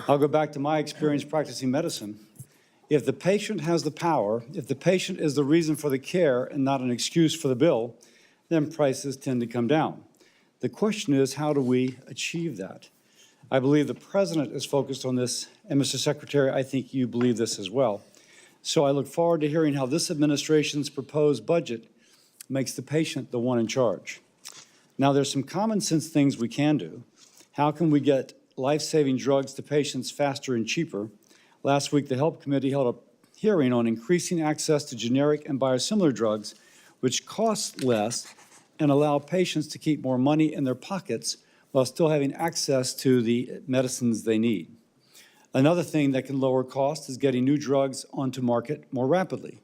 I'll go back to my experience practicing medicine. If the patient has the power, if the patient is the reason for the care and not an excuse for the bill, then prices tend to come down. The question is, how do we achieve that? I believe the President is focused on this, and Mr. Secretary, I think you believe this as well. So I look forward to hearing how this administration's proposed budget makes the patient the one in charge. Now, there's some common sense things we can do. How can we get life-saving drugs to patients faster and cheaper? Last week, the Health Committee held a hearing on increasing access to generic and biosimilar drugs, which cost less and allow patients to keep more money in their pockets while still having access to the medicines they need. Another thing that can lower costs is getting new drugs onto market more rapidly.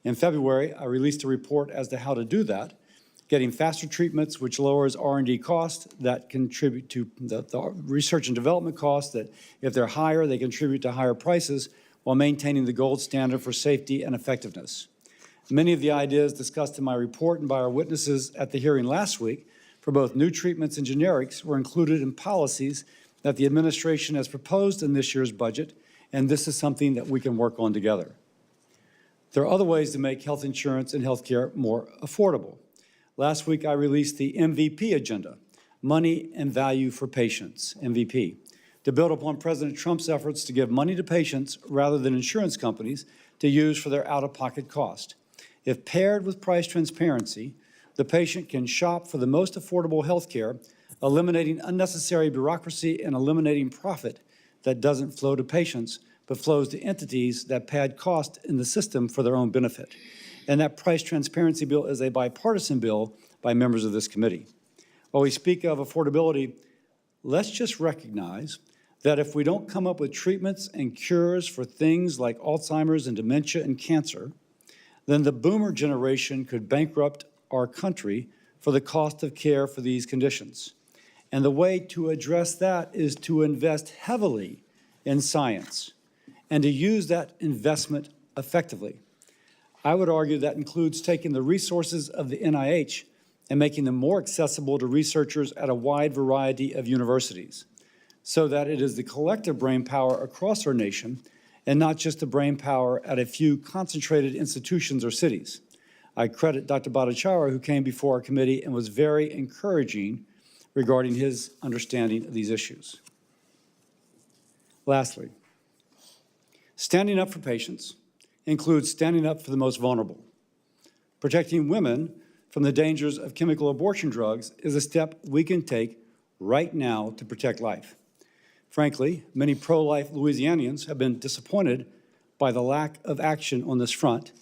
In February, I released a report as to how to do that, getting faster treatments, which lowers R&D costs that contribute to the research and development costs that if they're higher, they contribute to higher prices while maintaining the gold standard for safety and effectiveness. Many of the ideas discussed in my report and by our witnesses at the hearing last week for both new treatments and generics were included in policies that the administration has proposed in this year's budget, and this is something that we can work on together. There are other ways to make health insurance and health care more affordable. Last week, I released the MVP agenda, Money and Value for Patients, MVP, to build upon President Trump's efforts to give money to patients rather than insurance companies to use for their out-of-pocket cost. If paired with price transparency, the patient can shop for the most affordable health care, eliminating unnecessary bureaucracy and eliminating profit that doesn't flow to patients, but flows to entities that pad cost in the system for their own benefit. And that price transparency bill is a bipartisan bill by members of this committee. While we speak of affordability, let's just recognize that if we don't come up with treatments and cures for things like Alzheimer's and dementia and cancer, then the boomer generation could bankrupt our country for the cost of care for these conditions. And the way to address that is to invest heavily in science and to use that investment effectively. I would argue that includes taking the resources of the NIH and making them more accessible to researchers at a wide variety of universities, so that it is the collective brain power across our nation and not just the brain power at a few concentrated institutions or cities. I credit Dr. Bhattacharya, who came before our committee and was very encouraging regarding his understanding of these issues. Lastly, standing up for patients includes standing up for the most vulnerable. Protecting women from the dangers of chemical abortion drugs is a step we can take right now to protect life. Frankly, many pro-life Louisianians have been disappointed by the lack of action on this front.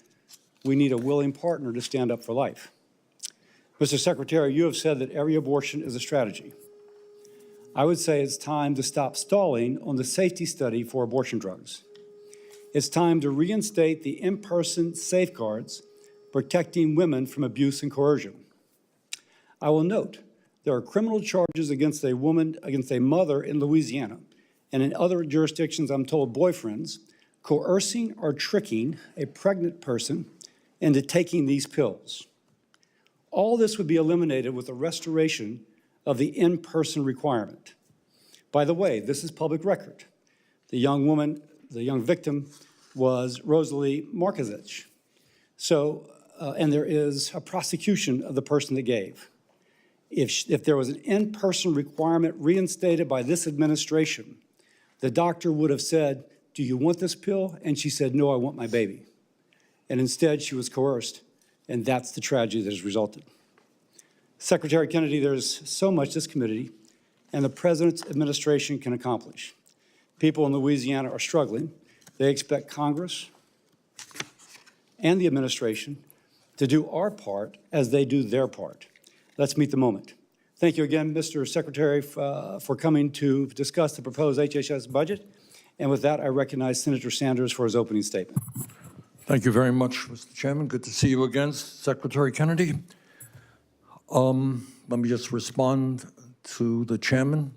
We need a willing partner to stand up for life. Mr. Secretary, you have said that every abortion is a strategy. I would say it's time to stop stalling on the safety study for abortion drugs. It's time to reinstate the in-person safeguards protecting women from abuse and coercion. I will note there are criminal charges against a woman, against a mother in Louisiana, and in other jurisdictions, I'm told boyfriends, coercing or tricking a pregnant person into taking these pills. All this would be eliminated with the restoration of the in-person requirement. By the way, this is public record. The young woman, the young victim, was Rosalie Markozich. So, and there is a prosecution of the person that gave. If there was an in-person requirement reinstated by this administration, the doctor would have said, "Do you want this pill?" And she said, "No, I want my baby." And instead, she was coerced, and that's the tragedy that has resulted. Secretary Kennedy, there's so much this committee and the President's administration can accomplish. People in Louisiana are struggling. They expect Congress and the administration to do our part as they do their part. Let's meet the moment. Thank you again, Mr. Secretary, for coming to discuss the proposed HHS budget. And with that, I recognize Senator Sanders for his opening statement. Thank you very much, Mr. Chairman. Good to see you again, Secretary Kennedy. Let me just respond to the chairman.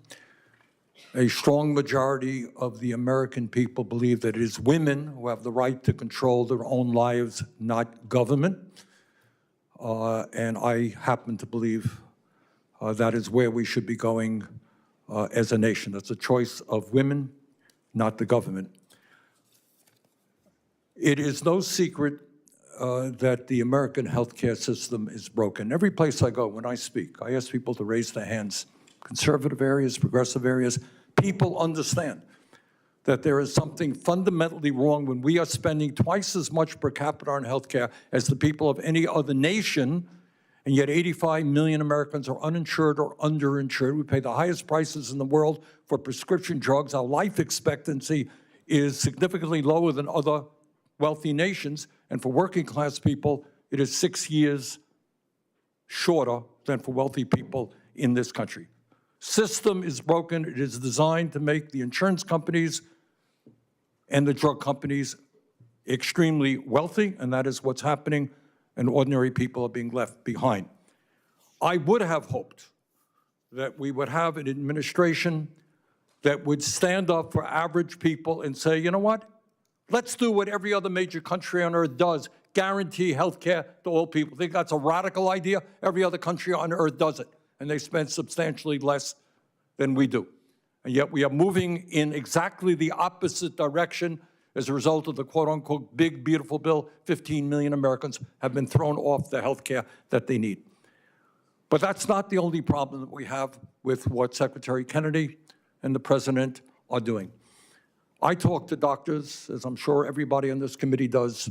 A strong majority of the American people believe that it is women who have the right to control their own lives, not government. And I happen to believe that is where we should be going as a nation. That's a choice of women not the government. It is no secret that the American healthcare system is broken. Every place I go, when I speak, I ask people to raise their hands. Conservative areas, progressive areas, people understand that there is something fundamentally wrong when we are spending twice as much per capita on healthcare as the people of any other nation, and yet 85 million Americans are uninsured or underinsured. We pay the highest prices in the world for prescription drugs. Our life expectancy is significantly lower than other wealthy nations, and for working class people, it is 6 years shorter than for wealthy people in this country. System is broken. It is designed to make the insurance companies and the drug companies extremely wealthy, and that is what's happening, and ordinary people are being left behind. I would have hoped that we would have an administration that would stand up for average people and say, you know what? Let's do what every other major country on earth does, guarantee health care to all people. Think that's a radical idea? Every other country on earth does it, and they spend substantially less than we do. And yet we are moving in exactly the opposite direction as a result of the quote-unquote big, beautiful bill. 15 million Americans have been thrown off the health care that they need. But that's not the only problem that we have with what Secretary Kennedy and the President are doing. I talk to doctors, as I'm sure everybody on this committee does,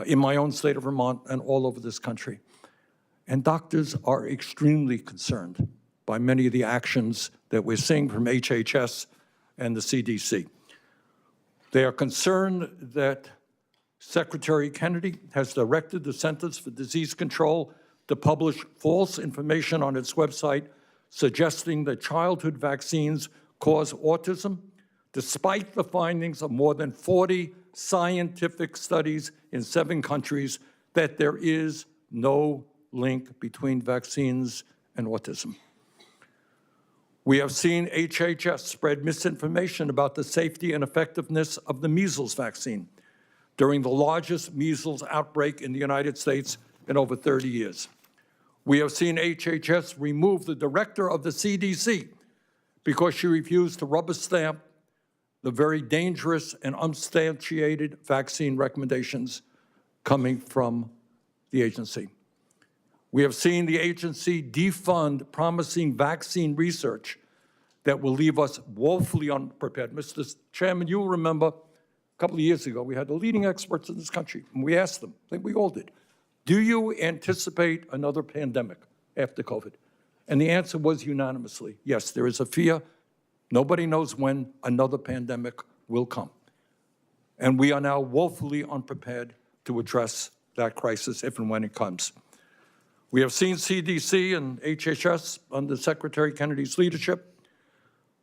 in my own state of Vermont and all over this country. And doctors are extremely concerned by many of the actions that we're seeing from HHS and the CDC. They are concerned that Secretary Kennedy has directed the Centers for Disease Control to publish false information on its website suggesting that childhood vaccines cause autism, despite the findings of more than 40 scientific studies in 7 countries that there is no link between vaccines and autism. We have seen HHS spread misinformation about the safety and effectiveness of the measles vaccine during the largest measles outbreak in the United States in over 30 years. We have seen HHS remove the director of the CDC because she refused to rubber stamp the very dangerous and unsubstantiated vaccine recommendations coming from the agency. We have seen the agency defund promising vaccine research that will leave us woefully unprepared. Mr. Chairman, you will remember a couple of years ago, we had the leading experts in this country, and we asked them, I think we all did, do you anticipate another pandemic after COVID? And the answer was unanimously, yes, there is a fear. Nobody knows when another pandemic will come. And we are now woefully unprepared to address that crisis if and when it comes. We have seen CDC and HHS under Secretary Kennedy's leadership.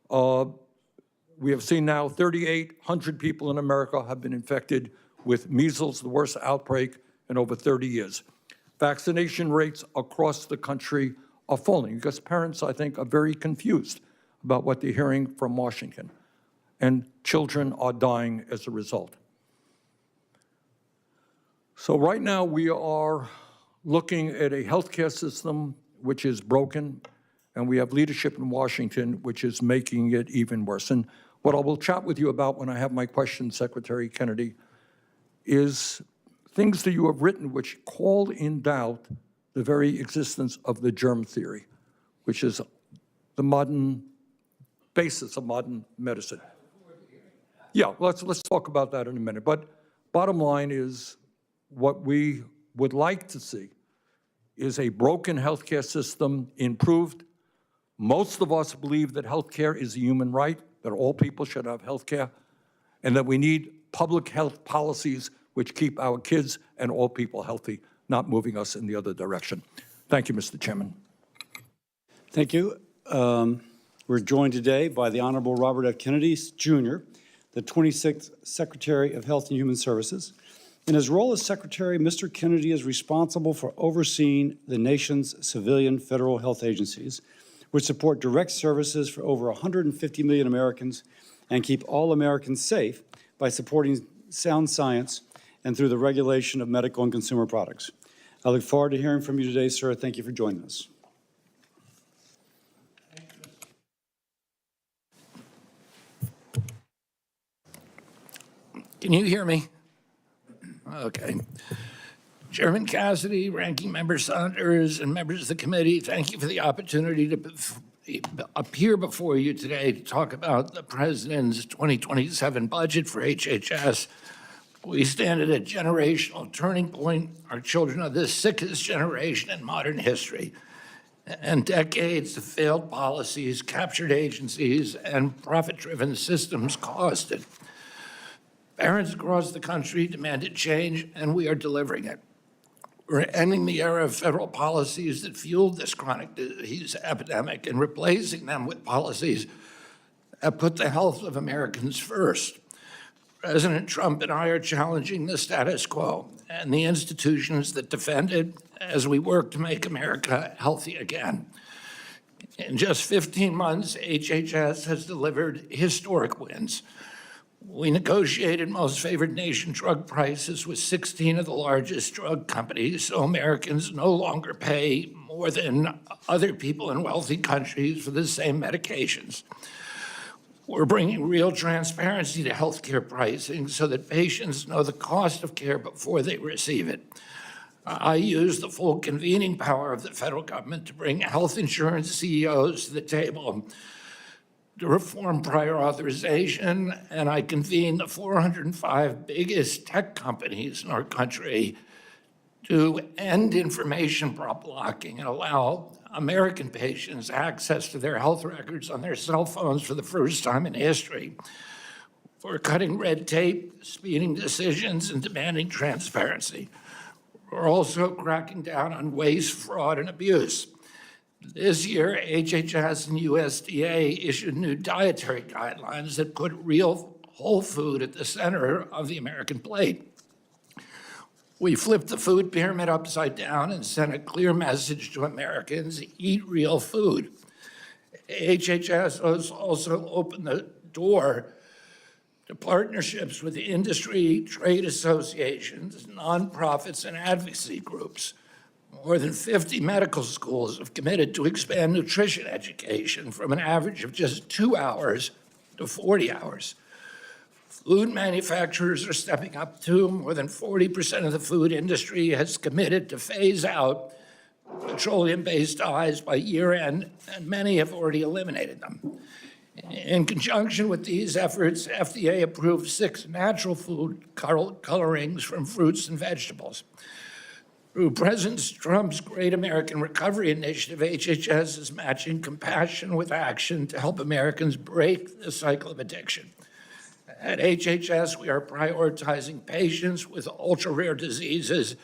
We have seen now 3,800 people in America have been infected with measles, the worst outbreak in over 30 years. Vaccination rates across the country are falling because parents, I think, are very confused about what they're hearing from Washington, and children are dying as a result. So right now we are looking at a healthcare system which is broken, and we have leadership in Washington which is making it even worse. And what I will chat with you about when I have my question, Secretary Kennedy, is things that you have written which call in doubt the very existence of the germ theory, which is the modern basis of modern medicine. Yeah, let's talk about that in a minute. But bottom line is what we would like to see is a broken healthcare system improved. Most of us believe that healthcare is a human right, that all people should have healthcare, and that we need public health policies which keep our kids and all people healthy, not moving us in the other direction. Thank you, Mr. Chairman. Thank you. We're joined today by the Honorable Robert F. Kennedy, Jr., the 26th Secretary of Health and Human Services. In his role as Secretary, Mr. Kennedy is responsible for overseeing the nation's civilian federal health agencies, which support direct services for over 150 million Americans and keep all Americans safe by supporting sound science and through the regulation of medical and consumer products. I look forward to hearing from you today, sir. Thank you for joining us. Can you hear me? Okay. Chairman Cassidy, Ranking Member Saunders, and members of the committee, thank you for the opportunity to appear before you today to talk about the President's 2027 budget for HHS. We stand at a generational turning point. Our children are the sickest generation in modern history, and decades of failed policies, captured agencies, and profit-driven systems caused it. Parents across the country demanded change, and we are delivering it. We're ending the era of federal policies that fueled this chronic disease epidemic and replacing them with policies that put the health of Americans first. President Trump and I are challenging the status quo and the institutions that defend it as we work to make America healthy again. In just 15 months, HHS has delivered historic wins. We negotiated most favored nation drug prices with 16 of the largest drug companies, so Americans no longer pay more than other people in wealthy countries for the same medications. We're bringing real transparency to healthcare pricing so that patients know the cost of care before they receive it. I use the full convening power of the federal government to bring health insurance CEOs to the table to reform prior authorization, and I convene the 405 biggest tech companies in our country to end information blocking and allow American patients access to their health records on their cell phones for the first time in history. We're cutting red tape, speeding decisions, and demanding transparency. We're also cracking down on waste, fraud, and abuse. This year, HHS and USDA issued new dietary guidelines that put real whole food at the center of the American plate. We flipped the food pyramid upside down and sent a clear message to Americans: eat real food. HHS has also opened the door to partnerships with industry, trade associations, nonprofits, and advocacy groups. More than 50 medical schools have committed to expand nutrition education from an average of just 2 hours to 40 hours. Food manufacturers are stepping up too. More than 40% of the food industry has committed to phase out petroleum-based dyes by year end, and many have already eliminated them. In conjunction with these efforts, FDA approved 6 natural food colorings from fruits and vegetables. Through President Trump's Great American Recovery Initiative, HHS is matching compassion with action to help Americans break the cycle of addiction. At HHS, we are prioritizing patients with ultra-rare diseases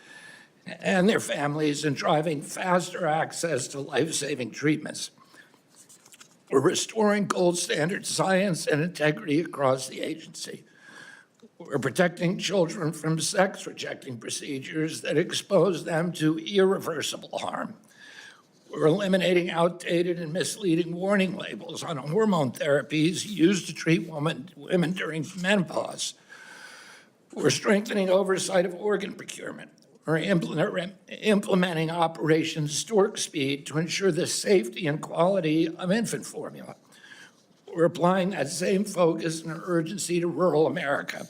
and their families and driving faster access to life-saving treatments. We're restoring gold standard science and integrity across the agency. We're protecting children from sex-rejecting procedures that expose them to irreversible harm. We're eliminating outdated and misleading warning labels on hormone therapies used to treat women during menopause. We're strengthening oversight of organ procurement. We're implementing Operation Stork Speed to ensure the safety and quality of infant formula. We're applying that same focus and urgency to rural America.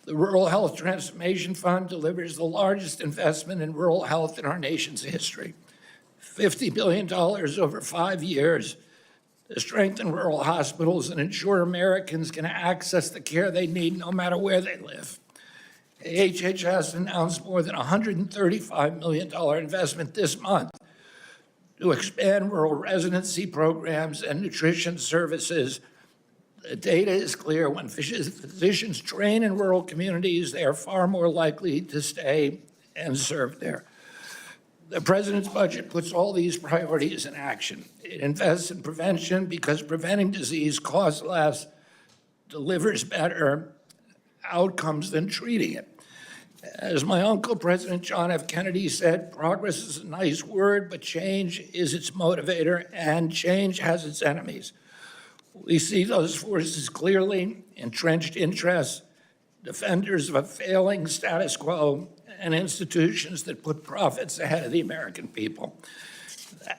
The Rural Health Transformation Fund delivers the largest investment in rural health in our nation's history. $50 billion over 5 years to strengthen rural hospitals and ensure Americans can access the care they need no matter where they live. HHS announced more than $135 million investment this month to expand rural residency programs and nutrition services. The data is clear. When physicians train in rural communities, they are far more likely to stay and serve there. The president's budget puts all these priorities in action. It invests in prevention because preventing disease costs less, delivers better outcomes than treating it. As my uncle, President John F. Kennedy, said, progress is a nice word, but change is its motivator, and change has its enemies. We see those forces clearly: entrenched interests, defenders of a failing status quo, and institutions that put profits ahead of the American people.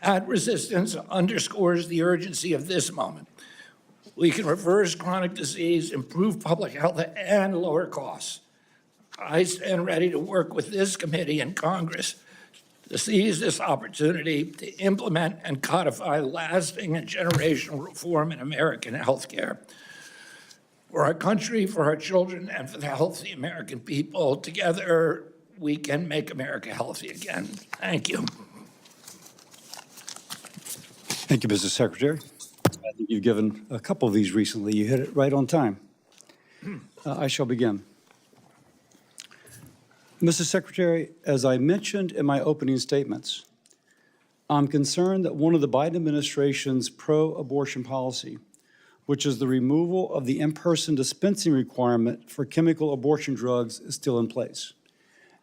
That resistance underscores the urgency of this moment. we can reverse chronic disease, improve public health, and lower costs. I stand ready to work with this committee and Congress to seize this opportunity to implement and codify lasting and generational reform in American healthcare. For our country, for our children, and for the health of the American people, together we can make America healthy again. Thank you. Thank you, Mr. Secretary. I think you've given a couple of these recently. You hit it right on time. I shall begin. Mr. Secretary, as I mentioned in my opening statements, I'm concerned that one of the Biden administration's pro-abortion policy, which is the removal of the in-person dispensing requirement for chemical abortion drugs, is still in place.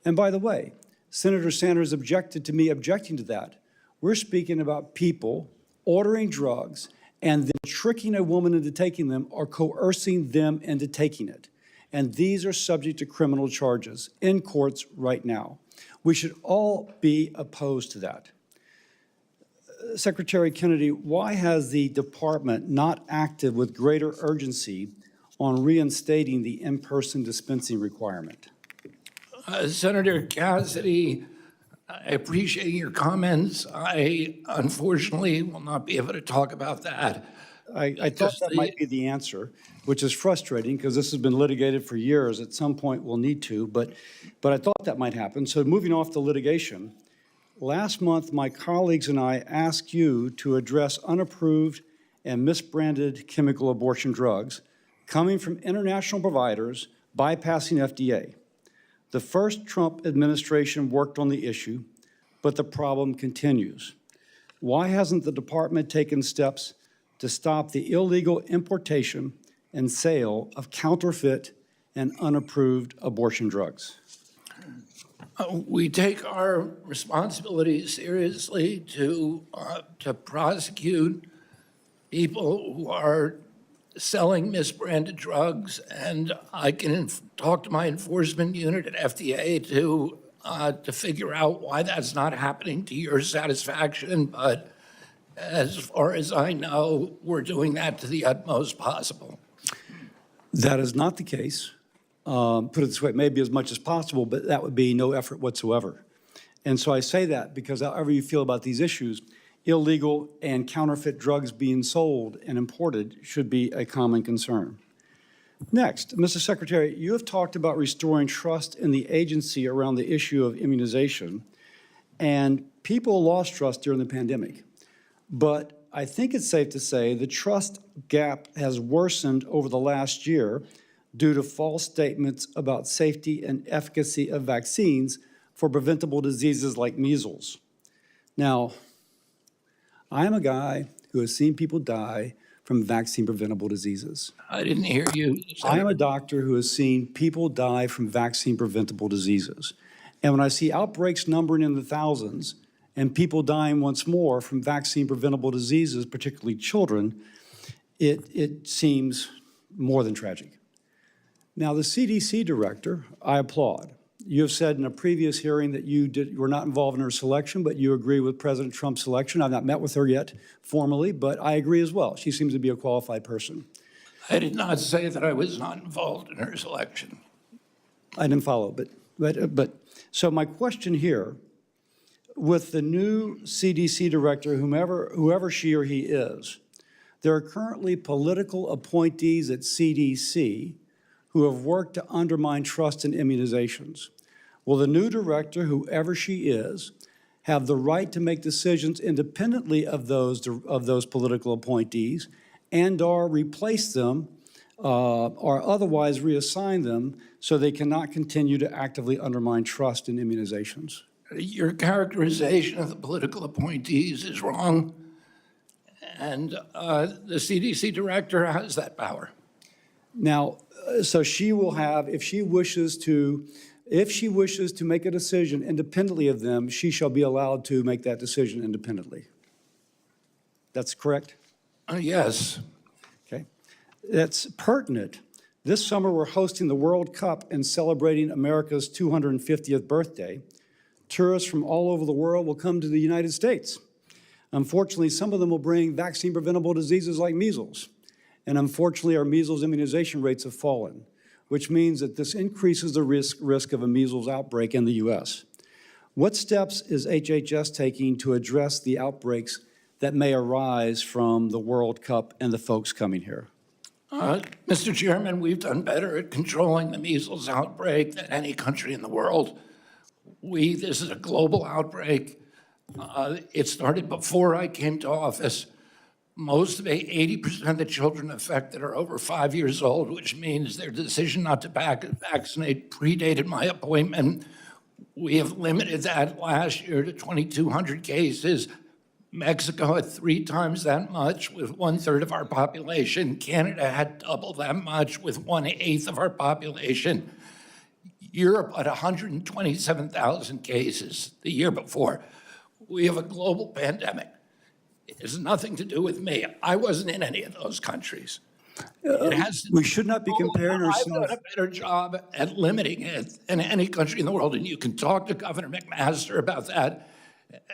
And by the way, Senator Sanders objected to me objecting to that. We're speaking about people ordering drugs and then tricking a woman into taking them or coercing them into taking it. And these are subject to criminal charges in courts right now. We should all be opposed to that. Secretary Kennedy, why has the department not acted with greater urgency on reinstating the in-person dispensing requirement? Senator Cassidy, I appreciate your comments. I unfortunately will not be able to talk about that. I thought that might be the answer, which is frustrating because this has been litigated for years. At some point we'll need to, but I thought that might happen. So moving off the litigation, last month my colleagues and I asked you to address unapproved and misbranded chemical abortion drugs coming from international providers bypassing FDA. The first Trump administration worked on the issue, but the problem continues. Why hasn't the department taken steps to stop the illegal importation and sale of counterfeit and unapproved abortion drugs? We take our responsibility seriously to prosecute people who are selling misbranded drugs, and I can talk to my enforcement unit at FDA to figure out why that's not happening to your satisfaction. But as far as I know, we're doing that to the utmost possible. That is not the case. Put it this way, maybe as much as possible, but that would be no effort whatsoever. And so I say that because however you feel about these issues, illegal and counterfeit drugs being sold and imported should be a common concern. Next, Mr. Secretary, you have talked about restoring trust in the agency around the issue of immunization, and people lost trust during the pandemic. But I think it's safe to say the trust gap has worsened over the last year due to false statements about safety and efficacy of vaccines for preventable diseases like measles. Now, I am a guy who has seen people die from vaccine-preventable diseases. I didn't hear you. I am a doctor who has seen people die from vaccine-preventable diseases. And when I see outbreaks numbering in the thousands and people dying once more from vaccine-preventable diseases, particularly children, it seems more than tragic. Now, the CDC director, I applaud. You have said in a previous hearing that you were not involved in her selection, but you agree with President Trump's selection. I've not met with her yet formally, but I agree as well. She seems to be a qualified person. I did not say that I was not involved in her selection. I didn't follow, but so my question here, with the new CDC director, whoever she or he is, there are currently political appointees at CDC who have worked to undermine trust in immunizations. Will the new director, whoever she is, have the right to make decisions independently of those political appointees and/or replace them or otherwise reassign them so they cannot continue to actively undermine trust in immunizations? Your characterization of the political appointees is wrong, and the CDC director has that power. Now, so she will have, if she wishes to make a decision independently of them, she shall be allowed to make that decision independently. That's correct? Yes. Okay. That's pertinent. This summer, we're hosting the World Cup and celebrating America's 250th birthday. Tourists from all over the world will come to the United States. Unfortunately, some of them will bring vaccine-preventable diseases like measles. And unfortunately, our measles immunization rates have fallen, which means that this increases the risk of a measles outbreak in the U.S. What steps is HHS taking to address the outbreaks that may arise from the World Cup and the folks coming here? Mr. Chairman, we've done better at controlling the measles outbreak than any country in the world. This is a global outbreak. It started before I came to office. Most of 80% of the children affected are over 5 years old, which means their decision not to vaccinate predated my appointment. We have limited that last year to 2,200 cases. Mexico had 3 times that much with 1/3 of our population. Canada had double that much with 1/8 of our population. Europe had 127,000 cases the year before. We have a global pandemic. It has nothing to do with me. I wasn't in any of those countries. We should not be comparing I've ourselves. done a better job at limiting it than any country in the world, and you can talk to Governor McMaster about that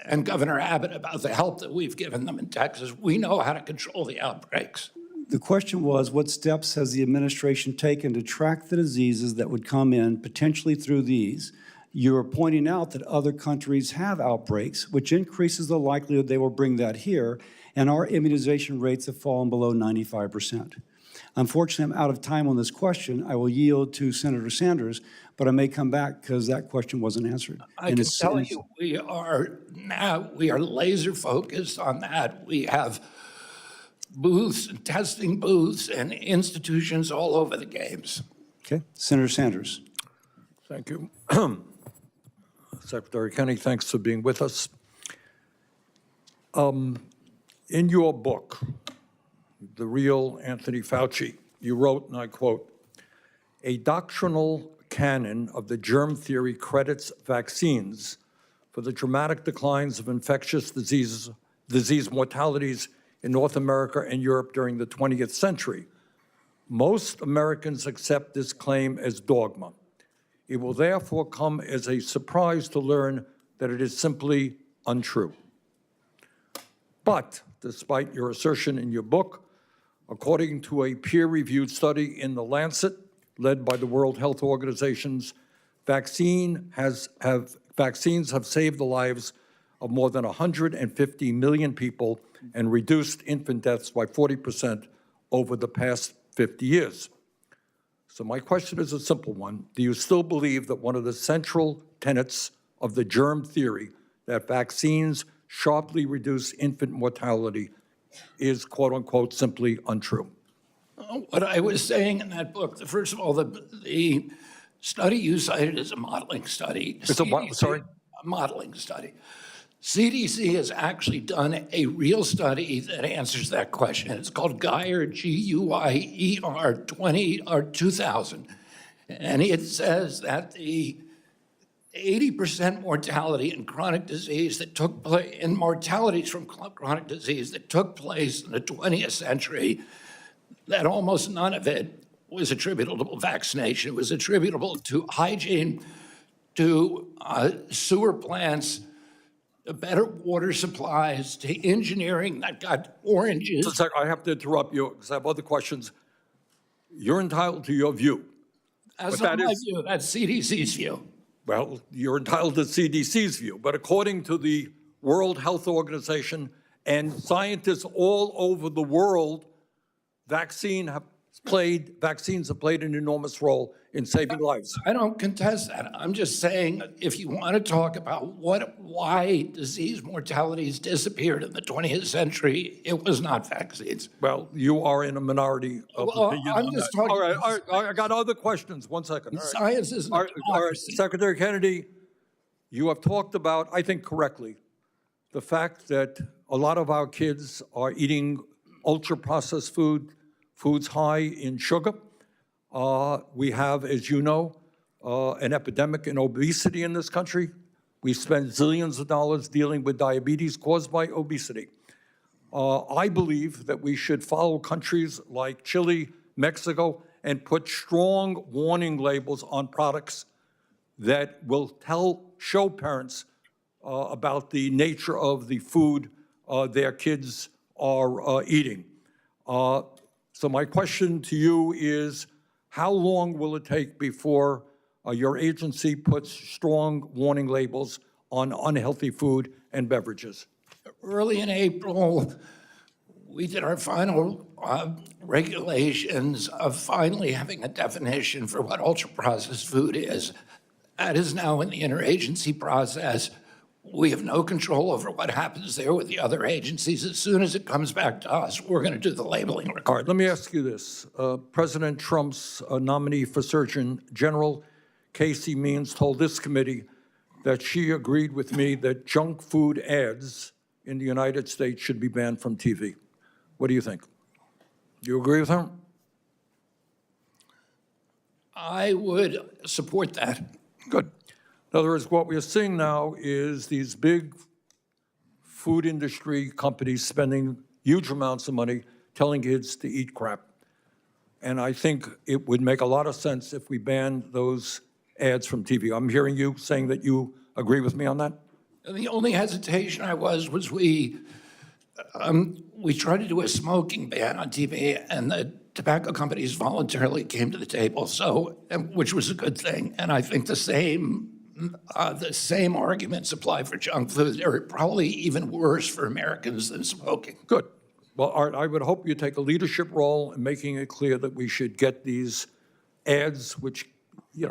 and Governor Abbott about the help that we've given them in Texas. We know how to control the outbreaks. The question was, what steps has the administration taken to track the diseases that would come in potentially through these? You are pointing out that other countries have outbreaks, which increases the likelihood they will bring that here, and our immunization rates have fallen below 95%. Unfortunately, I'm out of time on this question. I will yield to Senator Sanders, but I may come back because that question wasn't answered. I can tell you, we are laser focused on that. We have booths and testing booths and institutions all over the games. Okay, Senator Sanders. Thank you. Secretary Kenny, thanks for being with us. In your book, The Real Anthony Fauci, you wrote, and I quote, "A doctrinal canon of the germ theory credits vaccines for the dramatic declines of infectious disease mortalities in North America and Europe during the 20th century. Most Americans accept this claim as dogma. It will therefore come as a surprise to learn that it is simply untrue. But despite your assertion in your book, according to a peer-reviewed study in The Lancet, led by the World Health Organization's, vaccines have saved the lives of more than 150 million people and reduced infant deaths by 40% over the past 50 years. So my question is a simple one. Do you still believe that one of the central tenets of the germ theory, that vaccines sharply reduce infant mortality, is, quote unquote, simply untrue? What I was saying in that book, first of all, the study you cited is a modeling study. It's a what? Sorry? A modeling study. CDC has actually done a real study that answers that question. It's called GUYER, G-U-Y-E-R 2000. And it says that the 80% mortality in chronic disease that took place, in mortalities from chronic disease that took place in the 20th century, that almost none of it was attributable to vaccination. It was attributable to hygiene, to sewer plants, better water supplies, to engineering that got oranges. Just a second, I have to interrupt you because I have other questions. You're entitled to your view. That's not my view, that's CDC's view. Well, you're entitled to CDC's view, but according to the World Health Organization and scientists all over the world, vaccines have played an enormous role in saving lives. I don't contest that. I'm just saying, if you want to talk about why disease mortalities disappeared in the 20th century, it was not vaccines. Well, you are in a minority of opinion I'm on just that. talking. All right, I got other questions. 1 second. All right. Science is not democracy. Secretary Kennedy, you have talked about, I think correctly, the fact that a lot of our kids are eating ultra-processed foods high in sugar. We have, as you know, an epidemic in obesity in this country. We spend zillions of dollars dealing with diabetes caused by obesity. I believe that we should follow countries like Chile, Mexico, and put strong warning labels on products that will show parents about the nature of the food their kids are eating. So my question to you is, how long will it take before your agency puts strong warning labels on unhealthy food and beverages? Early in April, we did our final regulations of finally having a definition for what ultra-processed food is. That is now in the interagency process. We have no control over what happens there with the other agencies. As soon as it comes back to us, we're going to do the labeling requirements. All right, let me ask you this. President Trump's nominee for Surgeon General, Casey Means, told this committee that she agreed with me that junk food ads in the United States should be banned from TV. What do you think? Do you agree with her? I would support that. Good. In other words, what we are seeing now is these big food industry companies spending huge amounts of money telling kids to eat crap. And I think it would make a lot of sense if we banned those ads from TV. I'm hearing you saying that you agree with me on that? And the only hesitation I was we tried to do a smoking ban on TV, and the tobacco companies voluntarily came to the table, which was a good thing. And I think the same arguments apply for junk food. They're probably even worse for Americans than smoking. Good. Well, Art, I would hope you take a leadership role in making it clear that we should get these ads, which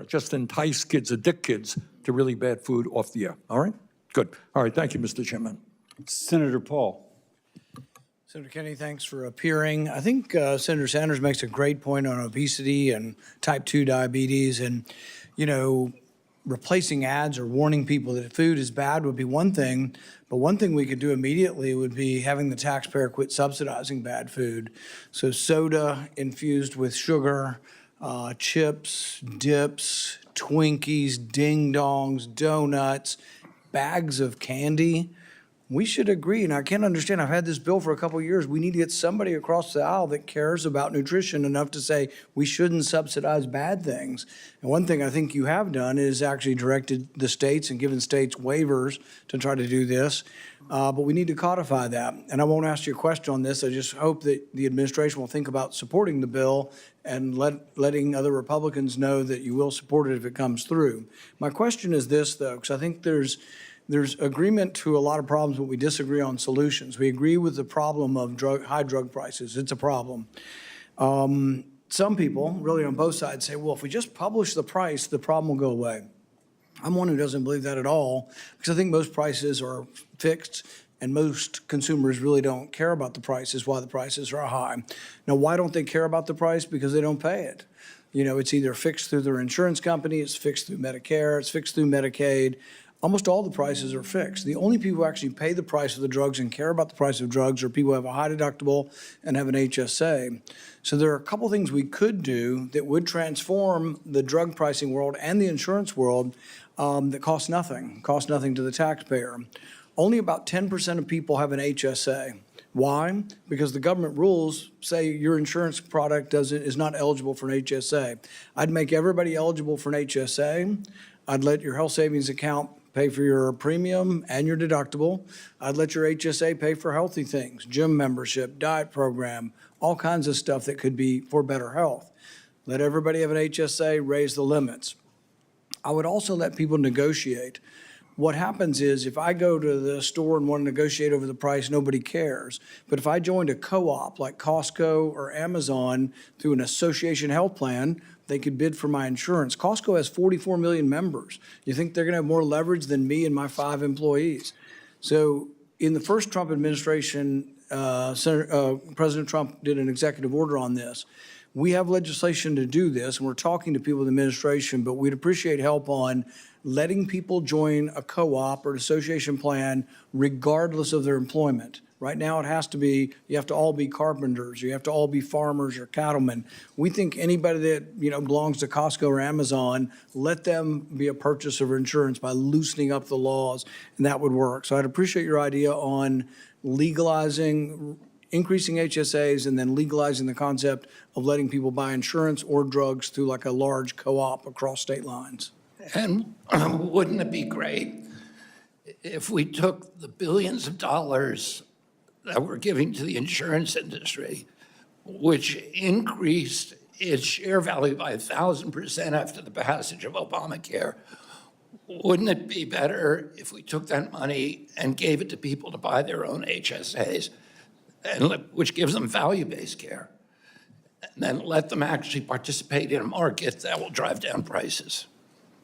just entice kids, addict kids to really bad food, off the air. All right? Good. All right. Thank you, Mr. Chairman. Senator Paul. Senator Kennedy, thanks for appearing. I think Senator Sanders makes a great point on obesity and type 2 diabetes. And, replacing ads or warning people that food is bad would be one thing. But one thing we could do immediately would be having the taxpayer quit subsidizing bad food. So soda infused with sugar, chips, dips, Twinkies, ding-dongs, donuts, bags of candy. We should agree, and I can't understand, I've had this bill for a couple of years, we need to get somebody across the aisle that cares about nutrition enough to say we shouldn't subsidize bad things. And one thing I think you have done is actually directed the states and given states waivers to try to do this, but we need to codify that. And I won't ask you a question on this, I just hope that the administration will think about supporting the bill and letting other Republicans know that you will support it if it comes through. My question is this, though, because I think there's agreement to a lot of problems, but we disagree on solutions. We agree with the problem of high drug prices. It's a problem. Some people, really on both sides, say, well, if we just publish the price, the problem will go away. I'm one who doesn't believe that at all, because I think most prices are fixed, and most consumers really don't care about the prices, why the prices are high. Now, why don't they care about the price? Because they don't pay it. It's either fixed through their insurance company, it's fixed through Medicare, it's fixed through Medicaid. Almost all the prices are fixed. The only people who actually pay the price of the drugs and care about the price of drugs are people who have a high deductible and have an HSA. So there are a couple things we could do that would transform the drug pricing world and the insurance world that cost nothing to the taxpayer. Only about 10% of people have an HSA. Why? Because the government rules say your insurance product is not eligible for an HSA. I'd make everybody eligible for an HSA. I'd let your health savings account pay for your premium and your deductible. I'd let your HSA pay for healthy things, gym membership, diet program, all kinds of stuff that could be for better health. Let everybody have an HSA, raise the limits. I would also let people negotiate. What happens is if I go to the store and want to negotiate over the price, nobody cares. But if I joined a co-op like Costco or Amazon through an association health plan, they could bid for my insurance. Costco has 44 million members. You think they're going to have more leverage than me and my 5 employees? So in the first Trump administration, President Trump did an executive order on this. We have legislation to do this, and we're talking to people in the administration, but we'd appreciate help on letting people join a co-op or an association plan regardless of their employment. Right now, it has to be, you have to all be carpenters, you have to all be farmers or cattlemen. We think anybody that belongs to Costco or Amazon, let them be a purchaser of insurance by loosening up the laws, and that would work. So I'd appreciate your idea on legalizing, increasing HSAs, and then legalizing the concept of letting people buy insurance or drugs through like a large co-op across state lines. And wouldn't it be great if we took the billions of dollars that we're giving to the insurance industry, which increased its share value by 1,000% after the passage of Obamacare. Wouldn't it be better if we took that money and gave it to people to buy their own HSAs, which gives them value-based care, and then let them actually participate in a market that will drive down prices?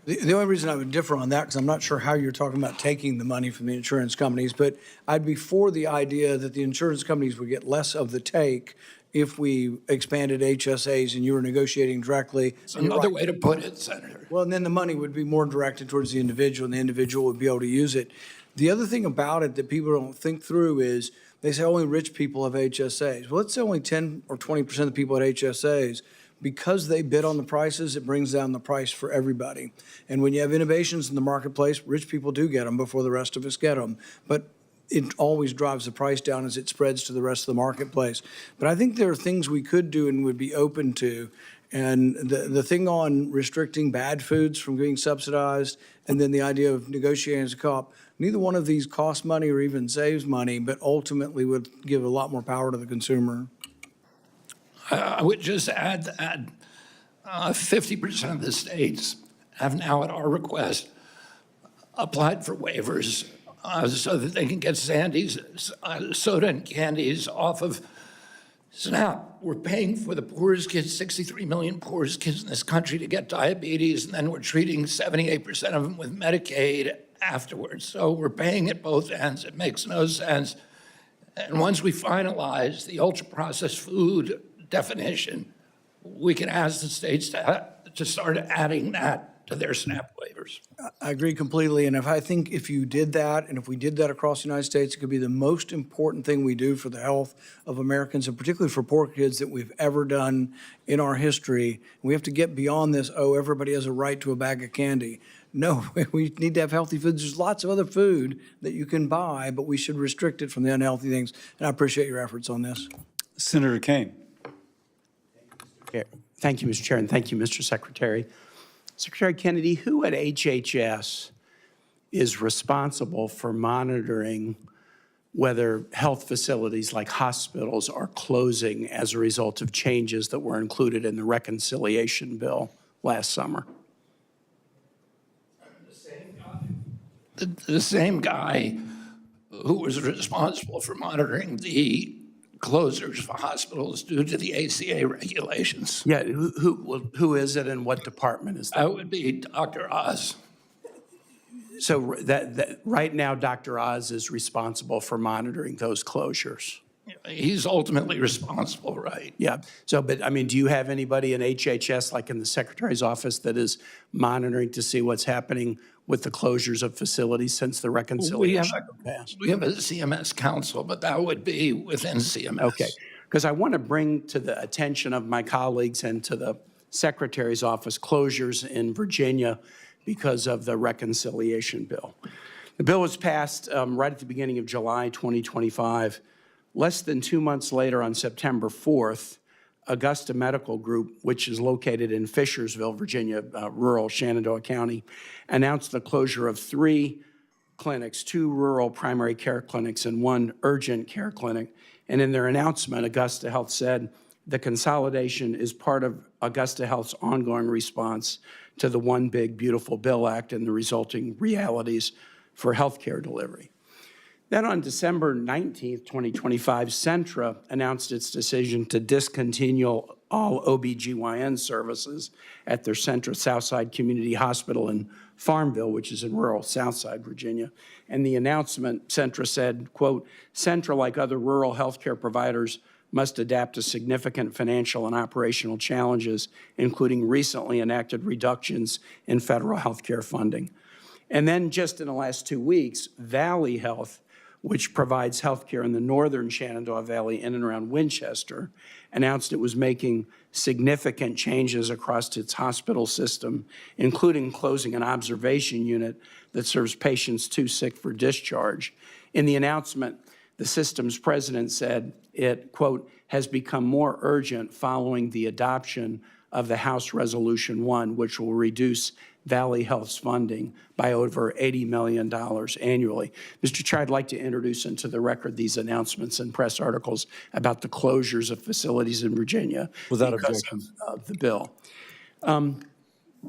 The only reason I would differ on that, because I'm not sure how you're talking about taking the money from the insurance companies, but I'd be for the idea that the insurance companies would get less of the take if we expanded HSAs and you were negotiating directly. It's another way to put it, Senator. Well, and then the money would be more directed towards the individual, and the individual would be able to use it. The other thing about it that people don't think through is they say only rich people have HSAs. Well, let's say only 10 or 20% of the people have HSAs. Because they bid on the prices, it brings down the price for everybody. And when you have innovations in the marketplace, rich people do get them before the rest of us get them. But it always drives the price down as it spreads to the rest of the marketplace. But I think there are things we could do and would be open to. And the thing on restricting bad foods from being subsidized, and then the idea of negotiating as a co-op, neither one of these costs money or even saves money, but ultimately would give a lot more power to the consumer. I would just add that 50% of the states have now, at our request, applied for waivers so that they can get Sandy's soda and candies off of SNAP. We're paying for the poorest kids, 63 million poorest kids in this country, to get diabetes, and then we're treating 78% of them with Medicaid afterwards. So we're paying at both ends. It makes no sense. And once we finalize the ultra-processed food definition, we can ask the states to start adding that to their SNAP waivers. I agree completely, and I think if you did that, and if we did that across the United States, it could be the most important thing we do for the health of Americans, and particularly for poor kids, that we've ever done in our history. We have to get beyond this, oh, everybody has a right to a bag of candy. No, we need to have healthy foods. There's lots of other food that you can buy, but we should restrict it from the unhealthy things, and I appreciate your efforts on this. Senator Kane. Thank you, Mr. Chair, and thank you, Mr. Secretary. Secretary Kennedy, who at HHS is responsible for monitoring whether health facilities like hospitals are closing as a result of changes that were included in the reconciliation bill last summer? The same guy who was responsible for monitoring the closures for hospitals due to the ACA regulations. Yeah, who is it and what department is that? That would be Dr. Oz. So that right now, Dr. Oz is responsible for monitoring those closures. He's ultimately responsible, right? Yeah. So, but I mean, do you have anybody in HHS, like in the Secretary's office, that is monitoring to see what's happening with the closures of facilities since the reconciliation passed? We have a CMS council, but that would be within CMS. Okay. Because I want to bring to the attention of my colleagues and to the Secretary's office closures in Virginia because of the reconciliation bill. The bill was passed right at the beginning of July 2025. Less than 2 months later, on September 4th, Augusta Medical Group, which is located in Fishersville, Virginia, rural Shenandoah County, announced the closure of 3 clinics, 2 rural primary care clinics and 1 urgent care clinic. And in their announcement, Augusta Health said the consolidation is part of Augusta Health's ongoing response to the One Big Beautiful Bill Act and the resulting realities for healthcare delivery. Then on December 19th, 2025, Centra announced its decision to discontinue all OBGYN services at their Centra Southside Community Hospital in Farmville, which is in rural Southside Virginia. And the announcement, Centra said, quote, Centra, like other rural healthcare providers, must adapt to significant financial and operational challenges, including recently enacted reductions in federal healthcare funding. And then just in the last 2 weeks, Valley Health, which provides healthcare in the northern Shenandoah Valley in and around Winchester, announced it was making significant changes across its hospital system, including closing an observation unit that serves patients too sick for discharge. In the announcement, the system's president said it, quote, has become more urgent following the adoption of the House Resolution 1, which will reduce Valley Health's funding by over $80 million annually. Mr. Chair, I'd like to introduce into the record these announcements and press articles about the closures of facilities in Virginia Without because objection. of the bill.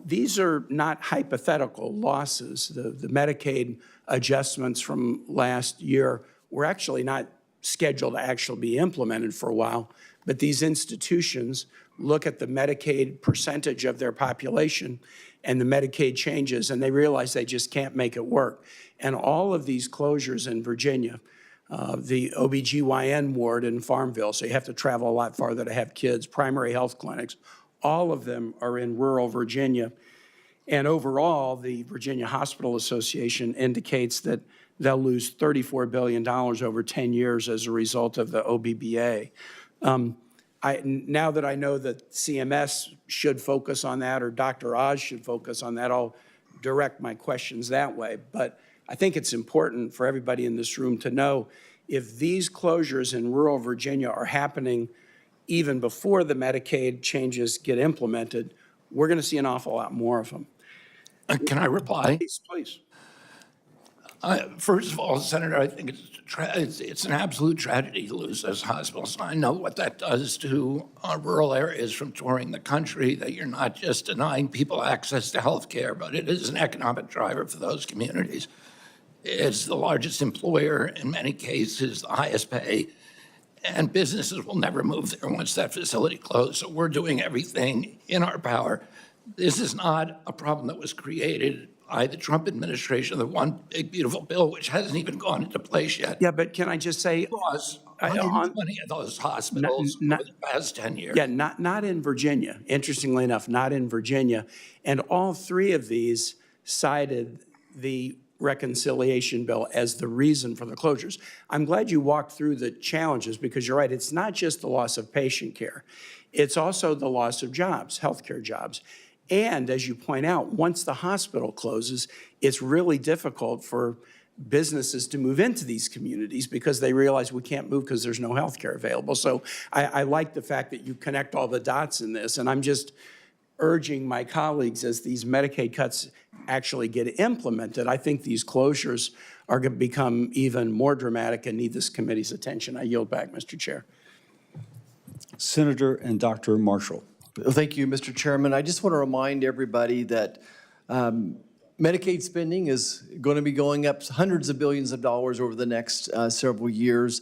These are not hypothetical losses. The Medicaid adjustments from last year were actually not scheduled to actually be implemented for a while, but these institutions look at the Medicaid percentage of their population and the Medicaid changes, and they realize they just can't make it work. And all of these closures in Virginia, the OBGYN ward in Farmville, so you have to travel a lot farther to have kids, primary health clinics, all of them are in rural Virginia. And overall, the Virginia Hospital Association indicates that they'll lose $34 billion over 10 years as a result of the OBBA. Now that I know that CMS should focus on that, or Dr. Oz should focus on that, I'll direct my questions that way. But I think it's important for everybody in this room to know if these closures in rural Virginia are happening even before the Medicaid changes get implemented, we're going to see an awful lot more of them. Can I reply? Please, please. First of all, Senator, I think it's an absolute tragedy to lose those hospitals. I know what that does to rural areas from touring the country, that you're not just denying people access to health care, but it is an economic driver for those communities. It's the largest employer, in many cases, the highest pay, and businesses will never move there once that facility closed. So we're doing everything in our power. This is not a problem that was created by the Trump administration, the one big, beautiful bill, which hasn't even gone into place yet. Yeah, but can I just say, Lost 120 of those hospitals over the past 10 years. yeah, not in Virginia, interestingly enough, not in Virginia. And all three of these cited the reconciliation bill as the reason for the closures. I'm glad you walked through the challenges, because you're right, it's not just the loss of patient care. It's also the loss of jobs, healthcare jobs. And as you point out, once the hospital closes, it's really difficult for businesses to move into these communities because they realize we can't move because there's no health care available. So I like the fact that you connect all the dots in this, and I'm just urging my colleagues, as these Medicaid cuts actually get implemented, I think these closures are going to become even more dramatic and need this committee's attention. I yield back, Mr. Chair. Senator and Dr. Marshall. Thank you, Mr. Chairman. I just want to remind everybody that Medicaid spending is going to be going up hundreds of billions of dollars over the next several years.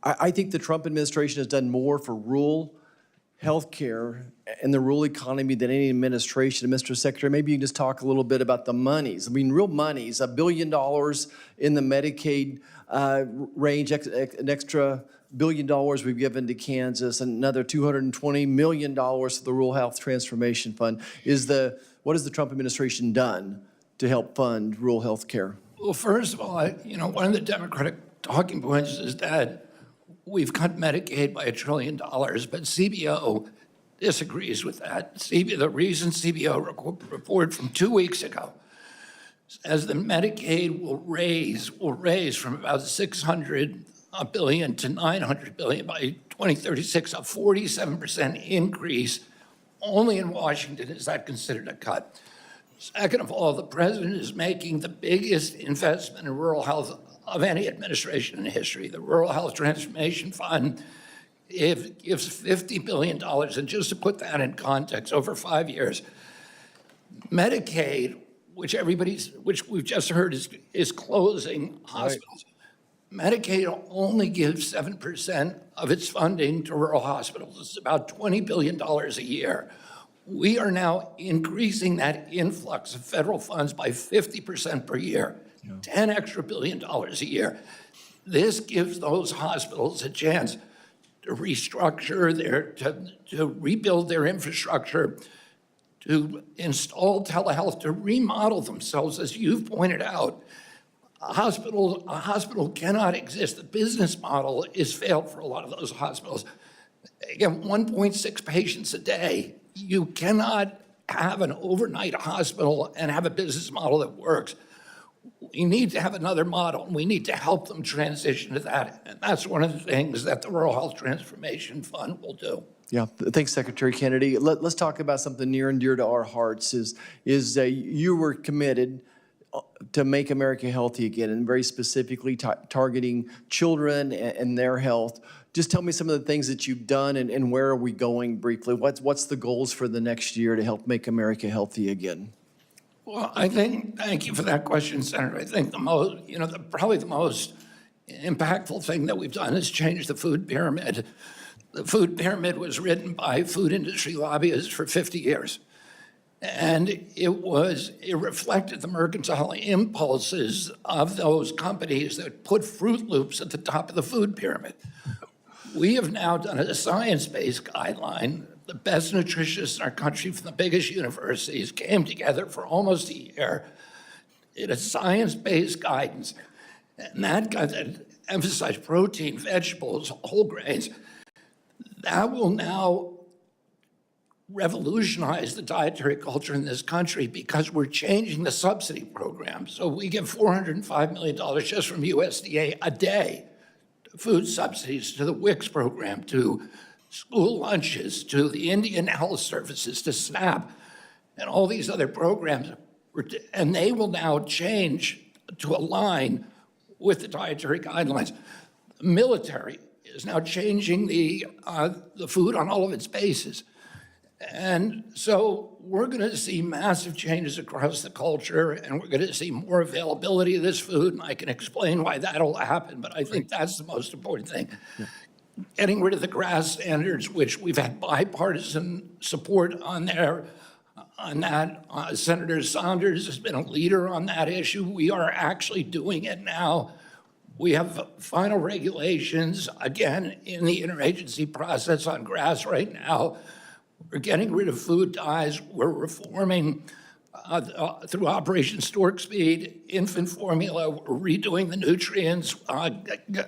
I think the Trump administration has done more for rural health care and the rural economy than any administration. Mr. Secretary, maybe you can just talk a little bit about the monies. I mean, real monies, $1 billion in the Medicaid range, an extra $1 billion we've given to Kansas, another $220 million for the Rural Health Transformation Fund. What has the Trump administration done to help fund rural health care? Well, first of all, one of the Democratic talking points is that we've cut Medicaid by $1 trillion, but CBO disagrees with that. The recent CBO report from 2 weeks ago says that Medicaid will raise from about $600 billion to $900 billion by 2036, a 47% increase. Only in Washington is that considered a cut. Second of all, the president is making the biggest investment in rural health of any administration in history. The Rural Health Transformation Fund gives $50 billion, and just to put that in context, over 5 years, Medicaid, which we've just heard is closing hospitals. Medicaid only gives 7% of its funding to rural hospitals. It's about $20 billion a year. We are now increasing that influx of federal funds by 50% per year, $10 extra billion a year. This gives those hospitals a chance to restructure to rebuild their infrastructure, to install telehealth, to remodel themselves, as you've pointed out. A hospital cannot exist. The business model is failed for a lot of those hospitals. Again, 1.6 patients a day. You cannot have an overnight hospital and have a business model that works. We need to have another model, and we need to help them transition to that. And that's one of the things that the Rural Health Transformation Fund will do. Yeah, thanks, Secretary Kennedy. Let's talk about something near and dear to our hearts. You were committed to make America healthy again, and very specifically targeting children and their health. Just tell me some of the things that you've done and where are we going briefly? What's the goals for the next year to help make America healthy again? Well, thank you for that question, Senator. I think probably the most impactful thing that we've done is change the food pyramid. The food pyramid was written by food industry lobbyists for 50 years. And it reflected the mercantile impulses of those companies that put Fruit Loops at the top of the food pyramid. We have now done a science-based guideline. The best nutritionists in our country from the biggest universities came together for almost a year, did a science-based guidance, and that emphasized protein, vegetables, whole grains. That will now revolutionize the dietary culture in this country because we're changing the subsidy program. So we give $405 million just from USDA a day to food subsidies, to the WICS program, to school lunches, to the Indian Health Services, to SNAP, and all these other programs. And they will now change to align with the dietary guidelines. The military is now changing the food on all of its bases. And so we're going to see massive changes across the culture, and we're going to see more availability of this food, and I can explain why that'll happen, but I think that's the most important thing. Yeah. Getting rid of the GRAS standards, which we've had bipartisan support on that. Senator Saunders has been a leader on that issue. We are actually doing it now. We have final regulations, again, in the interagency process on GRAS right now. We're getting rid of food dyes. We're reforming through Operation Stork Speed, infant formula. We're redoing the nutrients,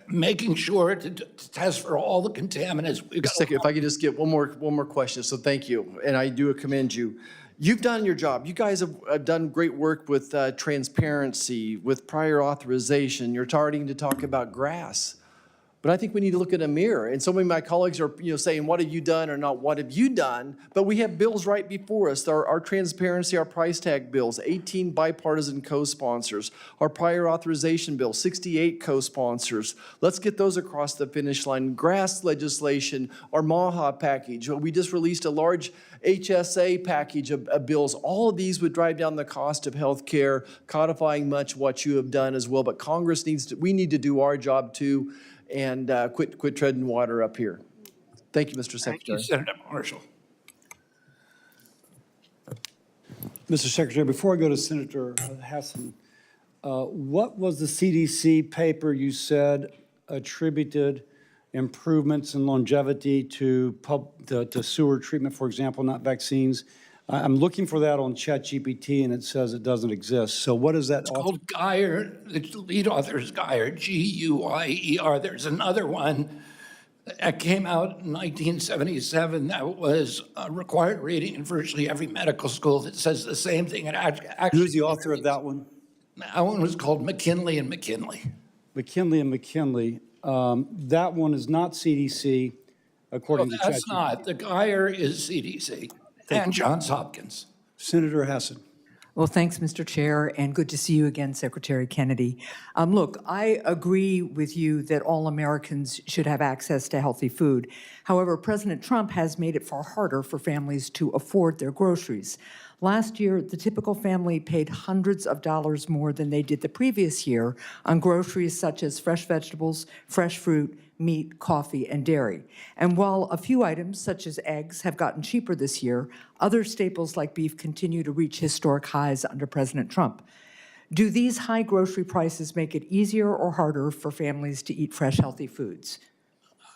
making sure to test for all the contaminants. If I could just get one more question. So thank you, and I do commend you. You've done your job. You guys have done great work with transparency, with prior authorization. You're starting to talk about GRAS. But I think we need to look in a mirror. And so many of my colleagues are saying, what have you done or not what have you done? But we have bills right before us. Our transparency, our price tag bills, 18 bipartisan co-sponsors. Our prior authorization bill, 68 co-sponsors. Let's get those across the finish line. GRAS legislation, our MAHA package. We just released a large HSA package of bills. All of these would drive down the cost of health care, codifying much what you have done as well. But Congress we need to do our job too. And quit treading water up here. Thank you, Mr. Secretary. Thank you, Senator Marshall. Mr. Secretary, before I go to Senator Hassan, what was the CDC paper you said attributed improvements in longevity to sewer treatment, for example, not vaccines? I'm looking for that on ChatGPT, and it says it doesn't exist. So what is that? It's called Guyer. The lead author is Guyer, G-U-I-E-R. There's another one that came out in 1977 that was required reading in virtually every medical school that says the same thing. It actually, Who's the author of that one? That one was called McKinley and McKinley. McKinley and McKinley. That one is not CDC, according to ChatGPT. That's not. The Guyer is CDC. And Johns Hopkins. Senator Hassan. Well, thanks, Mr. Chair, and good to see you again, Secretary Kennedy. Look, I agree with you that all Americans should have access to healthy food. However, President Trump has made it far harder for families to afford their groceries. Last year, the typical family paid hundreds of dollars more than they did the previous year on groceries such as fresh vegetables, fresh fruit, meat, coffee, and dairy. And while a few items, such as eggs, have gotten cheaper this year, other staples like beef continue to reach historic highs under President Trump. Do these high grocery prices make it easier or harder for families to eat fresh, healthy foods?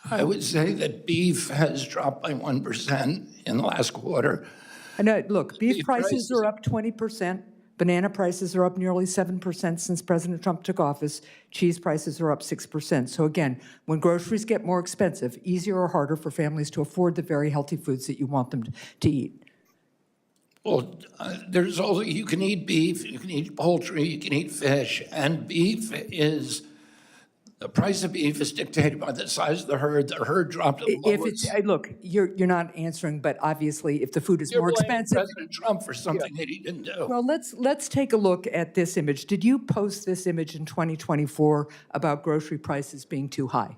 I would say that beef has dropped by 1% in the last quarter. I know, look, beef prices are up 20%. Banana prices are up nearly 7% since President Trump took office. Cheese prices are up 6%. So again, when groceries get more expensive, easier or harder for families to afford the very healthy foods that you want them to eat? Well, there's also, you can eat beef, you can eat poultry, you can eat fish, and beef is The price of beef is dictated by the size of the herd. The herd dropped to the If lowest. it's, look, you're not answering, but obviously, if the food is You're more blaming expensive. President Trump for something that he didn't do. Well, let's take a look at this image. Did you post this image in 2024 about grocery prices being too high?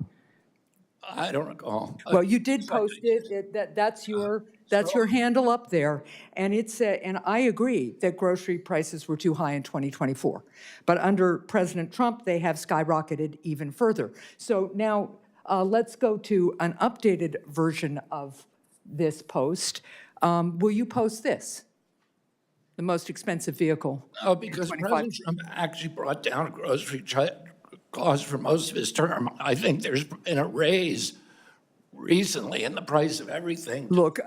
I don't recall. Well, you did post it. That's your handle up there, and and I agree that grocery prices were too high in 2024. But under President Trump, they have skyrocketed even further. So now let's go to an updated version of this post. Will you post this? The most expensive vehicle. No, because President Trump actually brought down grocery costs for most of his term. I think there's been a raise recently in the price of everything. Look,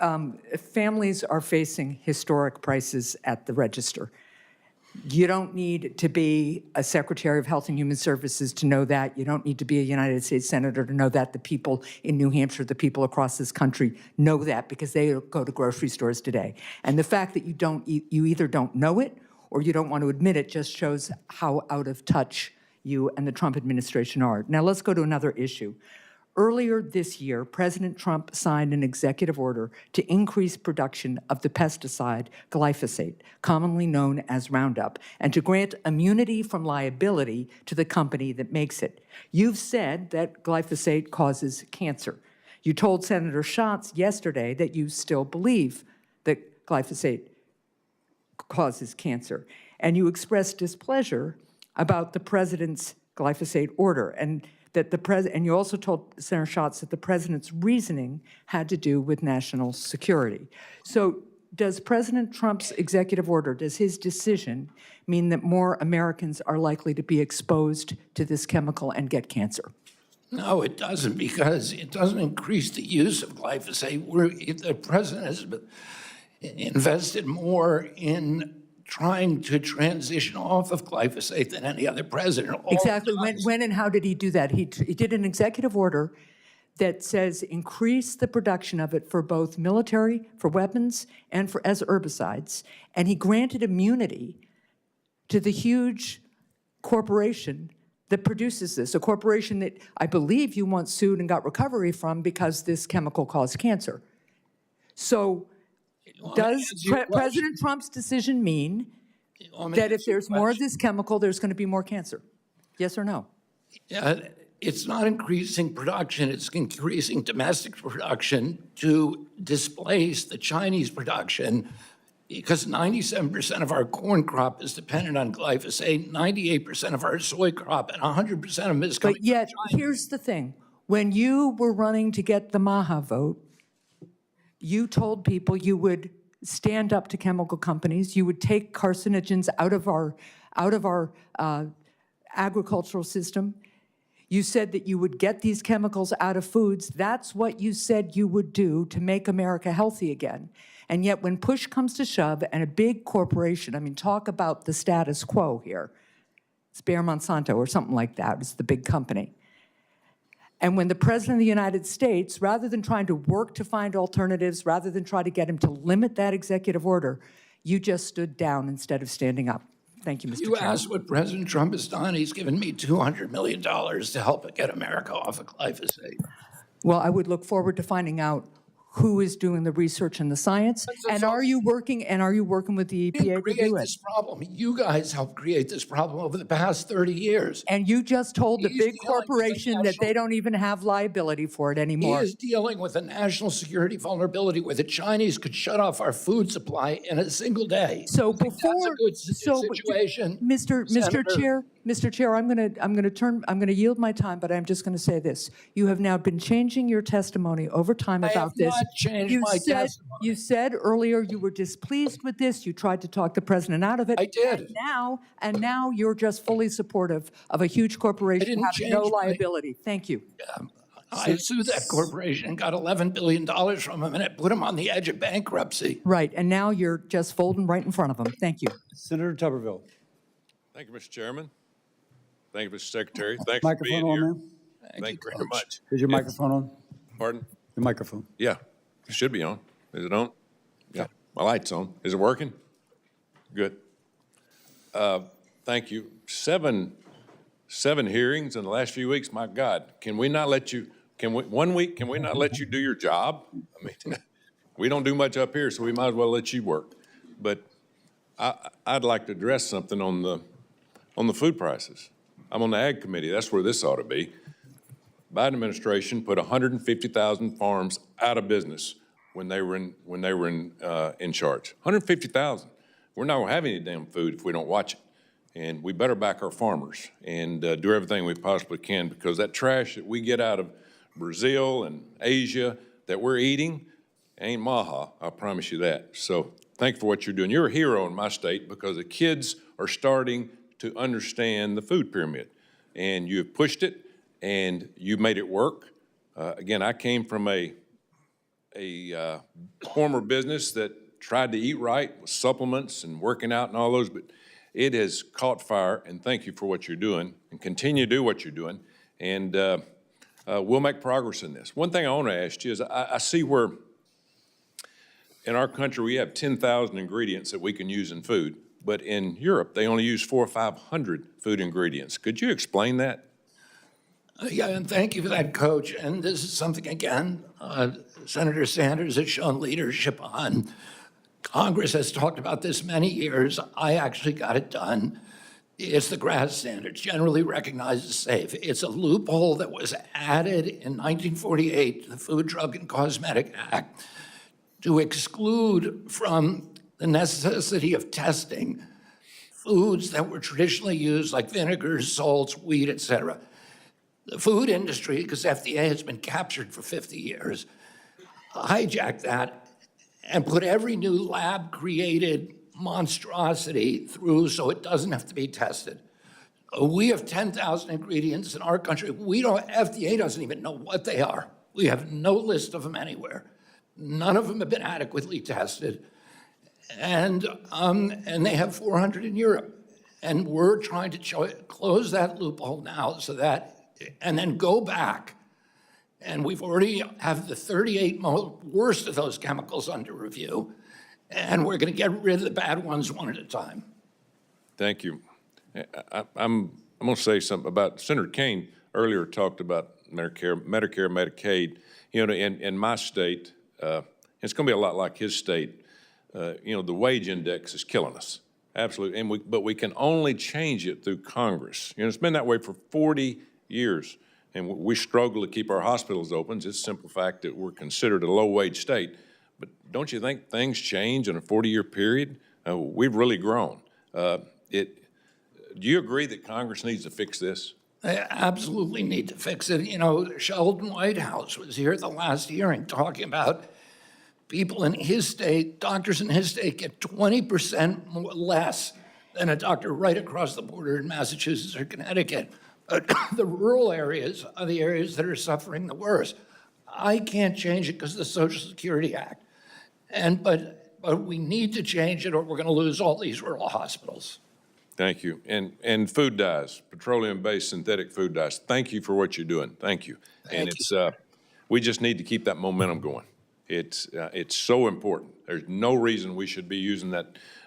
families are facing historic prices at the register. You don't need to be a Secretary of Health and Human Services to know that. You don't need to be a United States Senator to know that. The people in New Hampshire, the people across this country know that because they go to grocery stores today. And the fact that you either don't know it or you don't want to admit it just shows how out of touch you and the Trump administration are. Now let's go to another issue. Earlier this year, President Trump signed an executive order to increase production of the pesticide glyphosate, commonly known as Roundup, and to grant immunity from liability to the company that makes it. You've said that glyphosate causes cancer. You told Senator Schatz yesterday that you still believe that glyphosate causes cancer, and you expressed displeasure about the president's glyphosate order, and you also told Senator Schatz that the president's reasoning had to do with national security. So does President Trump's executive order, does his decision mean that more Americans are likely to be exposed to this chemical and get cancer? No, it doesn't, because it doesn't increase the use of glyphosate. The president has invested more in trying to transition off of glyphosate than any other president. Exactly. When and how did he do that? He did an executive order that says increase the production of it for both military, for weapons, and as herbicides. And he granted immunity to the huge corporation that produces this, a corporation that I believe you once sued and got recovery from because this chemical caused cancer. So does President Trump's decision mean that if there's more of this chemical, there's going to be more cancer? Yes or no? It's not increasing production, it's increasing domestic production to displace the Chinese production, because 97% of our corn crop is dependent on glyphosate, 98% of our soy crop, and 100% of them is coming But yet, from China. here's the thing. When you were running to get the Maha vote, you told people you would stand up to chemical companies, you would take carcinogens out of our agricultural system. You said that you would get these chemicals out of foods. That's what you said you would do to make America healthy again. And yet when push comes to shove and a big corporation, I mean, talk about the status quo here. It's Bayer Monsanto or something like that. It's the big company. And when the President of the United States, rather than trying to work to find alternatives, rather than try to get him to limit that executive order, you just stood down instead of standing up. Thank you, Mr. You Chairman. asked what President Trump has done. He's given me $200 million to help get America off of glyphosate. Well, I would look forward to finding out who is doing the research and the science, and are you working with the We didn't EPA to create do it? this problem. You guys helped create this problem over the past 30 years. And you just told the He's big dealing with the corporation that national- they don't even have liability for it He anymore. is dealing with a national security vulnerability where the Chinese could shut off our food supply in a single day. So That's a before, good so situation. Mr. Chair, I'm going to yield my time, but I'm just going to say this. You have now been changing your testimony over time I about have this. not changed You my said- testimony. You said earlier you were displeased with this. You tried to talk the president out of it. I did. And now you're just fully supportive of a huge corporation didn't having no change my- liability. Thank you. I sued that corporation and got $11 billion from them, and it put them on the edge of bankruptcy. Right, and now you're just folding right in front of them. Thank you. Senator Tuberville. Thank you, Mr. Chairman. Thank you, Mr. Secretary. Thanks for Microphone being on, here. man? Thank you very much. Is your microphone on? Pardon? Your microphone. Yeah, it should be on. Is it on? Yeah, my light's on. Is it working? Good. Thank you. 7 7 hearings in the last few weeks. My God, can we not let you, can we not let you do your job? I mean, we don't do much up here, so we might as well let you work. But I'd like to address something on the food prices. I'm on the Ag Committee. That's where this ought to be. Biden administration put 150,000 farms out of business when they were in charge. 150,000. We're not gonna have any damn food if we don't watch it. And we better back our farmers and do everything we possibly can, because that trash that we get out of Brazil and Asia that we're eating ain't maha, I promise you that. So thank you for what you're doing. You're a hero in my state because the kids are starting to understand the food pyramid. And you have pushed it and you made it work. Again, I came from a former business that tried to eat right with supplements and working out and all those, but it has caught fire, and thank you for what you're doing, and continue to do what you're doing, and we'll make progress in this. One thing I want to ask you is I see where in our country we have 10,000 ingredients that we can use in food, but in Europe they only use 400 or 500 food ingredients. Could you explain that? Yeah, and thank you for that, Coach. And this is something, again, Senator Sanders has shown leadership on. Congress has talked about this many years. I actually got it done. It's the GRAS standards, generally recognized as safe. It's a loophole that was added in 1948 to the Food, Drug, and Cosmetic Act to exclude from the necessity of testing foods that were traditionally used, like vinegars, salts, wheat, et cetera. The food industry, because FDA has been captured for 50 years, hijacked that and put every new lab-created monstrosity through so it doesn't have to be tested. We have 10,000 ingredients in our country. FDA doesn't even know what they are. We have no list of them anywhere. None of them have been adequately tested. And they have 400 in Europe. And we're trying to close that loophole now so that, and then go back. And we've already have the 38 worst of those chemicals under review. And we're going to get rid of the bad ones one at a time. Thank you. I'm going to say something about, Senator Kane earlier talked about Medicare, Medicaid. You know, in my state, it's going to be a lot like his state. You know, the wage index is killing us. Absolutely. But we can only change it through Congress. You know, it's been that way for 40 years. And we struggle to keep our hospitals open. It's a simple fact that we're considered a low-wage state. But don't you think things change in a 40-year period? We've really grown. Do you agree that Congress needs to fix this? They absolutely need to fix it. You know, Sheldon Whitehouse was here at the last hearing talking about people in his state, doctors in his state get 20% less than a doctor right across the border in Massachusetts or Connecticut. But the rural areas are the areas that are suffering the worst. I can't change it because of the Social Security Act. But we need to change it or we're going to lose all these rural hospitals. Thank you. And food dyes, petroleum-based synthetic food dyes. Thank you for what you're doing. Thank you. And it's we just need to keep that momentum going. It's so important. There's no reason we should be using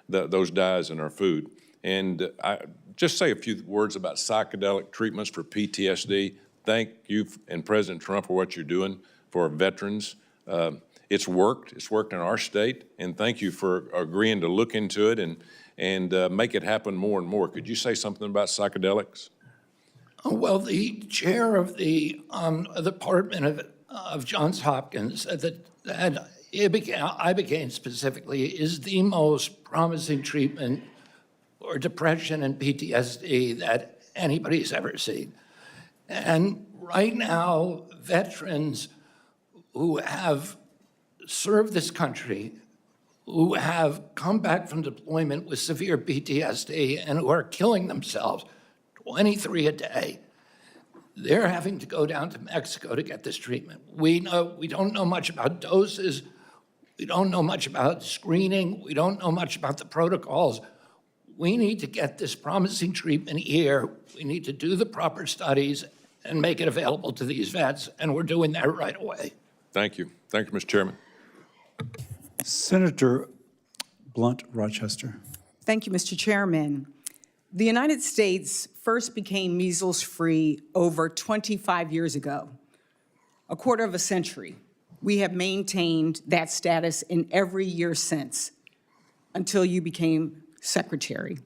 those dyes in our food. And I just say a few words about psychedelic treatments for PTSD. Thank you and President Trump for what you're doing for our veterans. It's worked. It's worked in our state. And thank you for agreeing to look into it and make it happen more and more. Could you say something about psychedelics? Well, the chair of the Department of Johns Hopkins said that ibogaine specifically is the most promising treatment for depression and PTSD that anybody's ever seen. And right now, veterans who have served this country, who have come back from deployment with severe PTSD and who are killing themselves, 23 a day, they're having to go down to Mexico to get this treatment. We don't know much about doses. We don't know much about screening. We don't know much about the protocols. We need to get this promising treatment here. We need to do the proper studies and make it available to these vets, and we're doing that right away. Thank you. Thank you, Mr. Chairman. Senator Blunt, Rochester. Thank you, Mr. Chairman. The United States first became measles-free over 25 years ago, a quarter of a century. We have maintained that status in every year since, until you became secretary.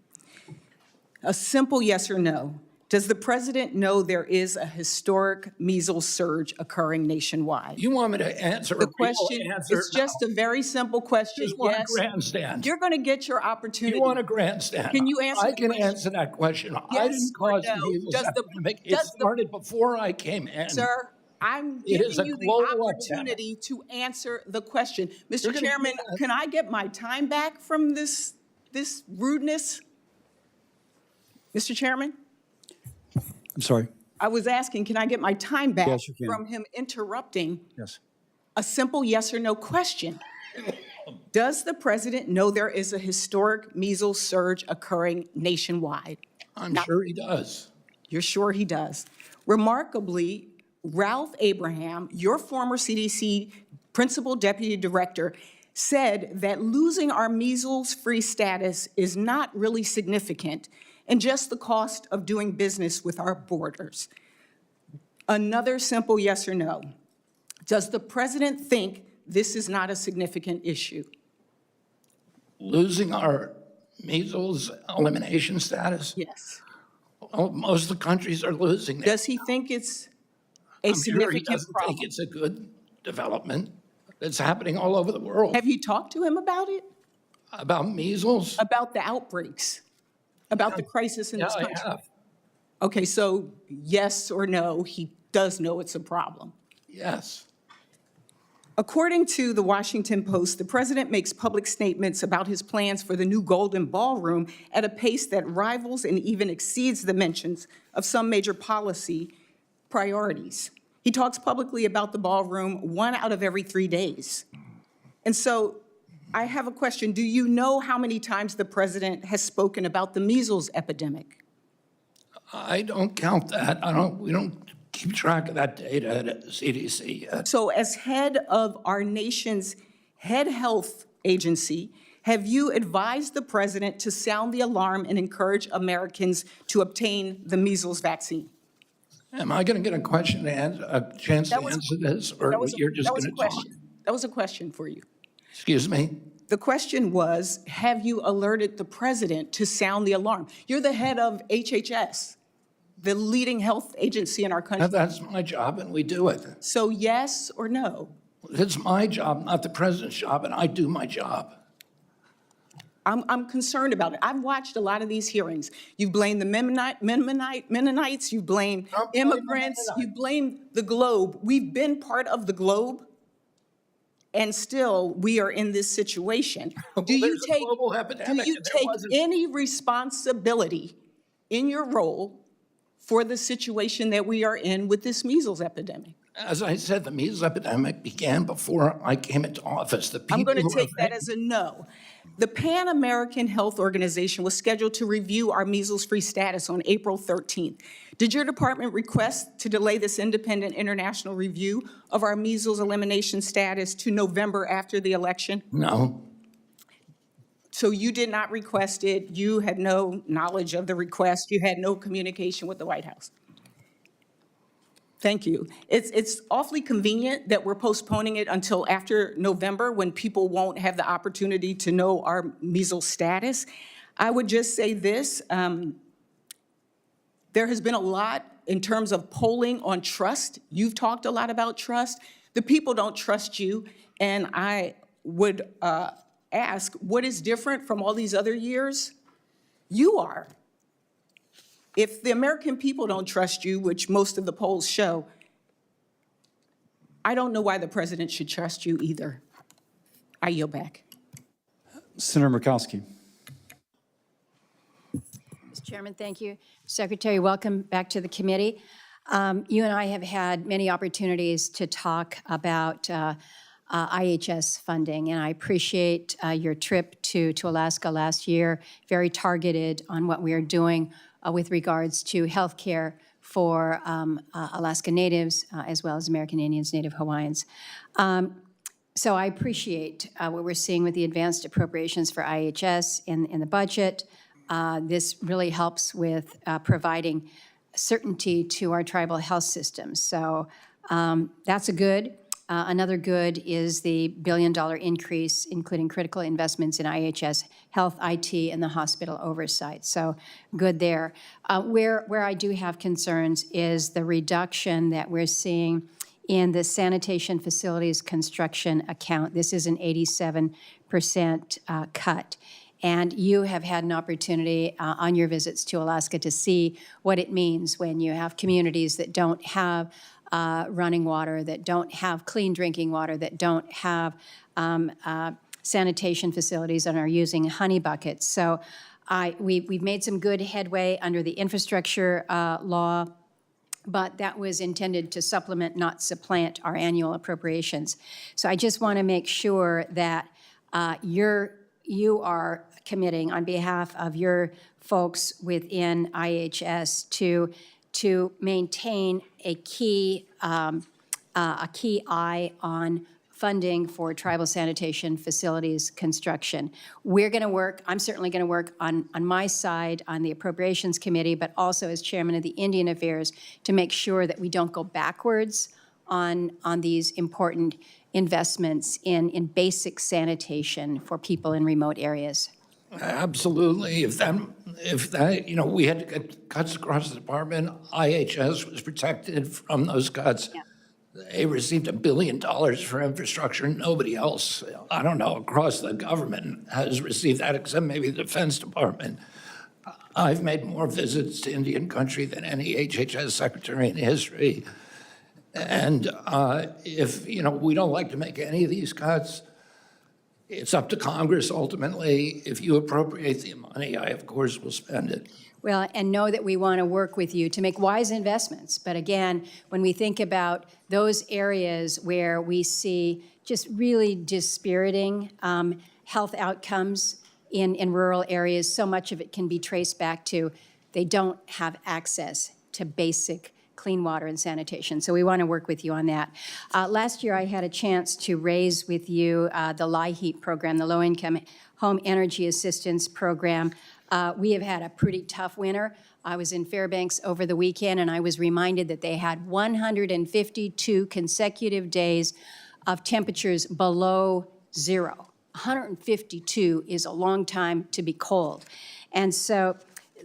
A simple yes or no. Does the president know there is a historic measles surge occurring nationwide? You want me to answer The a real question, answer? it's just a very simple question, Just want a yes. grandstand. You're going to get your opportunity. You want a grandstand? Can you answer I the can question? answer that question. I Yes didn't or cause no? the measles Does the- epidemic. It does the- started before I came in. Sir, I'm It is giving a you the global opportunity to answer the question. Mr. gonna Chairman, give me a- can I get my time back from this rudeness? Mr. Chairman, I'm sorry. I was asking, can I get my time back Yes, you can. from him interrupting Yes. a simple yes or no question? Does the president know there is a historic measles surge occurring nationwide? I'm sure he does. You're sure he does. Remarkably, Ralph Abraham, your former CDC principal deputy director, said that losing our measles-free status is not really significant and just the cost of doing business with our borders. Another simple yes or no. Does the president think this is not a significant issue? Losing our measles elimination status? Yes. Well, most of the countries are losing it. Does he think it's a I'm sure he significant doesn't problem? think it's a good development that's happening all over the world. Have you talked to him about it? About measles? About the outbreaks? About the crisis in Yeah, this I country? have. Okay, so yes or no, he does know it's a problem. Yes. According to the Washington Post, the president makes public statements about his plans for the new Golden Ballroom at a pace that rivals and even exceeds the mentions of some major policy priorities. He talks publicly about the ballroom 1 out of every 3 days. And so I have a question. Do you know how many times the president has spoken about the measles epidemic? I don't count that. We don't keep track of that data at CDC yet. So as head of our nation's head health agency, have you advised the president to sound the alarm and encourage Americans to obtain the measles vaccine? Am I going to get a chance to answer this, or you're just going to talk? That was a question for you. Excuse me? The question was, have you alerted the president to sound the alarm? You're the head of HHS, the leading health agency in our country. That's my job, and we do it. So yes or no? It's my job, not the president's job, and I do my job. I'm concerned about it. I've watched a lot of these hearings. You blame the Mennonites, you blame immigrants, you blame the globe. We've been part of the globe, and still we are in this situation. Do you There's a global epidemic, and there take wasn't. any responsibility in your role for the situation that we are in with this measles epidemic? As I said, the measles epidemic began before I came into office. The people I'm going who to are take that as a no. The Pan American Health Organization was scheduled to review our measles-free status on April 13th. Did your department request to delay this independent international review of our measles elimination status to November after the election? No. So you did not request it, you had no knowledge of the request, you had no communication with the White House? Thank you. It's awfully convenient that we're postponing it until after November when people won't have the opportunity to know our measles status. I would just say this, there has been a lot in terms of polling on trust. You've talked a lot about trust. The people don't trust you, and I would ask, what is different from all these other years? You are. If the American people don't trust you, which most of the polls show, I don't know why the president should trust you either. I yield back. Senator Murkowski. Mr. Chairman, thank you. Secretary, welcome back to the committee. You and I have had many opportunities to talk about IHS funding, and I appreciate your trip to Alaska last year, very targeted on what we are doing with regards to health care for Alaska Natives, as well as American Indians, Native Hawaiians. So I appreciate what we're seeing with the advanced appropriations for IHS in the budget. this really helps with providing certainty to our tribal health systems. So that's a good. Another good is the billion-dollar increase, including critical investments in IHS, health, IT, and the hospital oversight. So good there. Where I do have concerns is the reduction that we're seeing in the sanitation facilities construction account. This is an 87% cut. And you have had an opportunity on your visits to Alaska to see what it means when you have communities that don't have running water, that don't have clean drinking water, that don't have sanitation facilities and are using honey buckets. So we've made some good headway under the infrastructure law, but that was intended to supplement, not supplant, our annual appropriations. So I just want to make sure that you are committing on behalf of your folks within IHS to maintain a key eye on funding for tribal sanitation facilities construction. We're going to work, I'm certainly going to work on my side on the Appropriations Committee, but also as chairman of the Indian Affairs to make sure that we don't go backwards on these important investments in basic sanitation for people in remote areas. Absolutely. If that, you know, we had to get cuts across the department, IHS was protected from those cuts. Yeah. They received $1 billion for infrastructure. Nobody else, I don't know, across the government has received that except maybe the Defense Department. I've made more visits to Indian country than any HHS secretary in history. And if, you know, we don't like to make any of these cuts, it's up to Congress ultimately. If you appropriate the money, I, of course, will spend it. Well, and know that we want to work with you to make wise investments. But again, when we think about those areas where we see just really dispiriting health outcomes in rural areas, so much of it can be traced back to they don't have access to basic clean water and sanitation. So we want to work with you on that. Last year, I had a chance to raise with you the LIHEAP program, the Low-Income Home Energy Assistance Program. We have had a pretty tough winter. I was in Fairbanks over the weekend, and I was reminded that they had 152 consecutive days of temperatures below zero. 152 is a long time to be cold. And so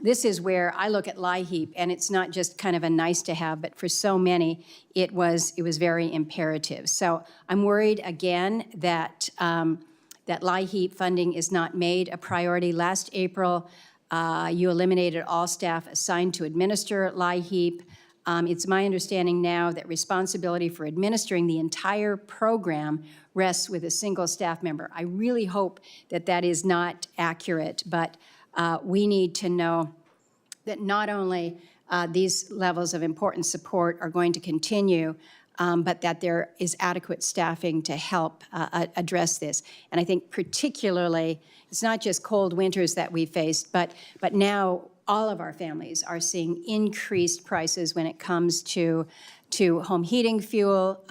this is where I look at LIHEAP, and it's not just kind of a nice to have, but for so many, it was very imperative. So I'm worried again that that LIHEAP funding is not made a priority. Last April, you eliminated all staff assigned to administer LIHEAP. It's my understanding now that responsibility for administering the entire program rests with a single staff member. I really hope that that is not accurate, but we need to know that not only these levels of important support are going to continue, but that there is adequate staffing to help address this. And I think particularly, it's not just cold winters that we faced, but now all of our families are seeing increased prices when it comes to home heating fuel.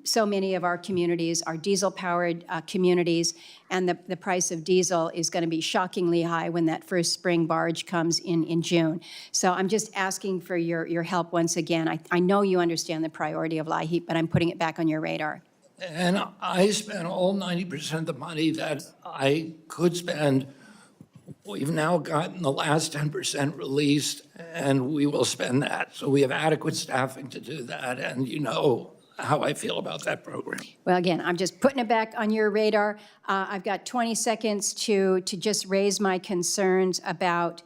So many of our communities are diesel-powered communities, and the price of diesel is going to be shockingly high when that first spring barge comes in June. So I'm just asking for your help once again. I know you understand the priority of LIHEAP, but I'm putting it back on your radar. And I spent all 90% of the money that I could spend. We've now gotten the last 10% released, and we will spend that. So we have adequate staffing to do that, and you know how I feel about that program. Well, again, I'm just putting it back on your radar. I've got 20 seconds to just raise my concerns about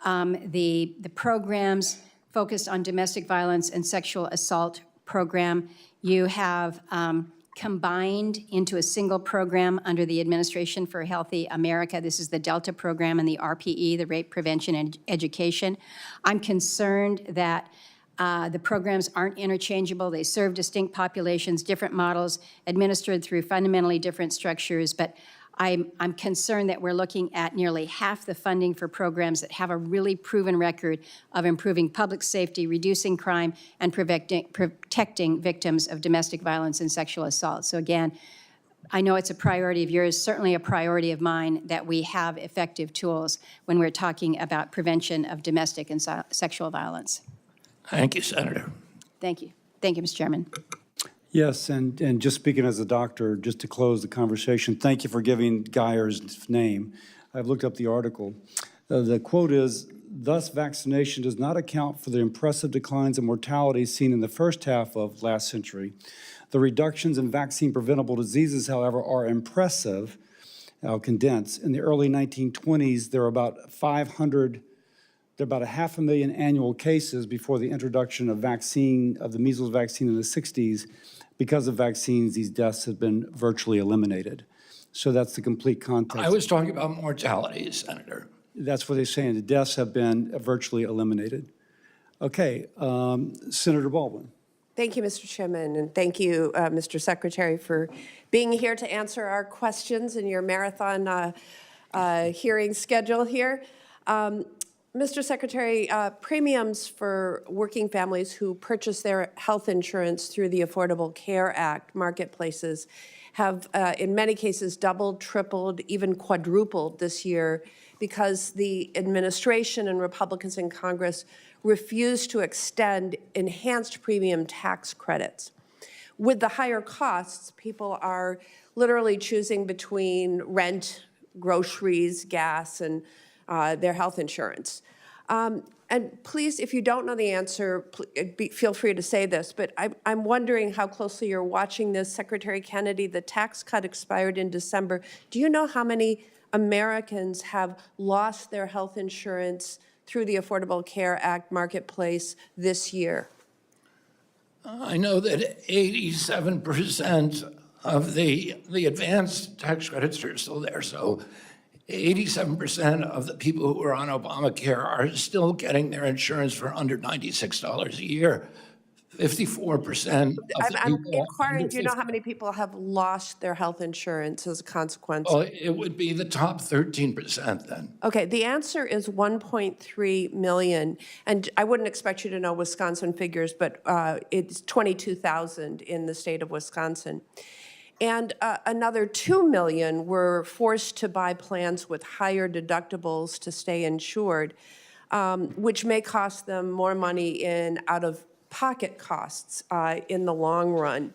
the programs focused on domestic violence and sexual assault program. You have combined into a single program under the Administration for Healthy America. This is the Delta program and the RPE, the Rape Prevention and Education. I'm concerned that the programs aren't interchangeable. They serve distinct populations, different models, administered through fundamentally different structures, but I'm concerned that we're looking at nearly half the funding for programs that have a really proven record of improving public safety, reducing crime, and protecting victims of domestic violence and sexual assault. So again, I know it's a priority of yours, certainly a priority of mine, that we have effective tools when we're talking about prevention of domestic and sexual violence. Thank you, Senator. Thank you. Thank you, Mr. Chairman. Yes, and just speaking as a doctor, just to close the conversation, thank you for giving Geyer's name. I've looked up the article. The quote is, "Thus, vaccination does not account for the impressive declines in mortality seen in the first half of last century. The reductions in vaccine-preventable diseases, however, are impressive." I'll condense. In the early 1920s, there were about 500,000 annual cases before the introduction of the measles vaccine in the 60s. Because of vaccines, these deaths have been virtually eliminated. So that's the complete context. I was talking about mortality, Senator. That's what they're saying. The deaths have been virtually eliminated. Okay, Senator Baldwin. Thank you, Mr. Chairman, and thank you, Mr. Secretary, for being here to answer our questions in your marathon hearing schedule here. Mr. Secretary, premiums for working families who purchase their health insurance through the Affordable Care Act marketplaces have, in many cases, doubled, tripled, even quadrupled this year because the administration and Republicans in Congress refused to extend enhanced premium tax credits. With the higher costs, people are literally choosing between rent, groceries, gas, and their health insurance. And please, if you don't know the answer, feel free to say this, but I'm wondering how closely you're watching this. Secretary Kennedy, the tax cut expired in December. Do you know how many Americans have lost their health insurance through the Affordable Care Act marketplace this year? I know that 87% of the advanced tax credits are still there, so 87% of the people who are on Obamacare are still getting their insurance for under $96 a year. 54% of the I'm people inquiring, under do you know how many people have lost their health insurance as a consequence? Well, it would be the top 13% then. Okay, the answer is 1.3 million. And I wouldn't expect you to know Wisconsin figures, but it's 22,000 in the state of Wisconsin. And another 2 million were forced to buy plans with higher deductibles to stay insured, which may cost them more money in out-of-pocket costs in the long run.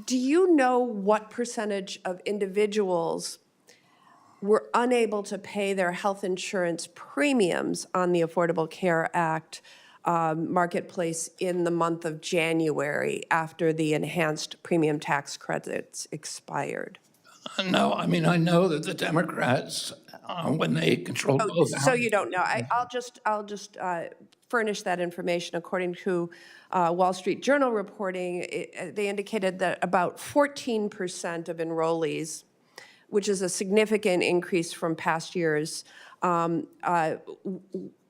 Do you know what percentage of individuals were unable to pay their health insurance premiums on the Affordable Care Act marketplace in the month of January after the enhanced premium tax credits expired? No, I mean, I know that the Democrats, when they controlled both So you don't know. I'll just furnish that information. According to Wall Street Journal reporting, they indicated that about 14% of enrollees, which is a significant increase from past years,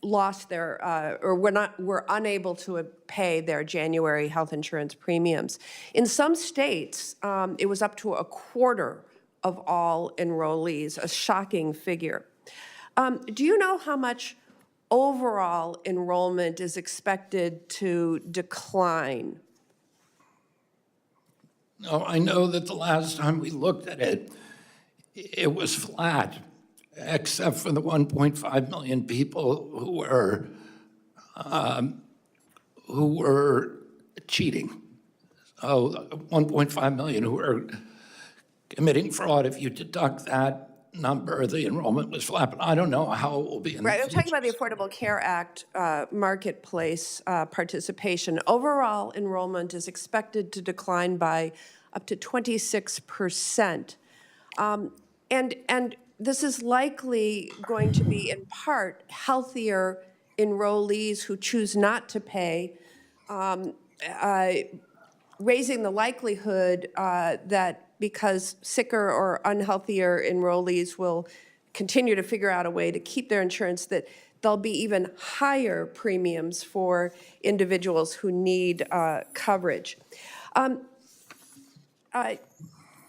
lost their or were unable to pay their January health insurance premiums. In some states, it was up to a quarter of all enrollees, a shocking figure. Do you know how much overall enrollment is expected to decline? No, I know that the last time we looked at it, it was flat, except for the 1.5 million people who were cheating. Oh, 1.5 million who were committing fraud. If you deduct that number, the enrollment was flat, but I don't know how it will be in the Right, I'm talking future. about the Affordable Care Act marketplace participation. Overall enrollment is expected to decline by up to 26%. And this is likely going to be in part healthier enrollees who choose not to pay, raising the likelihood that because sicker or unhealthier enrollees will continue to figure out a way to keep their insurance, that there'll be even higher premiums for individuals who need coverage.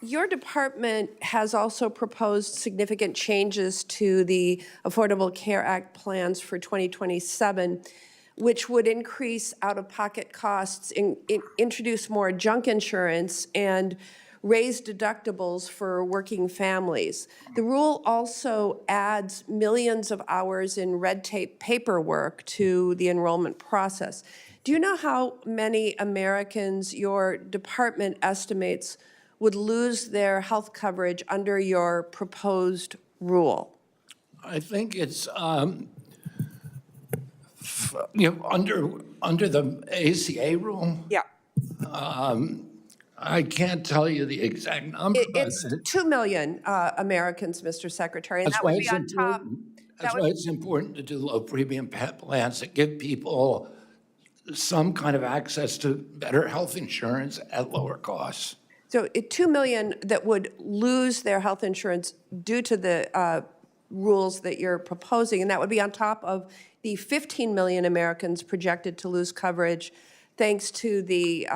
Your department has also proposed significant changes to the Affordable Care Act plans for 2027, which would increase out-of-pocket costs, introduce more junk insurance, and raise deductibles for working families. The rule also adds millions of hours in red tape paperwork to the enrollment process. Do you know how many Americans your department estimates would lose their health coverage under your proposed rule? I think it's, under the ACA rule, Yeah. I can't tell you the exact number. It's 2 million Americans, Mr. Secretary, and that would be on top. That's why it's important to do low premium plans that give people some kind of access to better health insurance at lower costs. So 2 million that would lose their health insurance due to the rules that you're proposing, and that would be on top of the 15 million Americans projected to lose coverage thanks to the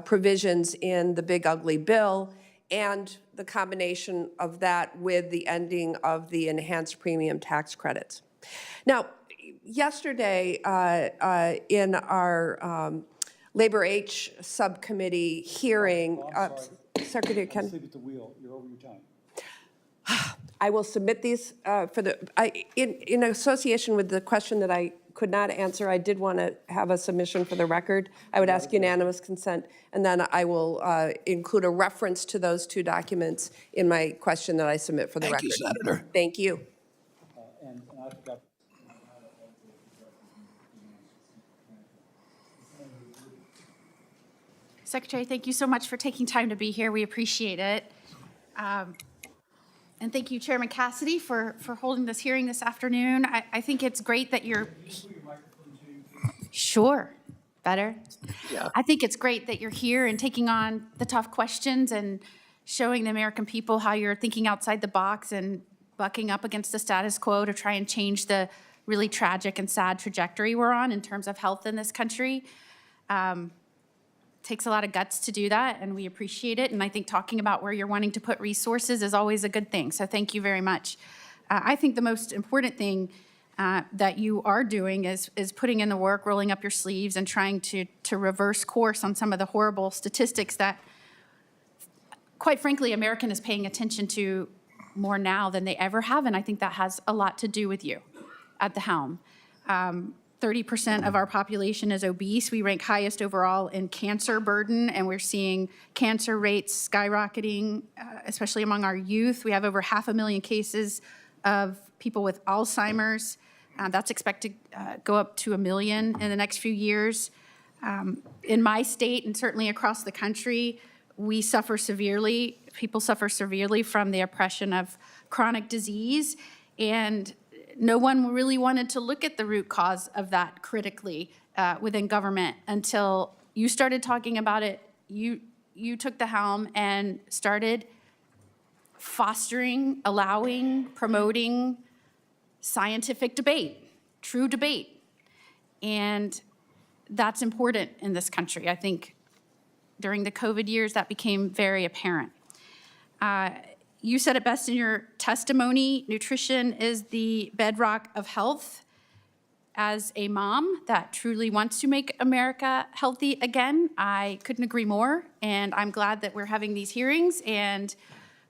provisions in the Big Ugly Bill and the combination of that with the ending of the enhanced premium tax credits. Now, yesterday in our Labor H subcommittee hearing, Secretary Ken. Sleep at the wheel. You're over your time. I will submit these for the, in association with the question that I could not answer, I did want to have a submission for the record. I would ask unanimous consent, and then I will include a reference to those two documents in my question that I submit for the record. Thank you, Senator. Thank you. And I forgot. Secretary, thank you so much for taking time to be here. We appreciate it. And thank you, Chairman Cassidy, for holding this hearing this afternoon. I think it's great that you're... Sure. Better? Yeah. I think it's great that you're here and taking on the tough questions and showing the American people how you're thinking outside the box and bucking up against the status quo to try and change the really tragic and sad trajectory we're on in terms of health in this country. Takes a lot of guts to do that, and we appreciate it. And I think talking about where you're wanting to put resources is always a good thing. So thank you very much. I think the most important thing that you are doing is putting in the work, rolling up your sleeves, and trying to reverse course on some of the horrible statistics that, quite frankly, American is paying attention to more now than they ever have. And I think that has a lot to do with you at the helm. 30% of our population is obese. We rank highest overall in cancer burden, and we're seeing cancer rates skyrocketing, especially among our youth. We have over 500,000 cases of people with Alzheimer's. That's expected to go up to 1 million in the next few years. In my state, and certainly across the country, we suffer severely, people suffer severely from the oppression of chronic disease, and no one really wanted to look at the root cause of that critically within government until you started talking about it. You took the helm and started fostering, allowing, promoting scientific debate, true debate. And that's important in this country. I think during the COVID years, that became very apparent. You said it best in your testimony, nutrition is the bedrock of health. As a mom that truly wants to make America healthy again, I couldn't agree more, and I'm glad that we're having these hearings. And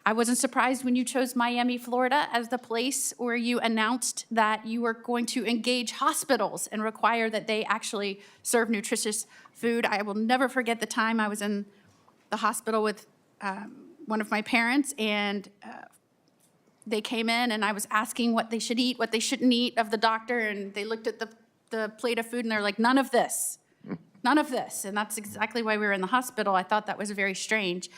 I wasn't surprised when you chose Miami, Florida as the place where you announced that you were going to engage hospitals and require that they actually serve nutritious food. I will never forget the time I was in the hospital with one of my parents, and they came in and I was asking what they should eat, what they shouldn't eat of the doctor, and they looked at the plate of food and they're like, none of this, none of this. And that's exactly why we were in the hospital. I thought that was very strange.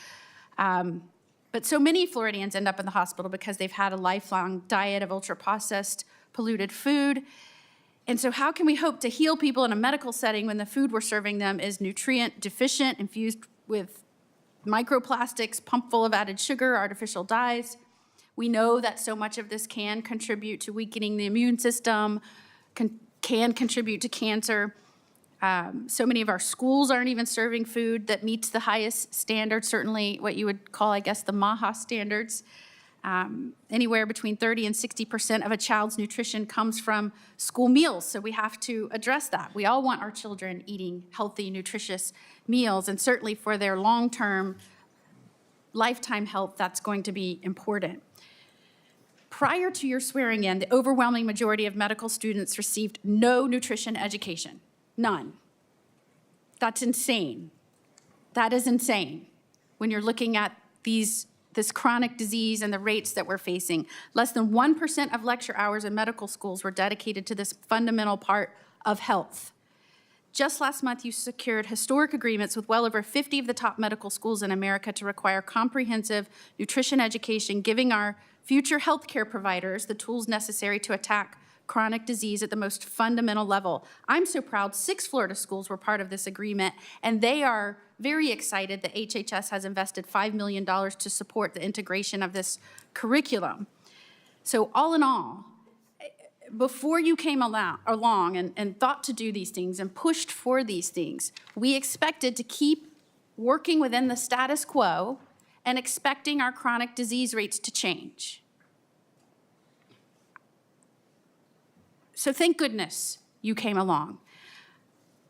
But so many Floridians end up in the hospital because they've had a lifelong diet of ultra-processed, polluted food. And so how can we hope to heal people in a medical setting when the food we're serving them is nutrient deficient, infused with microplastics, pumped full of added sugar, artificial dyes? We know that so much of this can contribute to weakening the immune system, can contribute to cancer. So many of our schools aren't even serving food that meets the highest standards, certainly what you would call, I guess, the MAHA standards. Anywhere between 30 and 60% of a child's nutrition comes from school meals, so we have to address that. We all want our children eating healthy, nutritious meals, and certainly for their long-term lifetime health, that's going to be important. Prior to your swearing in, the overwhelming majority of medical students received no nutrition education, none. That's insane. That is insane when you're looking at this chronic disease and the rates that we're facing. Less than 1% of lecture hours in medical schools were dedicated to this fundamental part of health. Just last month, you secured historic agreements with well over 50 of the top medical schools in America to require comprehensive nutrition education, giving our future healthcare providers the tools necessary to attack chronic disease at the most fundamental level. I'm so proud 6 Florida schools were part of this agreement, and they are very excited that HHS has invested $5 million to support the integration of this curriculum. So all in all, before you came along and thought to do these things and pushed for these things, we expected to keep working within the status quo and expecting our chronic disease rates to change. So thank goodness you came along.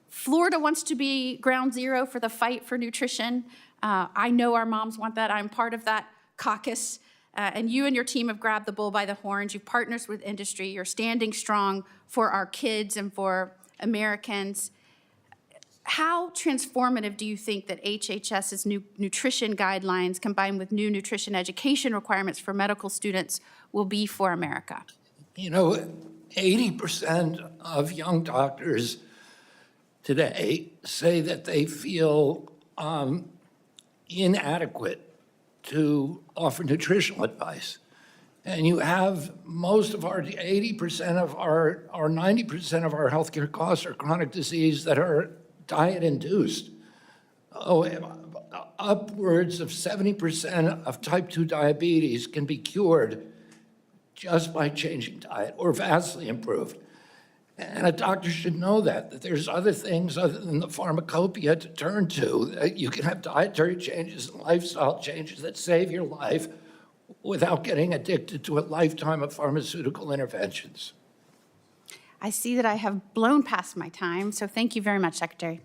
Florida wants to be ground zero for the fight for nutrition. I know our moms want that. I'm part of that caucus. And you and your team have grabbed the bull by the horns. You've partnered with industry. You're standing strong for our kids and for Americans. How transformative do you think that HHS's new nutrition guidelines combined with new nutrition education requirements for medical students will be for America? You know, 80% of young doctors today say that they feel inadequate to offer nutritional advice. And you have most of our 80% of our 90% of our healthcare costs are chronic disease that are diet induced. Upwards of 70% of type 2 diabetes can be cured just by changing diet or vastly improved. And a doctor should know that there's other things other than the pharmacopoeia to turn to. You can have dietary changes and lifestyle changes that save your life without getting addicted to a lifetime of pharmaceutical interventions. I see that I have blown past my time, so thank you very much, Secretary.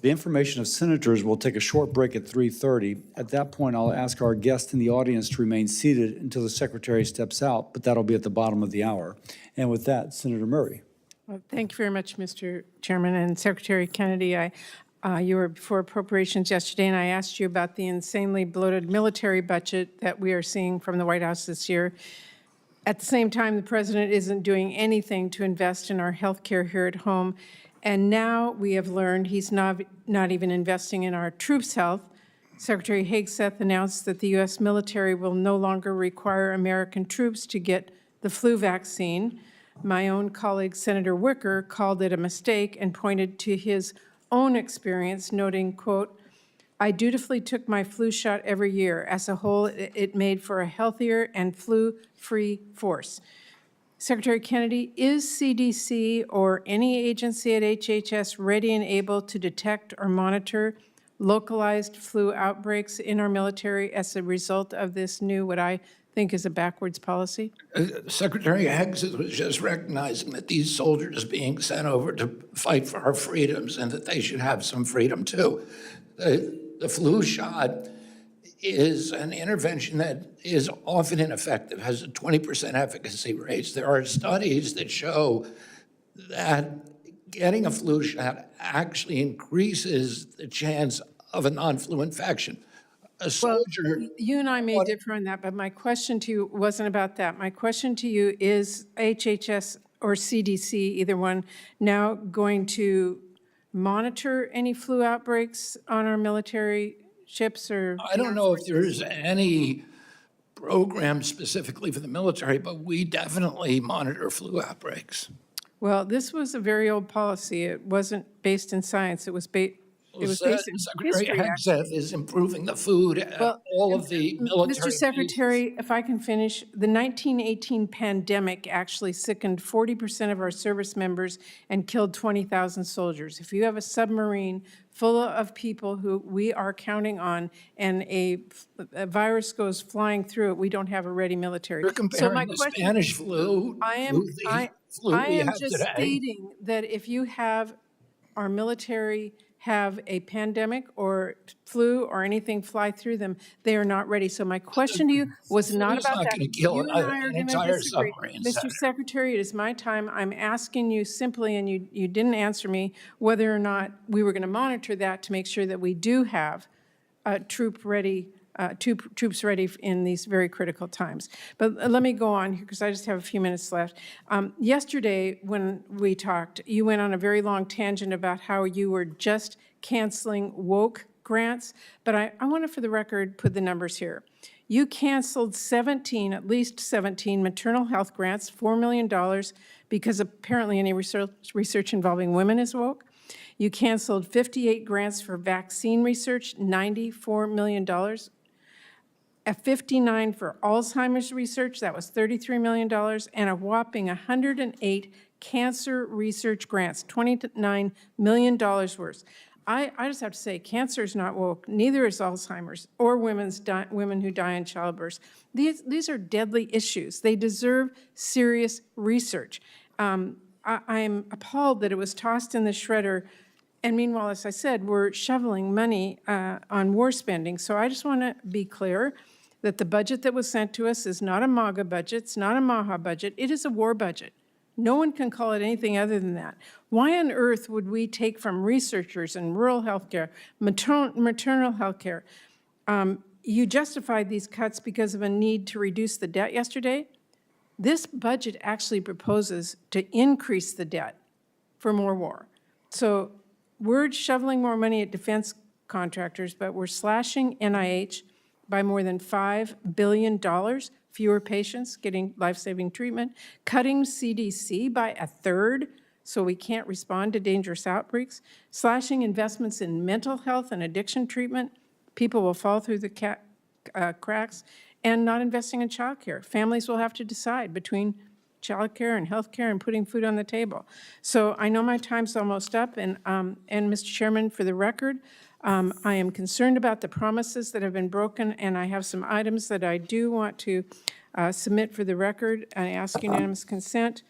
The information of senators will take a short break at 3:30. At that point, I'll ask our guests in the audience to remain seated until the secretary steps out, but that'll be at the bottom of the hour. And with that, Senator Murray. Well, thank you very much, Mr. Chairman. And Secretary Kennedy, you were before appropriations yesterday, and I asked you about the insanely bloated military budget that we are seeing from the White House this year. At the same time, the president isn't doing anything to invest in our health care here at home. And now we have learned he's not even investing in our troops' health. Secretary Hegseth announced that the U.S. military will no longer require American troops to get the flu vaccine. My own colleague, Senator Wicker, called it a mistake and pointed to his own experience, noting, quote, "I dutifully took my flu shot every year. As a whole, it made for a healthier and flu-free force." Secretary Kennedy, is CDC or any agency at HHS ready and able to detect or monitor localized flu outbreaks in our military as a result of this new, what I think is a backwards policy? Secretary Hegseth was just recognizing that these soldiers being sent over to fight for our freedoms and that they should have some freedom too. The flu shot is an intervention that is often ineffective, has a 20% efficacy rates. There are studies that show that getting a flu shot actually increases the chance of a non-flu infection. A soldier... Well, you and I may differ on that, but my question to you wasn't about that. My question to you is HHS or CDC, either one, now going to monitor any flu outbreaks on our military ships or... I don't know if there's any program specifically for the military, but we definitely monitor flu outbreaks. Well, this was a very old policy. It wasn't based in science. It was based... It was based in Secretary history, actually. Hegseth is improving the food at Well, all of the military Mr. bases. Secretary, if I can finish, the 1918 pandemic actually sickened 40% of our service members and killed 20,000 soldiers. If you have a submarine full of people who we are counting on and a virus goes flying through it, we don't have a ready military. You're So comparing my the question, Spanish flu I am, to the flu I we am have just today. stating that if you have our military have a pandemic or flu or anything fly through them, they are not ready. So my question to you was not Flu's about not that. gonna kill You and I are an going to entire disagree. submarine, Mr. Senator. Secretary, it is my time. I'm asking you simply, and you didn't answer me, whether or not we were going to monitor that to make sure that we do have troops ready in these very critical times. But let me go on here because I just have a few minutes left. Yesterday, when we talked, you went on a very long tangent about how you were just canceling woke grants, but I want to, for the record, put the numbers here. You canceled 17, at least 17 maternal health grants, $4 million, because apparently any research involving women is woke. You canceled 58 grants for vaccine research, $94 million. At 59 for Alzheimer's research, that was $33 million, and a whopping 108 cancer research grants, $29 million worth. I just have to say, cancer is not woke, neither is Alzheimer's or women who die in childbirth. These are deadly issues. They deserve serious research. I'm appalled that it was tossed in the shredder. And meanwhile, as I said, we're shoveling money on war spending. So I just want to be clear that the budget that was sent to us is not a MAGA budget, it's not a MAHA budget, it is a war budget. No one can call it anything other than that. Why on earth would we take from researchers in rural health care, maternal health care? You justified these cuts because of a need to reduce the debt yesterday. This budget actually proposes to increase the debt for more war. So we're shoveling more money at defense contractors, but we're slashing NIH by more than $5 billion, fewer patients getting life-saving treatment, cutting CDC by a third so we can't respond to dangerous outbreaks, slashing investments in mental health and addiction treatment. People will fall through the cracks, and not investing in childcare. Families will have to decide between childcare and healthcare and putting food on the table. So I know my time's almost up, and Mr. Chairman, for the record, I am concerned about the promises that have been broken, and I have some items that I do want to submit for the record. I ask unanimous consent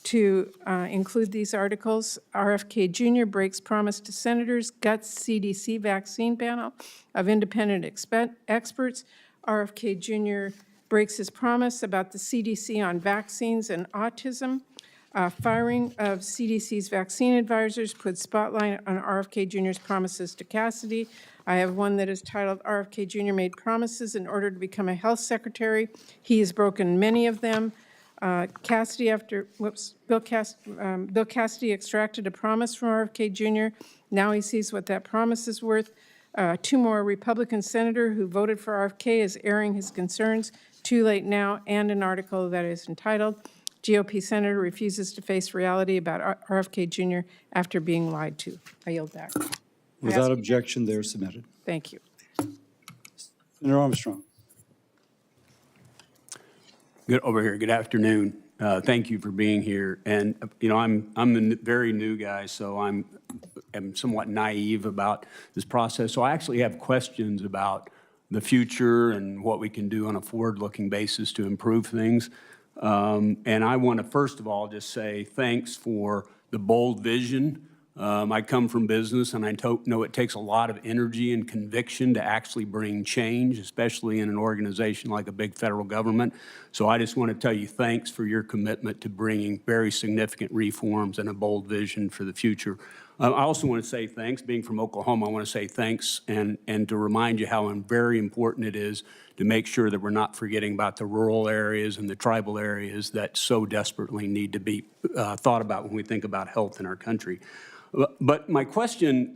to include these articles. RFK Jr. breaks promise to senators, guts CDC vaccine panel of independent experts. RFK Jr. breaks his promise about the CDC on vaccines and autism. Firing of CDC's vaccine advisors puts spotlight on RFK Jr.'s promises to Cassidy. I have one that is titled, RFK Jr. made promises in order to become a health secretary. He has broken many of them. Bill Cassidy extracted a promise from RFK Jr. Now he sees what that promise is worth. Two more Republican senator who voted for RFK is airing his concerns. Too late now, and an article that is entitled, GOP Senator Refuses to Face Reality About RFK Jr. After Being Lied to. I yield back. Without objection, they're submitted. Thank you. Senator Armstrong. Good over here. Good afternoon. Thank you for being here. And you know, I'm a very new guy, so I'm somewhat naive about this process. So I actually have questions about the future and what we can do on a forward-looking basis to improve things. And I want to first of all just say thanks for the bold vision. I come from business, and I know it takes a lot of energy and conviction to actually bring change, especially in an organization like a big federal government. So I just want to tell you thanks for your commitment to bringing very significant reforms and a bold vision for the future. I also want to say thanks. Being from Oklahoma, I want to say thanks and to remind you how very important it is to make sure that we're not forgetting about the rural areas and the tribal areas that so desperately need to be thought about when we think about health in our country. But my question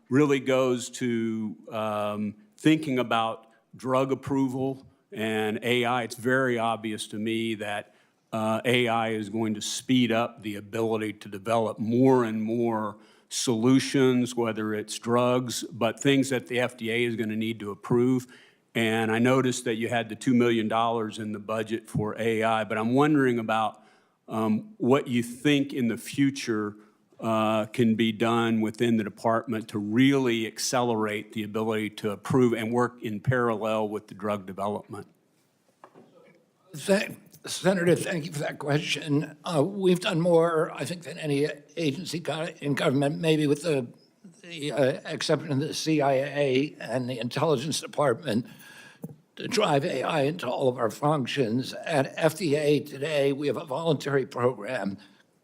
really goes to thinking about drug approval and AI. It's very obvious to me that AI is going to speed up the ability to develop more and more solutions, whether it's drugs, but things that the FDA is going to need to approve. And I noticed that you had the $2 million in the budget for AI, but I'm wondering about what you think in the future can be done within the department to really accelerate the ability to approve and work in parallel with the drug development. Senator, thank you for that question. We've done more, I think, than any agency in government, maybe with the exception of the CIA and the Intelligence Department, to drive AI into all of our functions. At FDA today, we have a voluntary program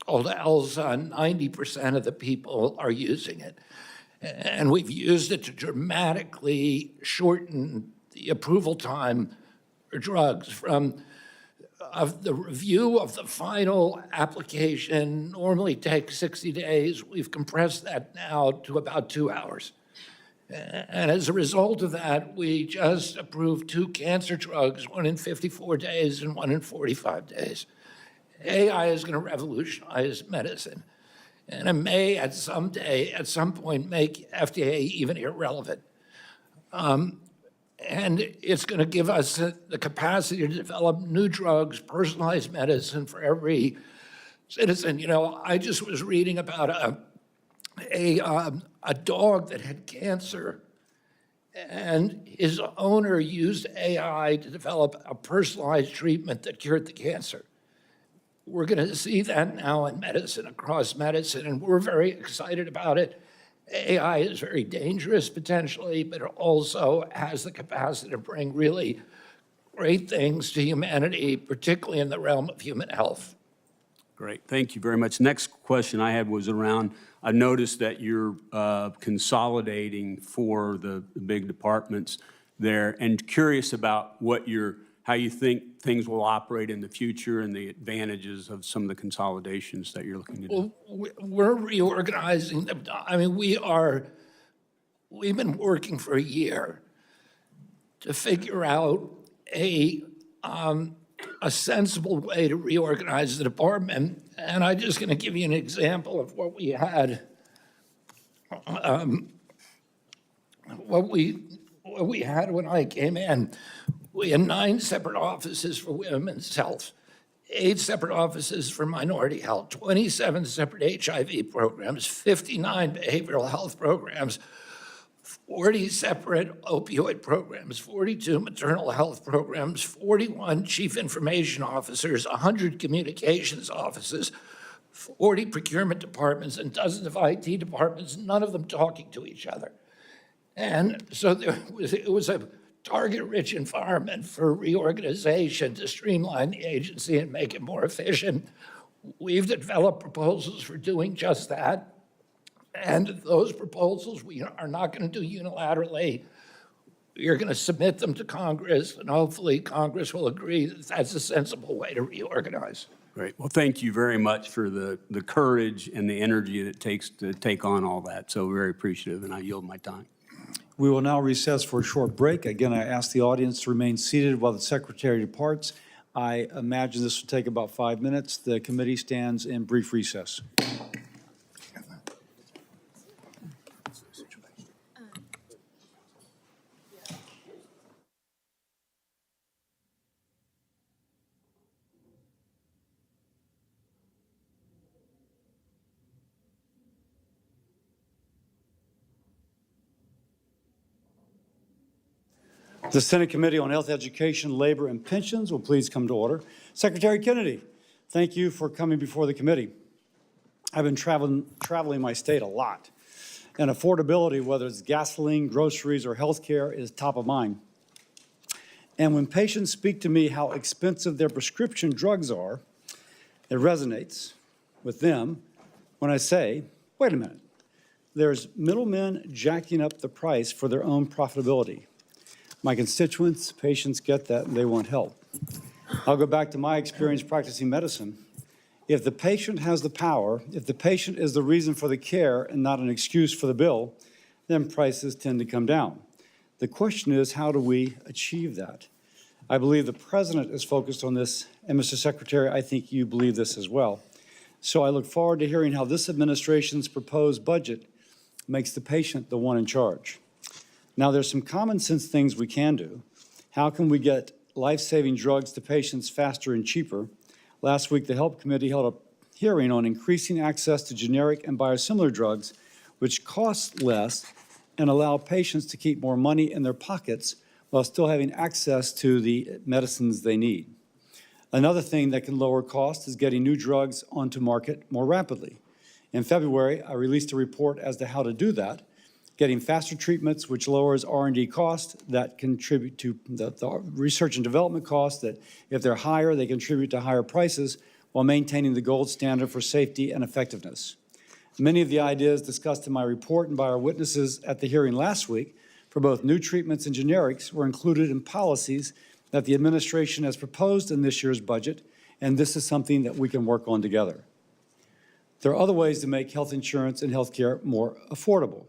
called ELSA. 90% of the people are using it. And we've used it to dramatically shorten the approval time for drugs from the review of the final application normally takes 60 days. We've compressed that now to about 2 hours. And as a result of that, we just approved 2 cancer drugs, one in 54 days and one in 45 days. AI is going to revolutionize medicine. And it may at some point, make FDA even irrelevant. And it's going to give us the capacity to develop new drugs, personalized medicine for every citizen. You know, I just was reading about a dog that had cancer, and his owner used AI to develop a personalized treatment that cured the cancer. We're going to see that now in medicine, across medicine, and we're very excited about it. AI is very dangerous potentially, but it also has the capacity to bring really great things to humanity, particularly in the realm of human health. Great, thank you very much. Next question I had was around, I noticed that you're consolidating for the big departments there, and curious about how you think things will operate in the future and the advantages of some of the consolidations that you're looking to do. Well, we're reorganizing. I mean, we've been working for a year to figure out a sensible way to reorganize the department. And I'm just going to give you an example of what we had. What we had when I came in. We had 9 separate offices for women's health, 8 separate offices for minority health, 27 separate HIV programs, 59 behavioral health programs, 40 separate opioid programs, 42 maternal health programs, 41 chief information officers, 100 communications offices, 40 procurement departments, and dozens of IT departments, none of them talking to each other. And so it was a target-rich environment for reorganization to streamline the agency and make it more efficient. We've developed proposals for doing just that. And those proposals we are not going to do unilaterally. We are going to submit them to Congress, and hopefully Congress will agree that that's a sensible way to reorganize. Great. Well, thank you very much for the courage and the energy that it takes to take on all that. So very appreciative, and I yield my time. We will now recess for a short break. Again, I ask the audience to remain seated while the secretary departs. I imagine this will take about 5 minutes. The committee stands in brief recess. The Senate Committee on Health, Education, Labor, and Pensions will please come to order. Secretary Kennedy, thank you for coming before the committee. I've been traveling my state a lot, and affordability, whether it's gasoline, groceries, or health care, is top of mind. And when patients speak to me how expensive their prescription drugs are, it resonates with them when I say, wait a minute, there's middlemen jacking up the price for their own profitability. My constituents, patients get that, and they want help. I'll go back to my experience practicing medicine. If the patient has the power, if the patient is the reason for the care and not an excuse for the bill, then prices tend to come down. The question is, how do we achieve that? I believe the president is focused on this, and Mr. Secretary, I think you believe this as well. So I look forward to hearing how this administration's proposed budget makes the patient the one in charge. Now, there's some common sense things we can do. How can we get life-saving drugs to patients faster and cheaper? Last week, the Health Committee held a hearing on increasing access to generic and biosimilar drugs, which cost less and allow patients to keep more money in their pockets while still having access to the medicines they need. Another thing that can lower costs is getting new drugs onto market more rapidly. In February, I released a report as to how to do that, getting faster treatments, which lowers R&D costs that contribute to the research and development costs that if they're higher, they contribute to higher prices while maintaining the gold standard for safety and effectiveness. Many of the ideas discussed in my report and by our witnesses at the hearing last week for both new treatments and generics were included in policies that the administration has proposed in this year's budget, and this is something that we can work on together. There are other ways to make health insurance and health care more affordable.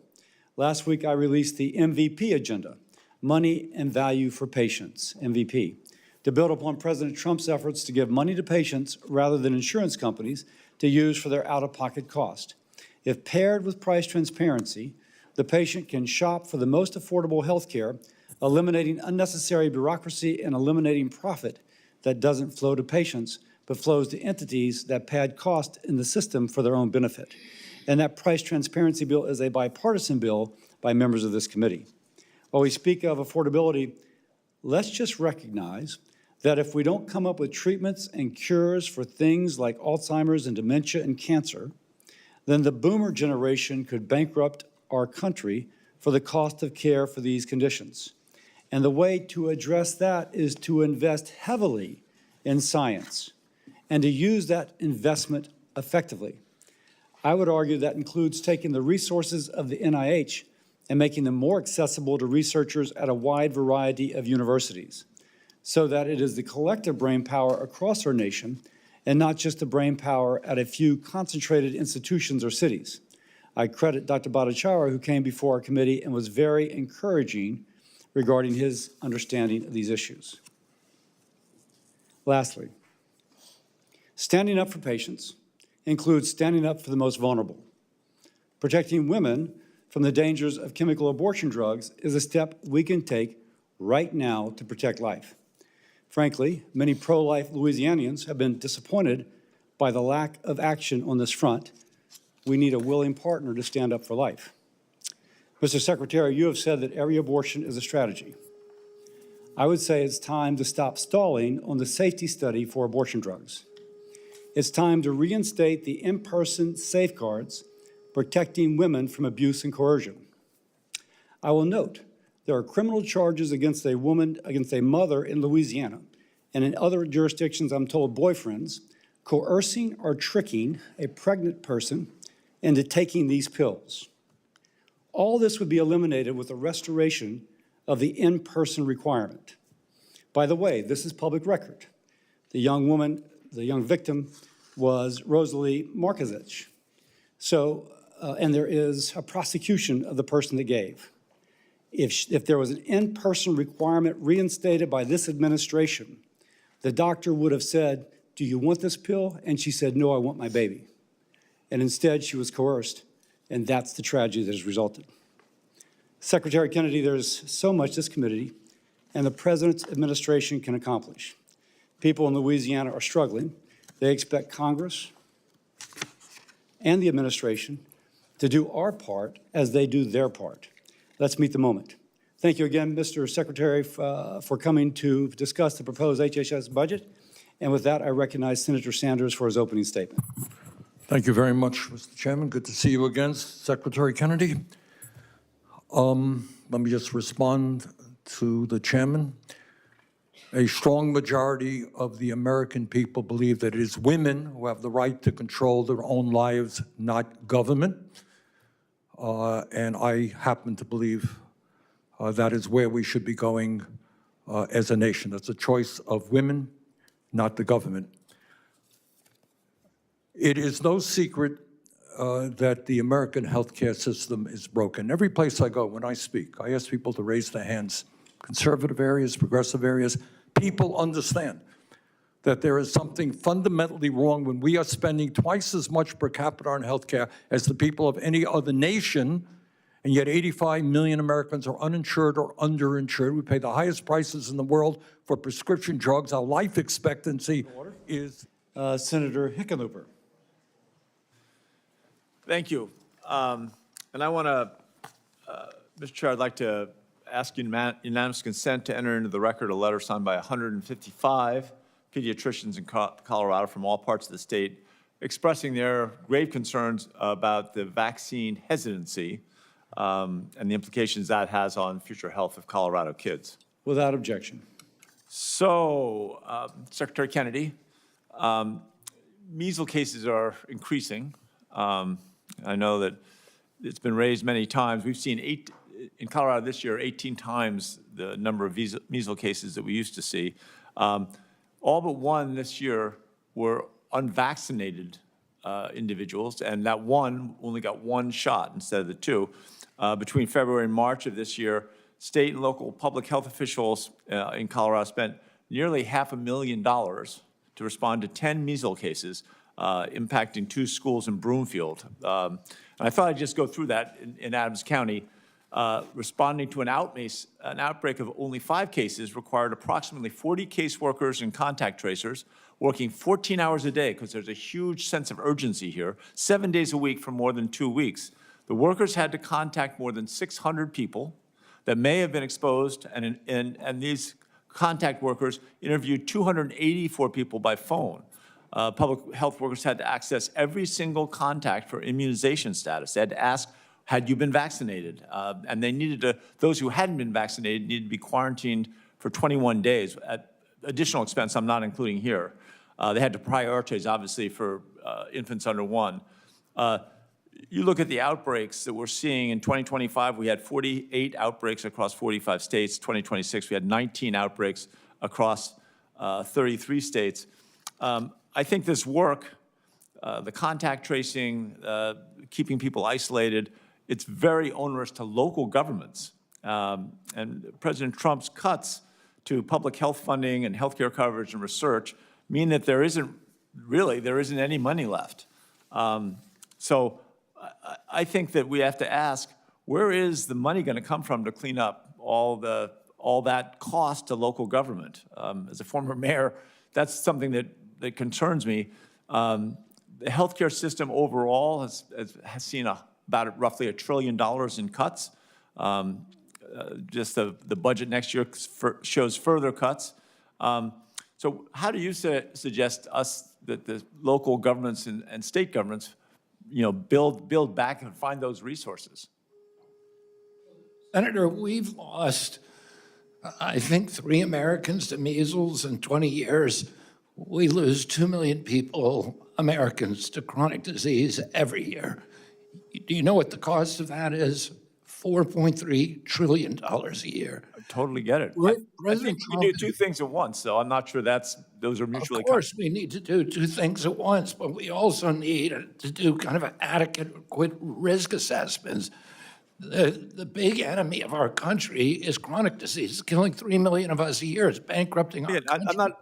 Last week, I released the MVP agenda, Money and Value for Patients, MVP, to build upon President Trump's efforts to give money to patients rather than insurance companies to use for their out-of-pocket cost. If paired with price transparency, the patient can shop for the most affordable health care, eliminating unnecessary bureaucracy and eliminating profit that doesn't flow to patients, but flows to entities that pad cost in the system for their own benefit. And that price transparency bill is a bipartisan bill by members of this committee. While we speak of affordability, let's just recognize that if we don't come up with treatments and cures for things like Alzheimer's and dementia and cancer, then the boomer generation could bankrupt our country for the cost of care for these conditions. And the way to address that is to invest heavily in science and to use that investment effectively. I would argue that includes taking the resources of the NIH and making them more accessible to researchers at a wide variety of universities, so that it is the collective brainpower across our nation and not just the brainpower at a few concentrated institutions or cities. I credit Dr. Bhattacharya, who came before our committee and was very encouraging regarding his understanding of these issues. Lastly, standing up for patients includes standing up for the most vulnerable. Protecting women from the dangers of chemical abortion drugs is a step we can take right now to protect life. Frankly, many pro-life Louisianians have been disappointed by the lack of action on this front. We need a willing partner to stand up for life. Mr. Secretary, you have said that every abortion is a strategy. I would say it's time to stop stalling on the safety study for abortion drugs. It's time to reinstate the in-person safeguards protecting women from abuse and coercion. I will note there are criminal charges against a mother in Louisiana, and in other jurisdictions, I'm told boyfriends, coercing or tricking a pregnant person into taking these pills. All this would be eliminated with the restoration of the in-person requirement. By the way, this is public record. The young victim was Rosalie Markozich. So, and there is a prosecution of the person that gave. If there was an in-person requirement reinstated by this administration, the doctor would have said, "Do you want this pill?" And she said, "No, I want my baby." And instead, she was coerced, and that's the tragedy that has resulted. Secretary Kennedy, there's so much this committee and the President's administration can accomplish. People in Louisiana are struggling. They expect Congress and the administration to do our part as they do their part. Let's meet the moment. Thank you again, Mr. Secretary, for coming to discuss the proposed HHS budget. And with that, I recognize Senator Sanders for his opening statement. Thank you very much, Mr. Chairman. Good to see you again, Secretary Kennedy. Let me just respond to the chairman. A strong majority of the American people believe that it is women who have the right to control their own lives, not government. And I happen to believe that is where we should be going as a nation. That's a choice of women, not the government. It is no secret that the American healthcare system is broken. Every place I go, when I speak, I ask people to raise their hands. Conservative areas, progressive areas, people understand that there is something fundamentally wrong when we are spending twice as much per capita on healthcare as the people of any other nation, and yet 85 million Americans are uninsured or underinsured. We pay the highest prices in the world for prescription drugs. Our life expectancy is... Senator Hickenlooper. Thank you. And I want to, Mr. Chair, I'd like to ask unanimous consent to enter into the record a letter signed by 155 pediatricians in Colorado from all parts of the state expressing their grave concerns about the vaccine hesitancy and the implications that has on future health of Colorado kids. Without objection. So, Secretary Kennedy, measles cases are increasing. I know that it's been raised many times. We've seen in Colorado this year, 18 times the number of measles cases that we used to see. All but one this year were unvaccinated individuals, and that one only got one shot instead of the two. Between February and March of this year, state and local public health officials in Colorado spent nearly $500,000 to respond to 10 measles cases impacting 2 schools in Broomfield. And I thought I'd just go through that in Adams County. Responding to an outbreak of only 5 cases required approximately 40 caseworkers and contact tracers working 14 hours a day because there's a huge sense of urgency here, 7 days a week for more than 2 weeks. The workers had to contact more than 600 people that may have been exposed, and these contact workers interviewed 284 people by phone. Public health workers had to access every single contact for immunization status. They had to ask, had you been vaccinated? And they needed to, those who hadn't been vaccinated needed to be quarantined for 21 days at additional expense I'm not including here. They had to prioritize, obviously, for infants under 1. You look at the outbreaks that we're seeing in 2025, we had 48 outbreaks across 45 states. 2026, we had 19 outbreaks across 33 states. I think this work, the contact tracing, keeping people isolated, it's very onerous to local governments. And President Trump's cuts to public health funding and healthcare coverage and research mean that there isn't any money left. So I think that we have to ask, where is the money going to come from to clean up all that cost to local government? As a former mayor, that's something that concerns me. The healthcare system overall has seen about roughly $1 trillion in cuts. Just the budget next year shows further cuts. So how do you suggest us that the local governments and state governments, build back and find those resources? Senator, we've lost, I think, 3 Americans to measles in 20 years. We lose 2 million Americans to chronic disease every year. Do you know what the cost of that is? $4.3 trillion a year. I totally get it. I think we do 2 things at once, so I'm not sure those are mutually. Of course, we need to do 2 things at once, but we also need to do kind of adequate risk assessments. The big enemy of our country is chronic disease. It's killing 3 million of us a year. It's bankrupting our country.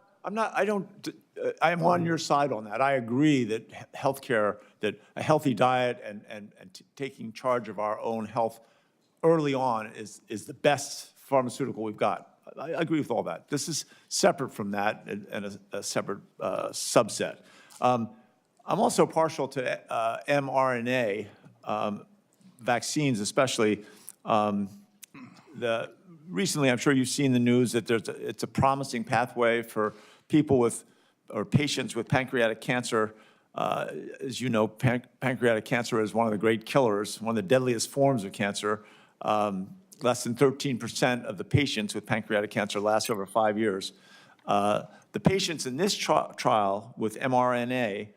I am on your side on that. I agree that healthcare, that a healthy diet and taking charge of our own health early on is the best pharmaceutical we've got. I agree with all that. This is separate from that and a separate subset. I'm also partial to mRNA vaccines, especially. Recently, I'm sure you've seen the news that it's a promising pathway for people or patients with pancreatic cancer. As you know, pancreatic cancer is one of the great killers, one of the deadliest forms of cancer. Less than 13% of the patients with pancreatic cancer last over 5 years. The patients in this trial with mRNA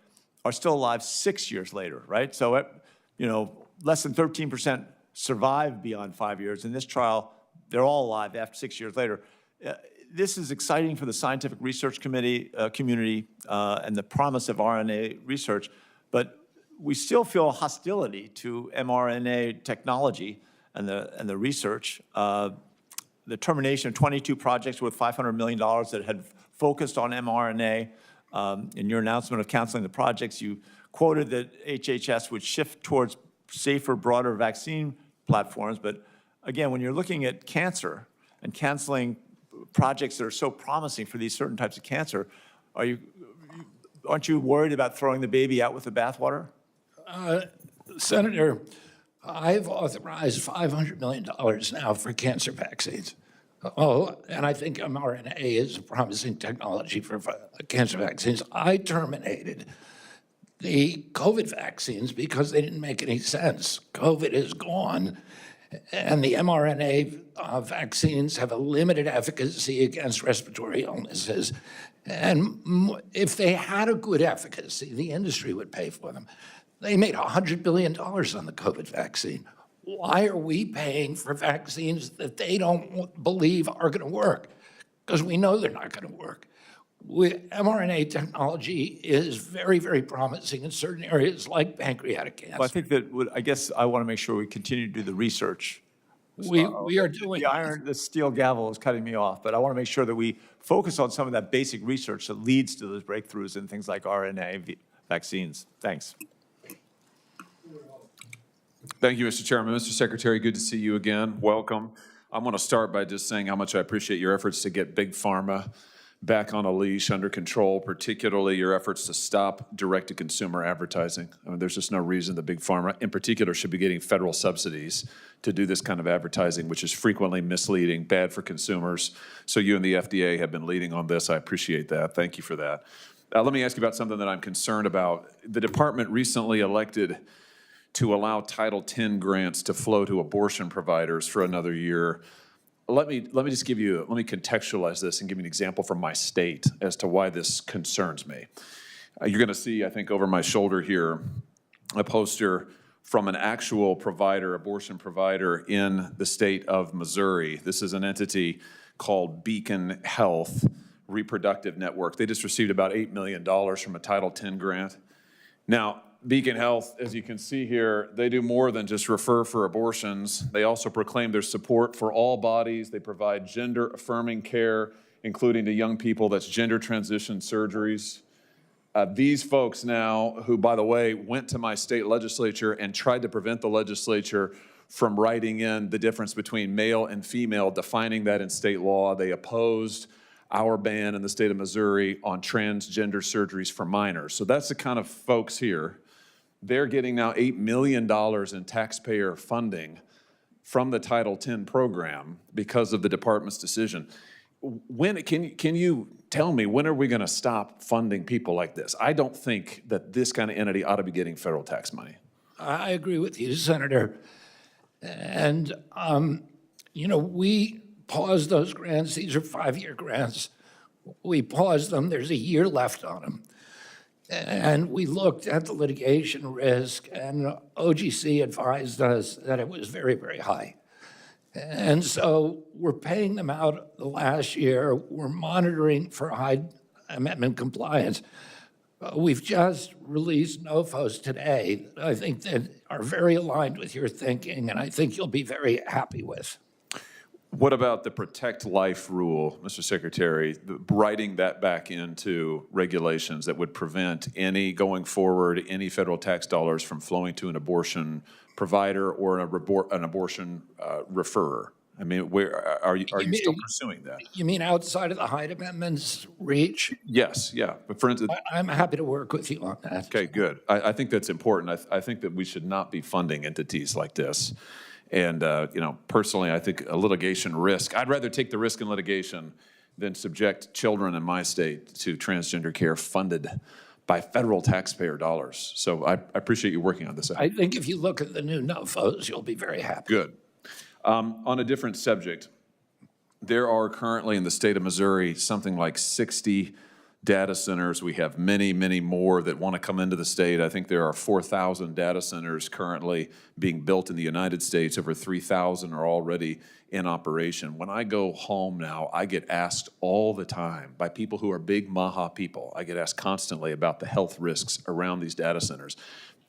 are still alive 6 years later, right? So, less than 13% survive beyond 5 years. In this trial, they're all alive after 6 years later. This is exciting for the scientific research community and the promise of RNA research, but we still feel hostility to mRNA technology and the research. the termination of 22 projects worth $500 million that had focused on mRNA. In your announcement of canceling the projects, you quoted that HHS would shift towards safer, broader vaccine platforms. But again, when you're looking at cancer and canceling projects that are so promising for these certain types of cancer, aren't you worried about throwing the baby out with the bathwater? Senator, I've authorized $500 million now for cancer vaccines. Oh, and I think mRNA is a promising technology for cancer vaccines. I terminated the COVID vaccines because they didn't make any sense. COVID is gone, and the mRNA vaccines have a limited efficacy against respiratory illnesses. And if they had a good efficacy, the industry would pay for them. They made $100 billion on the COVID vaccine. Why are we paying for vaccines that they don't believe are going to work? Because we know they're not going to work. mRNA technology is very, very promising in certain areas like pancreatic cancer. Well, I think that I guess I want to make sure we continue to do the research. We are doing The steel gavel is cutting me off, but I want to make sure that we focus on some of that basic research that leads to those breakthroughs in things like RNA vaccines. Thanks. Thank you, Mr. Chairman. Mr. Secretary, good to see you again. Welcome. I want to start by just saying how much I appreciate your efforts to get Big Pharma back on a leash, under control, particularly your efforts to stop direct-to-consumer advertising. I mean, there's just no reason that Big Pharma, in particular, should be getting federal subsidies to do this kind of advertising, which is frequently misleading, bad for consumers. So you and the FDA have been leading on this. I appreciate that. Thank you for that. Let me ask you about something that I'm concerned about. The department recently elected to allow Title X grants to flow to abortion providers for another year. Let me contextualize this and give you an example from my state as to why this concerns me. You're going to see, I think, over my shoulder here, a poster from an actual provider, abortion provider in the state of Missouri. This is an entity called Beacon Health Reproductive Network. They just received about $8 million from a Title X grant. Now, Beacon Health, as you can see here, they do more than just refer for abortions. They also proclaim their support for all bodies. They provide gender-affirming care, including to young people. That's gender transition surgeries. These folks now, who, by the way, went to my state legislature and tried to prevent the legislature from writing in the difference between male and female, defining that in state law. They opposed our ban in the state of Missouri on transgender surgeries for minors. So that's the kind of folks here. They're getting now $8 million in taxpayer funding from the Title X program because of the department's decision. When can you tell me, when are we going to stop funding people like this? I don't think that this kind of entity ought to be getting federal tax money. I agree with you, Senator. And, we paused those grants. These are 5-year grants. We paused them. There's a year left on them. And we looked at the litigation risk, and OGC advised us that it was very, very high. And so we're paying them out the last year. We're monitoring for Hyde Amendment compliance. We've just released NOFOs today that I think that are very aligned with your thinking, and I think you'll be very happy with. What about the Protect Life rule, Mr. Secretary, writing that back into regulations that would prevent going forward, any federal tax dollars from flowing to an abortion provider or an abortion referrer? I mean, are you still pursuing that? You mean outside of the Hyde Amendment's reach? Yes, yeah. But for instance, I'm happy to work with you on that. Okay, good. I think that's important. I think that we should not be funding entities like this. And, personally, I think a litigation risk, I'd rather take the risk in litigation than subject children in my state to transgender care funded by federal taxpayer dollars. So I appreciate you working on this. I think if you look at the new NOFOs, you'll be very happy. Good. On a different subject, there are currently in the state of Missouri something like 60 data centers. We have many, many more that want to come into the state. I think there are 4,000 data centers currently being built in the United States. Over 3,000 are already in operation. When I go home now, I get asked all the time by people who are big MAHA people. I get asked constantly about the health risks around these data centers.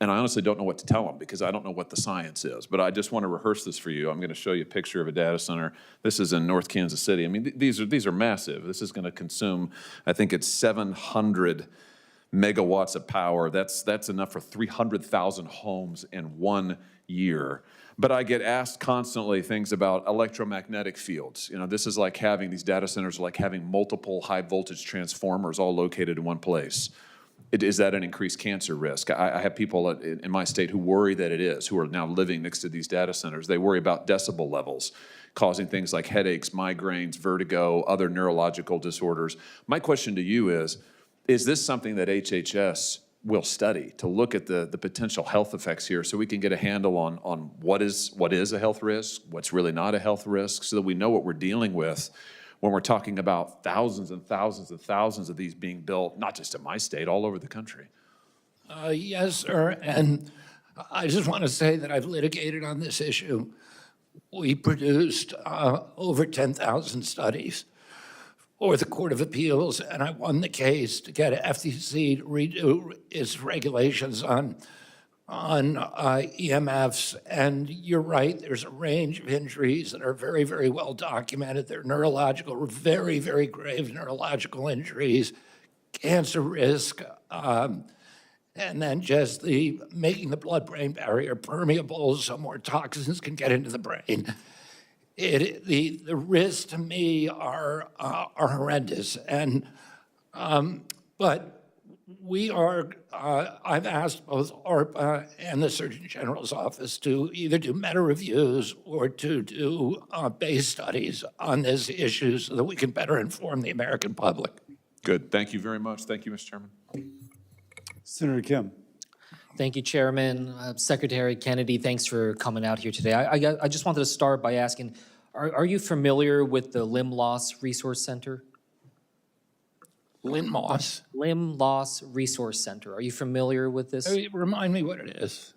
And I honestly don't know what to tell them because I don't know what the science is. But I just want to rehearse this for you. I'm going to show you a picture of a data center. This is in North Kansas City. I mean, these are massive. This is going to consume, I think it's 700 megawatts of power. That's enough for 300,000 homes in 1 year. But I get asked constantly things about electromagnetic fields. You know, this is like having these data centers, like having multiple high voltage transformers all located in one place. Is that an increased cancer risk? I have people in my state who worry that it is, who are now living next to these data centers. They worry about decibel levels, causing things like headaches, migraines, vertigo, other neurological disorders. My question to you is this something that HHS will study to look at the potential health effects here so we can get a handle on what is a health risk, what's really not a health risk, so that we know what we're dealing with when we're talking about thousands and thousands and thousands of these being built, not just in my state, all over the country? Yes, sir, and I just want to say that I've litigated on this issue. We produced over 10,000 studies for the Court of Appeals, and I won the case to get FTC to redo its regulations on EMFs. And you're right, there's a range of injuries that are very, very well documented. They're neurological, very, very grave neurological injuries, cancer risk, and then just making the blood-brain barrier permeable so more toxins can get into the brain. The risks to me are horrendous, and but we are. I've asked both ARPA and the Surgeon General's office to either do meta reviews or to do base studies on this issue so that we can better inform the American public. Good. Thank you very much. Thank you, Mr. Chairman. Senator Kim. Thank you, Chairman. Secretary Kennedy, thanks for coming out here today. I just wanted to start by asking, are you familiar with the Limb Loss Resource Center? Limb Loss? Limb Loss Resource Center. Are you familiar with this? Remind me what it is.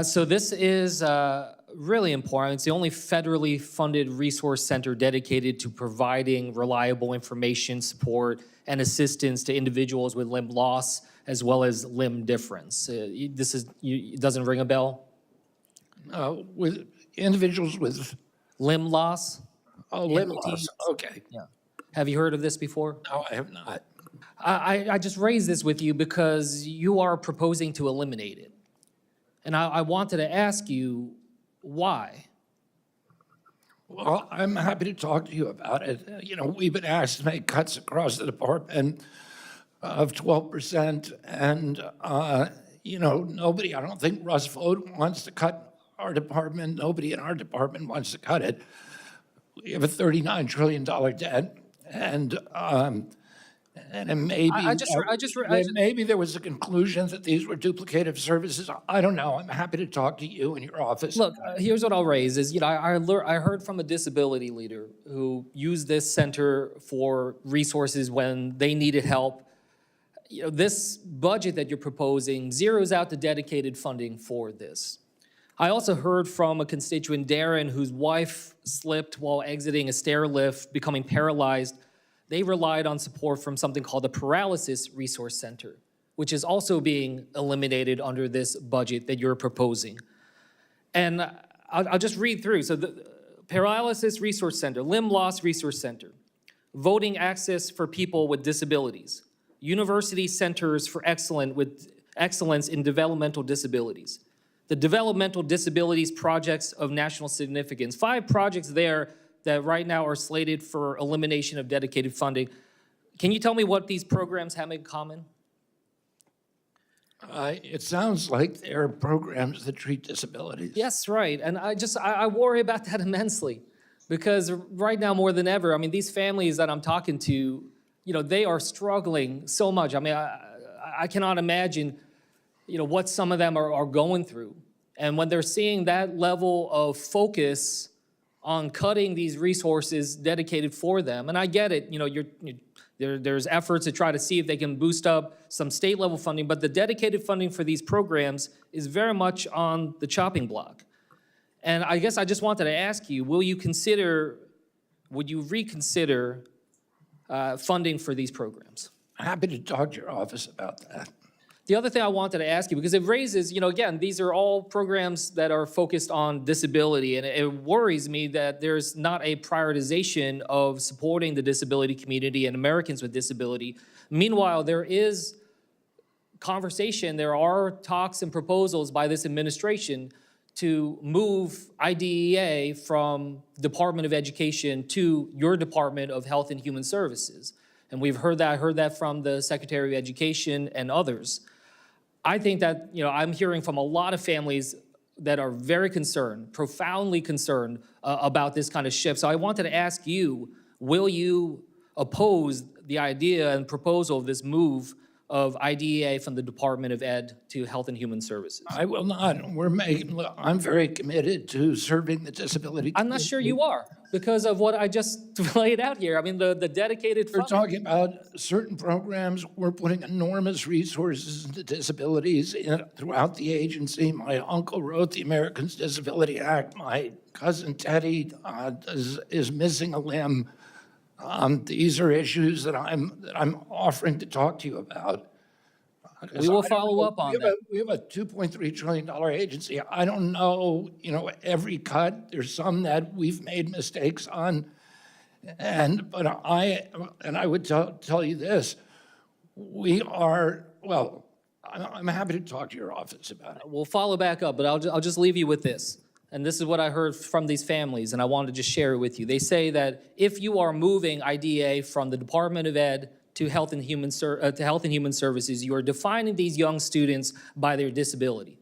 So this is really important. It's the only federally funded resource center dedicated to providing reliable information, support, and assistance to individuals with limb loss as well as limb difference. It doesn't ring a bell? With individuals with limb loss? Oh, limb loss, okay. Yeah. Have you heard of this before? No, I have not. I just raised this with you because you are proposing to eliminate it. And I wanted to ask you why. Well, I'm happy to talk to you about it. You know, we've been asked to make cuts across the department of 12%, and, you know, nobody, I don't think Russ Vought wants to cut our department. Nobody in our department wants to cut it. We have a $39 trillion debt, and it may be maybe there was a conclusion that these were duplicative services. I don't know. I'm happy to talk to you in your office. Look, here's what I'll raise is, you know, I heard from a disability leader who used this center for resources when they needed help. You know, this budget that you're proposing zeroes out the dedicated funding for this. I also heard from a constituent, Darren, whose wife slipped while exiting a stair lift, becoming paralyzed. They relied on support from something called the Paralysis Resource Center, which is also being eliminated under this budget that you're proposing. And I'll just read through. So the Paralysis Resource Center, Limb Loss Resource Center, voting access for people with disabilities, University Centers for Excellence in Developmental Disabilities, the Developmental Disabilities Projects of National Significance, 5 projects there that right now are slated for elimination of dedicated funding. Can you tell me what these programs have in common? It sounds like they're programs that treat disabilities. Yes, right. And I worry about that immensely because right now more than ever, I mean, these families that I'm talking to, you know, they are struggling so much. I mean, I cannot imagine, you know, what some of them are going through. And when they're seeing that level of focus on cutting these resources dedicated for them, and I get it, you know, there's efforts to try to see if they can boost up some state level funding, but the dedicated funding for these programs is very much on the chopping block. And I guess I just wanted to ask you, would you reconsider funding for these programs? Happy to talk to your office about that. The other thing I wanted to ask you, because it raises, again, these are all programs that are focused on disability, and it worries me that there's not a prioritization of supporting the disability community and Americans with disability. Meanwhile, there is conversation, there are talks and proposals by this administration to move IDEA from Department of Education to your Department of Health and Human Services. And we've heard that, I heard that from the Secretary of Education and others. I think that, I'm hearing from a lot of families that are very concerned, profoundly concerned about this kind of shift. So I wanted to ask you, will you oppose the idea and proposal of this move of IDEA from the Department of Ed to Health and Human Services? I will not. I'm very committed to serving the disability I'm not sure you are, because of what I just laid out here. I mean, the dedicated We're funding. talking about certain programs. We're putting enormous resources into disabilities throughout the agency. My uncle wrote the Americans with Disabilities Act. My cousin Teddy is missing a limb. These are issues that I'm offering to talk to you about. We will follow up on that. We have a $2.3 trillion agency. I don't know, every cut. There's some that we've made mistakes on. But I would tell you this, I'm happy to talk to your office about it. We'll follow back up, but I'll just leave you with this. And this is what I heard from these families, and I wanted to just share it with you. They say that if you are moving IDEA from the Department of Ed to Health and Human Services, you are defining these young students by their disability,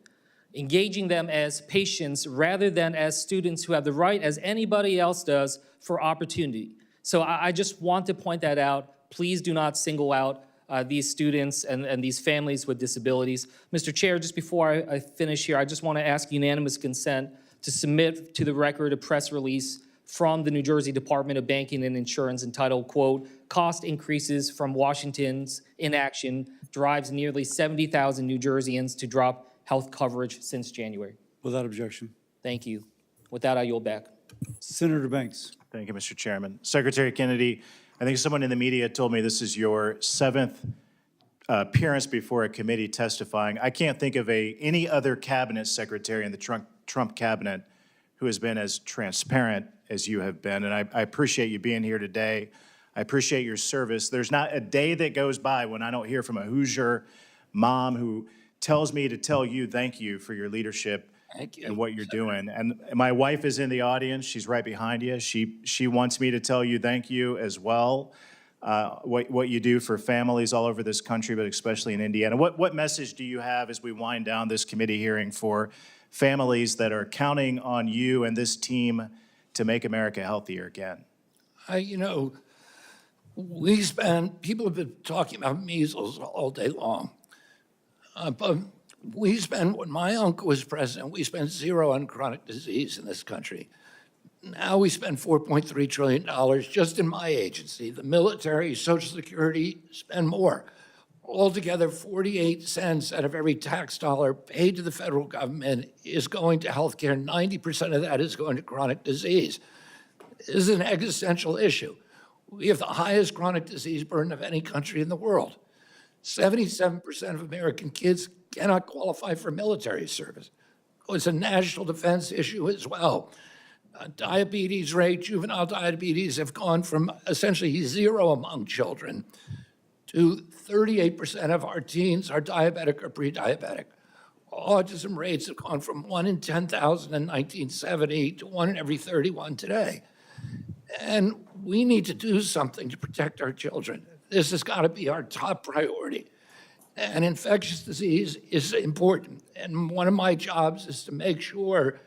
engaging them as patients rather than as students who have the right, as anybody else does, for opportunity. So I just want to point that out. Please do not single out these students and these families with disabilities. Mr. Chair, just before I finish here, I just want to ask unanimous consent to submit to the record a press release from the New Jersey Department of Banking and Insurance entitled, quote, "Cost increases from Washington's inaction drives nearly 70,000 New Jerseyans to drop health coverage since January." Without objection. Thank you. With that, I yield back. Senator Banks. Thank you, Mr. Chairman. Secretary Kennedy, I think someone in the media told me this is your seventh appearance before a committee testifying. I can't think of any other cabinet secretary in the Trump cabinet who has been as transparent as you have been, and I appreciate you being here today. I appreciate your service. There's not a day that goes by when I don't hear from a Hoosier mom who tells me to tell you thank you for your leadership and what you're doing. And my wife is in the audience. She's right behind you. She wants me to tell you thank you as well, what you do for families all over this country, but especially in Indiana. What message do you have as we wind down this committee hearing for families that are counting on you and this team to make America healthier again? People have been talking about measles all day long. But when my uncle was president, we spent zero on chronic disease in this country. Now we spend $4.3 trillion just in my agency. The military, Social Security spend more. Altogether, 48 cents out of every tax dollar paid to the federal government is going to healthcare. 90% of that is going to chronic disease. This is an existential issue. We have the highest chronic disease burden of any country in the world. 77% of American kids cannot qualify for military service. It's a national defense issue as well. Diabetes rate, juvenile diabetes have gone from essentially zero among children to 38% of our teens are diabetic or pre-diabetic. Autism rates have gone from 1 in 10,000 in 1970 to 1 in every 31 today. And we need to do something to protect our children. This has got to be our top priority. And infectious disease is important. And one of my jobs is to make sure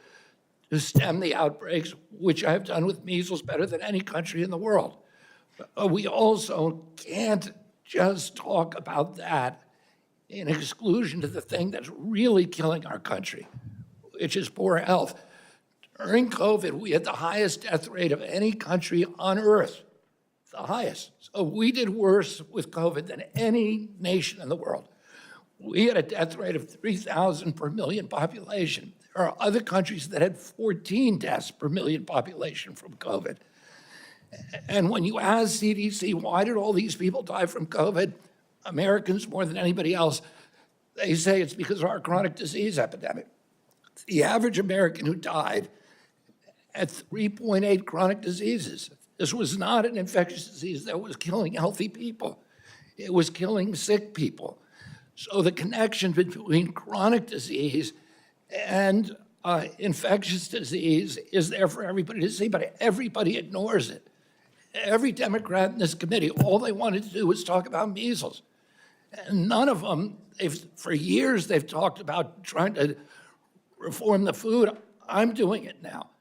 to stem the outbreaks, which I've done with measles better than any country in the world. But we also can't just talk about that in exclusion to the thing that's really killing our country, which is poor health. During COVID, we had the highest death rate of any country on earth, the highest. So we did worse with COVID than any nation in the world. We had a death rate of 3,000 per million population. There are other countries that had 14 deaths per million population from COVID. And when you ask CDC, why did all these people die from COVID, Americans more than anybody else, they say it's because of our chronic disease epidemic. The average American who died had 3.8 chronic diseases. This was not an infectious disease that was killing healthy people. It was killing sick people. So the connection between chronic disease and infectious disease is there for everybody to see, but everybody ignores it. Every Democrat in this committee, all they wanted to do was talk about measles. And none of them, for years, they've talked about trying to reform the food. I'm doing it now.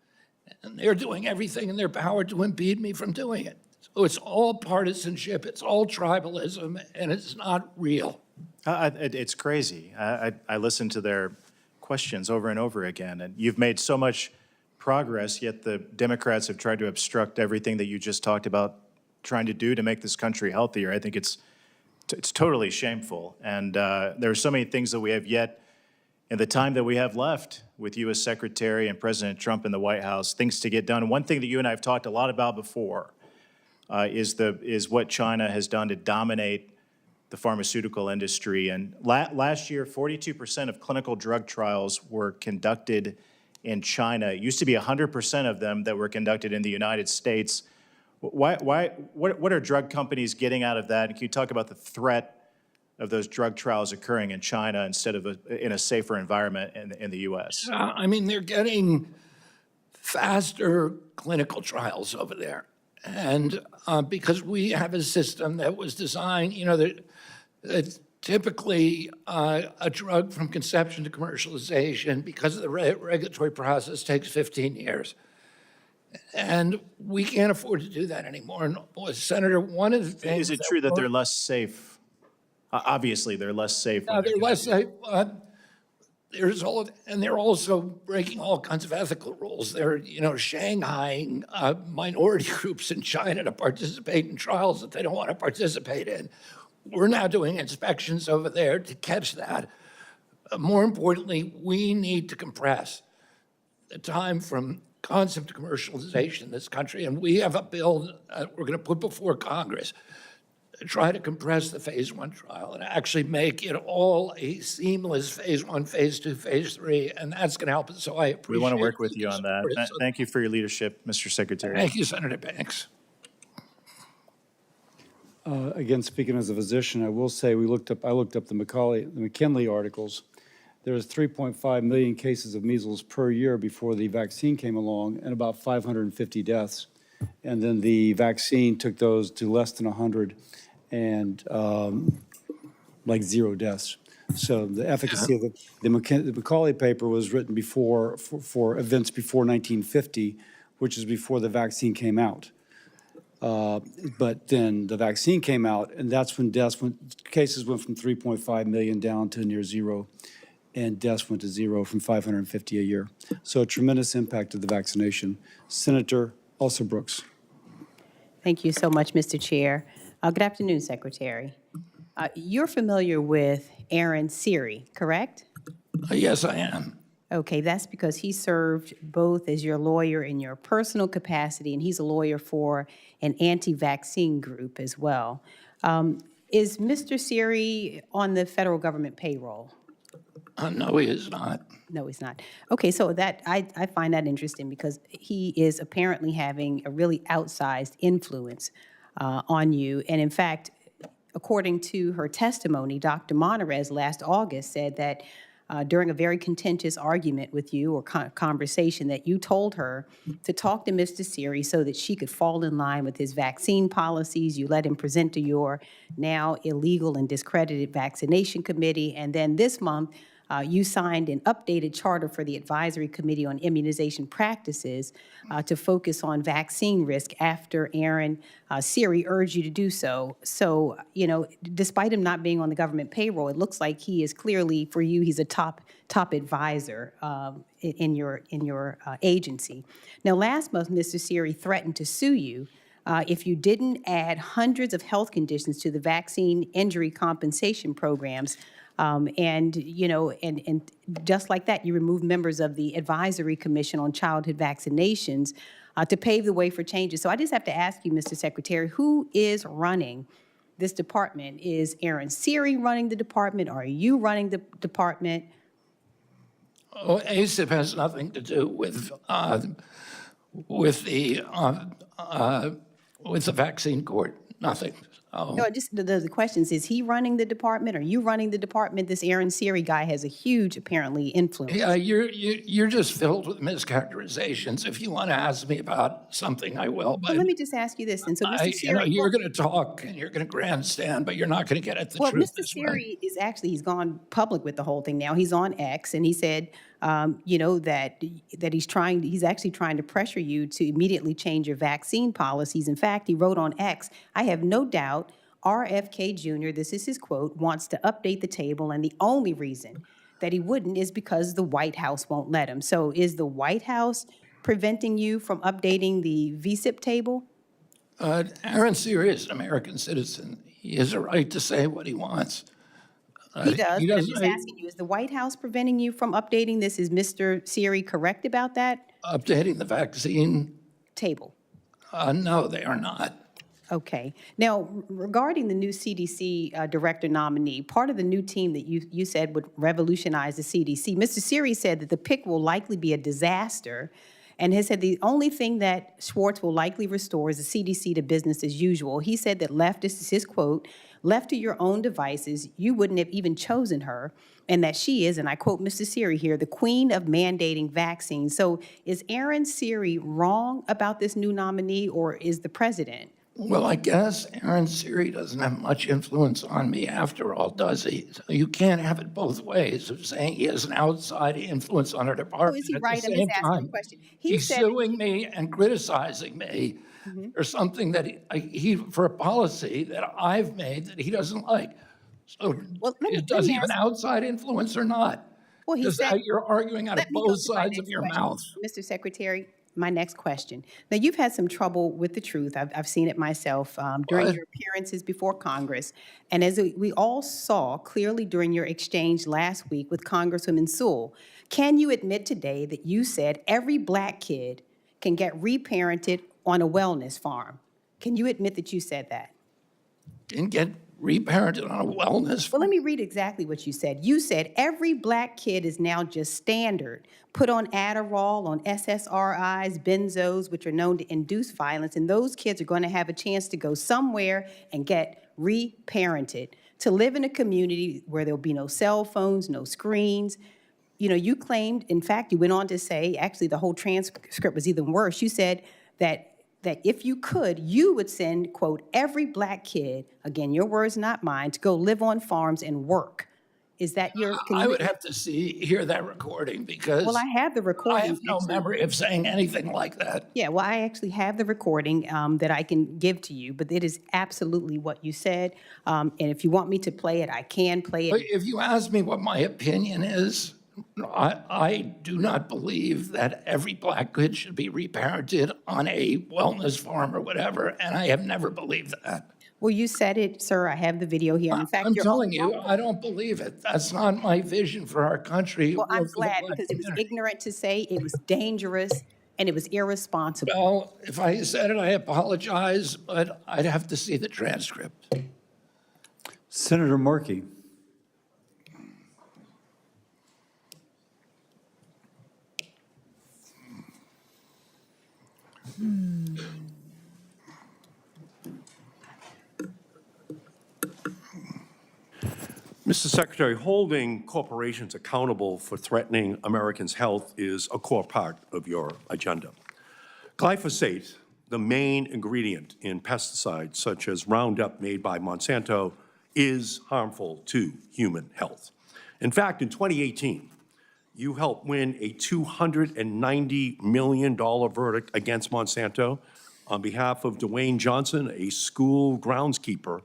And they're doing everything in their power to impede me from doing it. So it's all partisanship, it's all tribalism, and it's not real. It's crazy. I listen to their questions over and over again, and you've made so much progress, yet the Democrats have tried to obstruct everything that you just talked about trying to do to make this country healthier. I think it's totally shameful. And there are so many things that we have yet in the time that we have left with you as Secretary and President Trump in the White House, things to get done. And one thing that you and I have talked a lot about before is what China has done to dominate the pharmaceutical industry. And last year, 42% of clinical drug trials were conducted in China. It used to be 100% of them that were conducted in the United States. What are drug companies getting out of that? And can you talk about the threat of those drug trials occurring in China instead of in a safer environment in the U.S.? I mean, they're getting faster clinical trials over there. And because we have a system that was designed, that typically a drug from conception to commercialization, because of the regulatory process, takes 15 years. And we can't afford to do that anymore. And Senator, one of the things— Is it true that they're less safe? Obviously, they're less safe. No, they're less safe. They're also breaking all kinds of ethical rules. They're, shanghaiing minority groups in China to participate in trials that they don't want to participate in. We're now doing inspections over there to catch that. More importantly, we need to compress the time from concept to commercialization in this country. And we have a bill we're going to put before Congress to try to compress the phase 1 trial and actually make it all a seamless phase 1, phase 2, phase 3, and that's going to help us. So I appreciate— We want to work with you on that. Thank you for your leadership, Mr. Secretary. Thank you, Senator Banks. Again, speaking as a physician, I will say I looked up the McKinley articles. There was 3.5 million cases of measles per year before the vaccine came along, and about 550 deaths. And then the vaccine took those to less than 100 and like 0 deaths. So the efficacy of the Macaulay paper was written before, for events before 1950, which is before the vaccine came out. But then the vaccine came out, and that's when cases went from 3.5 million down to near 0, and deaths went to 0 from 550 a year. So a tremendous impact of the vaccination. Senator Brooks. Thank you so much, Mr. Chair. Good afternoon, Secretary. You're familiar with Aaron Siri, correct? Yes, I am. Okay, that's because he served both as your lawyer in your personal capacity, and he's a lawyer for an anti-vaccine group as well. Is Mr. Siri on the federal government payroll? No, he is not. No, he's not. Okay, so that I find that interesting because he is apparently having a really outsized influence on you. And in fact, according to her testimony, Dr. Monterez last August said that during a very contentious argument with you or conversation that you told her to talk to Mr. Siri so that she could fall in line with his vaccine policies. You let him present to your now illegal and discredited vaccination committee. And then this month, you signed an updated charter for the Advisory Committee on Immunization Practices to focus on vaccine risk after Aaron Siri urged you to do so. So, despite him not being on the government payroll, it looks like he is clearly, for you, he's a top advisor in your agency. Now, last month, Mr. Siri threatened to sue you if you didn't add hundreds of health conditions to the vaccine injury compensation programs And, you know, and just like that, you remove members of the Advisory Commission on Childhood Vaccinations to pave the way for changes. So I just have to ask you, Mr. Secretary, who is running this department? Is Aaron Siri running the department? Are you running the department? Oh, ASIP has nothing to do with the vaccine court, nothing. Oh. No, just the questions, is he running the department? Are you running the department? This Aaron Siri guy has a huge, apparently, influence. Yeah, you're just filled with mischaracterizations. If you want to ask me about something, I will. But Well, let me just ask you this, and so Mr. Siri. you're going to talk and you're going to grandstand, but you're not going to get at the Well, truth. Mr. Siri is actually, he's gone public with the whole thing now. He's on X, and he said, you know, that he's actually trying to pressure you to immediately change your vaccine policies. In fact, he wrote on X, "I have no doubt RFK Jr., this is his quote, wants to update the table, and the only reason that he wouldn't is because the White House won't let him." So is the White House preventing you from updating the VSIP table? Aaron Siri is an American citizen. He has a right to say what he wants. He does, but I'm just asking you, is the White House preventing you from updating this? Is Mr. Siri correct about that? Updating the vaccine? Table. No, they are not. Okay. Now, regarding the new CDC director nominee, part of the new team that you said would revolutionize the CDC, Mr. Siri said that the pick will likely be a disaster, and has said the only thing that Schwartz will likely restore is the CDC to business as usual. He said that this is his quote, "Left to your own devices, you wouldn't have even chosen her," and that she is, and I quote Mr. Siri here, "the queen of mandating vaccines." So is Aaron Siri wrong about this new nominee, or is the president? Well, I guess Aaron Siri doesn't have much influence on me after all, does he? So you can't have it both ways of saying he has an outside influence on our department. Oh, is he At right? the I'm same just asking time, a question. He's suing me and criticizing me for something that for a policy that I've made that he doesn't like. So does he have an outside influence or not? Well, he said, you're arguing out of let me go both to my sides of next your question. mouth. Mr. Secretary, my next question. Now, you've had some trouble with the truth. I've seen it myself during your appearances before Congress. And as we all saw clearly during your exchange last week with Congresswoman Sewell, can you admit today that you said every Black kid can get reparented on a wellness farm? Can you admit that you said that? Can get reparented on a wellness Well, let me read exactly what you said. You said every Black kid is now just standard, put on Adderall, on SSRIs, benzos, which are known to induce violence, and those kids are going to have a chance to go somewhere and get reparented, to live in a community where there'll be no cell phones, no screens. You know, you claimed, in fact, you went on to say, actually the whole transcript was even worse. You said that if you could, you would send, quote, every Black kid, again, your words, not mine, to go live on farms and work. Is that your? I would have to hear that recording because Well, I have the recording. I have no memory of saying anything like that. Yeah, well, I actually have the recording that I can give to you, but it is absolutely what you said. And if you want me to play it, I can play But it. if you ask me what my opinion is, I do not believe that every Black kid should be reparented on a wellness farm or whatever, and I have never believed that. Well, you said it, sir. I have the video here. In fact, I'm you're telling you, I don't believe it. That's not my vision for our country. Well, or I'm for the glad Black because it was community. ignorant to say, it was dangerous, and it was irresponsible. Well, if I said it, I apologize, but I'd have to see the transcript. Senator Markey. Mr. Secretary, holding corporations accountable for threatening Americans' health is a core part of your agenda. Glyphosate, the main ingredient in pesticides such as Roundup made by Monsanto, is harmful to human health. In fact, in 2018, you helped win a $290 million verdict against Monsanto on behalf of Dwayne Johnson, a school groundskeeper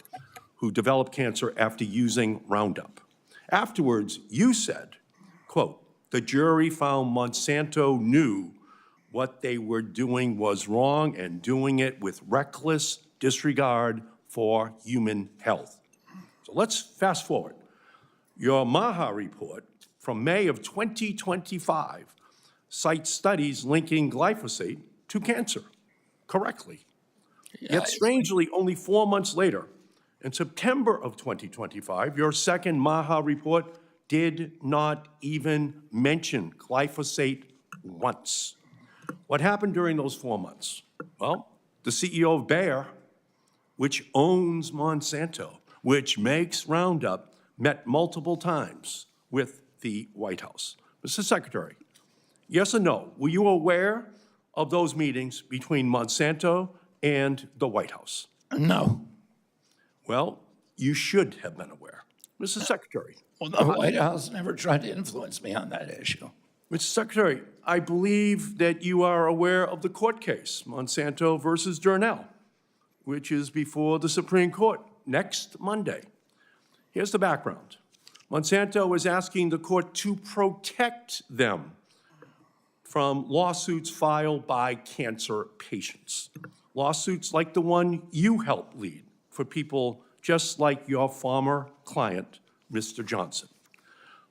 who developed cancer after using Roundup. Afterwards, you said, quote, "The jury found Monsanto knew what they were doing was wrong and doing it with reckless disregard for human health." So let's fast forward. Your MAHA report from May of 2025 cites studies linking glyphosate to cancer correctly. Yet strangely, only 4 months later, in September of 2025, your second MAHA report did not even mention glyphosate once. What happened during those 4 months? Well, the CEO of Bayer, which owns Monsanto, which makes Roundup, met multiple times with the White House. Mr. Secretary, yes or no, were you aware of those meetings between Monsanto and the White House? No. Well, you should have been aware. Mr. Secretary. Well, the White House never tried to influence me on that issue. Mr. Secretary, I believe that you are aware of the court case, Monsanto versus Journal, which is before the Supreme Court next Monday. Here's the background. Monsanto is asking the court to protect them from lawsuits filed by cancer patients. Lawsuits like the one you helped lead for people just like your former client, Mr. Johnson.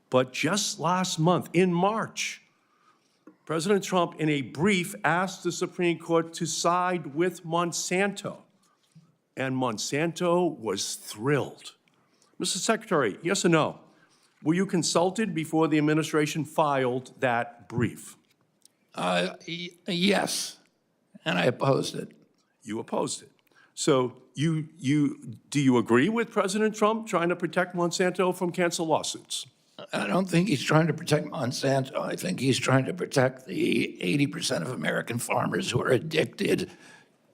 But just last month, in March, President Trump, in a brief, asked the Supreme Court to side with Monsanto, and Monsanto was thrilled. Mr. Secretary, yes or no? Were you consulted before the administration filed that brief? Yes, and I opposed it. You opposed it. So do you agree with President Trump trying to protect Monsanto from cancer lawsuits? I don't think he's trying to protect Monsanto. I think he's trying to protect the 80% of American farmers who are addicted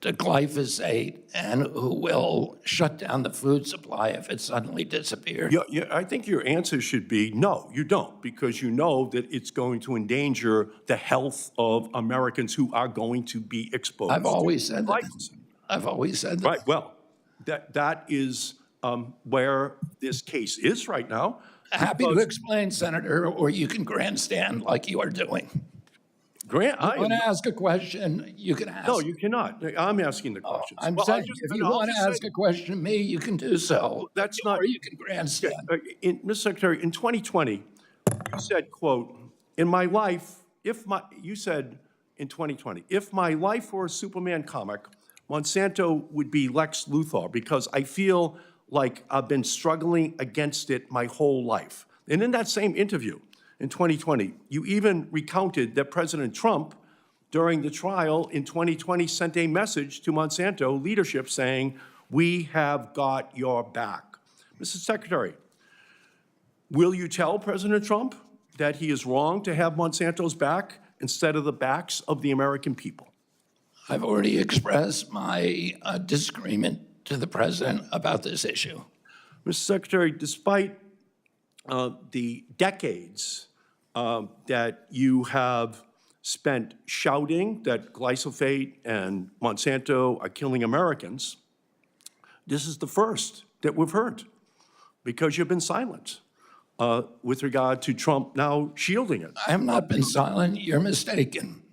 to glyphosate and who will shut down the food supply if it suddenly disappears. Yeah, I think your answer should be no, you don't, because you know that it's going to endanger the health of Americans who are going to be exposed. I've always said that. Glyphosate. I've always said that. Right, well, that is where this case is right now. Happy to explain, Senator, or you can grandstand like you are doing. I want to ask a question, you can ask. No, you cannot. I'm asking the questions. I'm Well, saying, just- if you I'll want to just ask a question to me, you can do so. That's not. Or you can grandstand. Mr. Secretary, in 2020, you said, quote, in my life, you said in 2020, if my life were a Superman comic, Monsanto would be Lex Luthor because I feel like I've been struggling against it my whole life. And in that same interview in 2020, you even recounted that President Trump, during the trial in 2020, sent a message to Monsanto leadership saying, we have got your back. Mr. Secretary, will you tell President Trump that he is wrong to have Monsanto's back instead of the backs of the American people? I've already expressed my disagreement to the president about this issue. Mr. Secretary, despite the decades that you have spent shouting that glyphosate and Monsanto are killing Americans, this is the first that we've heard because you've been silent with regard to Trump now shielding it. I have not been silent. You're mistaken.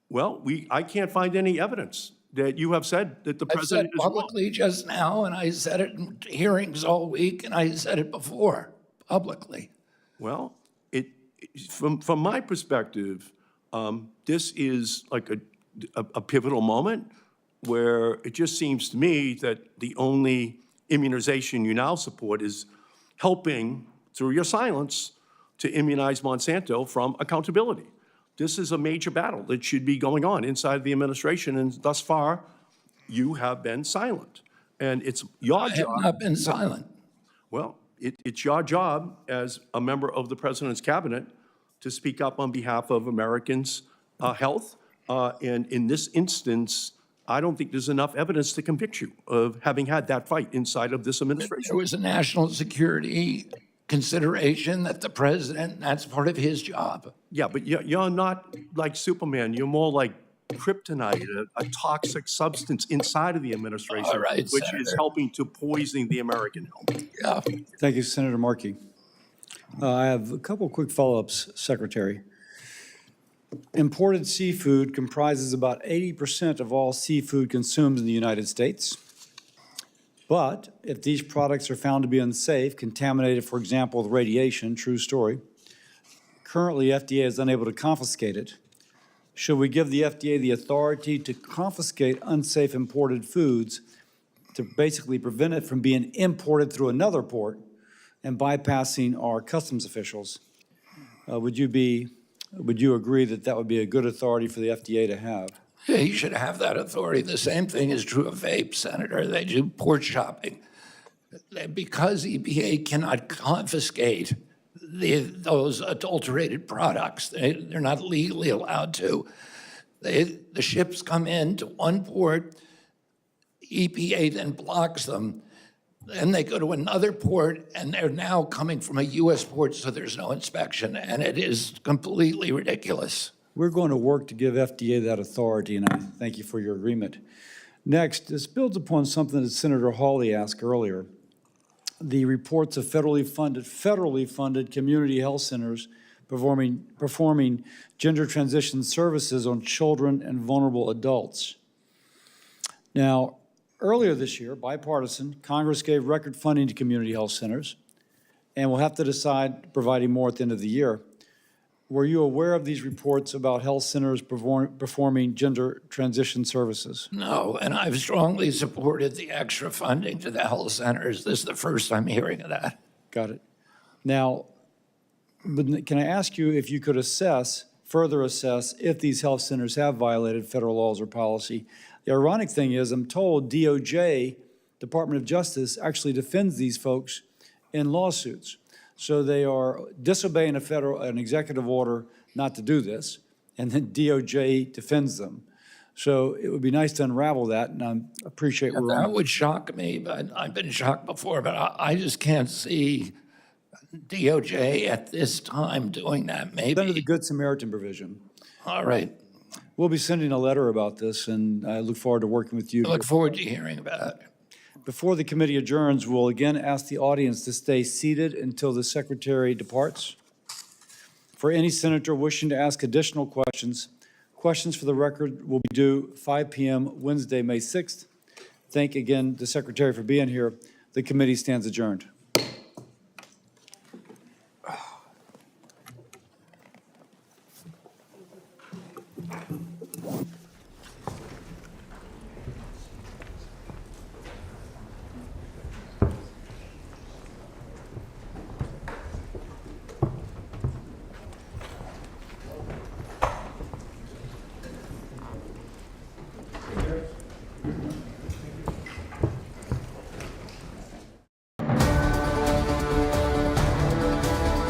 Well, I can't find any evidence that you have said that the president is wrong. I said publicly just now, and I said it in hearings all week, and I said it before publicly. Well, from my perspective, this is like a pivotal moment where it just seems to me that the only immunization you now support is helping, through your silence, to immunize Monsanto from accountability. This is a major battle that should be going on inside the administration, and thus far, you have been silent. And it's your job. I have not been silent. Well, it's your job as a member of the president's cabinet to speak up on behalf of Americans' health. And in this instance, I don't think there's enough evidence to convict you of having had that fight inside of this administration. There was a national security consideration that the president, that's part of his job. Yeah, but you're not like Superman. You're more like kryptonite, a toxic substance inside of the administration, All right, which Senator. is helping to poison the American health. Yeah. Thank you, Senator Markey. I have a couple quick follow-ups, Secretary. Imported seafood comprises about 80% of all seafood consumed in the United States. But if these products are found to be unsafe, contaminated, for example, with radiation, true story, currently FDA is unable to confiscate it. Should we give the FDA the authority to confiscate unsafe imported foods to basically prevent it from being imported through another port and bypassing our customs officials? Would you agree that that would be a good authority for the FDA to have? Yeah, you should have that authority. The same thing is true of vape, Senator. They do port shopping. Because EPA cannot confiscate those adulterated products, they're not legally allowed to. The ships come into one port, EPA then blocks them, then they go to another port, and they're now coming from a U.S. port, so there's no inspection, and it is completely ridiculous. We're going to work to give FDA that authority, and I thank you for your agreement. Next, this builds upon something that Senator Hawley asked earlier. The reports of federally funded community health centers performing gender transition services on children and vulnerable adults. Now, earlier this year, bipartisan, Congress gave record funding to community health centers, and we'll have to decide providing more at the end of the year. Were you aware of these reports about health centers performing gender transition services? No, and I've strongly supported the extra funding to the health centers. This is the first I'm hearing of that. Got it. Now, can I ask you if you could further assess if these health centers have violated federal laws or policy? The ironic thing is, I'm told DOJ, Department of Justice, actually defends these folks in lawsuits. So they are disobeying an executive order not to do this, and then DOJ defends them. So it would be nice to unravel that, and I appreciate where we're That at. would shock me, but I've been shocked before, but I just can't see DOJ at this time doing that, maybe. Under the Good Samaritan provision. All right. We'll be sending a letter about this, and I look forward to working with you. I look forward to hearing about it. Before the committee adjourns, we'll again ask the audience to stay seated until the secretary departs. For any senator wishing to ask additional questions, questions for the record will be due 5 p.m. Wednesday, May 6th. Thank again the secretary for being here. The committee stands adjourned.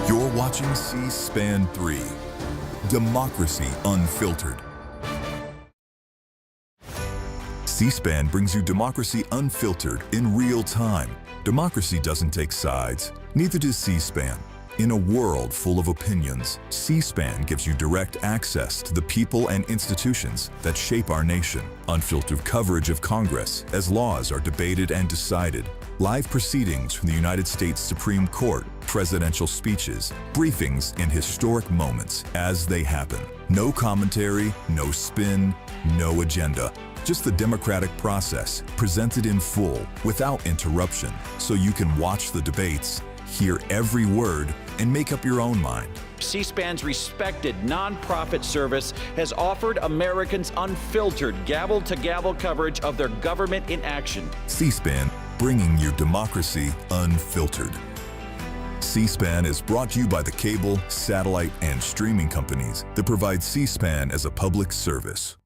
You're watching C-SPAN 3, Democracy Unfiltered. C-SPAN brings you Democracy Unfiltered in real time. Democracy doesn't take sides, neither does C-SPAN. In a world full of opinions, C-SPAN gives you direct access to the people and institutions that shape our nation. Unfiltered coverage of Congress as laws are debated and decided. Live proceedings from the United States Supreme Court, presidential speeches, briefings, and historic moments as they happen. No commentary, no spin, no agenda. Just the democratic process presented in full, without interruption, so you can watch the debates, hear every word, and make up your own mind. C-SPAN's respected nonprofit service has offered Americans unfiltered gavel-to-gavel coverage of their government in action. C-SPAN, bringing your democracy unfiltered. C-SPAN is brought to you by the cable, satellite, and streaming companies that provide C-SPAN as a public service.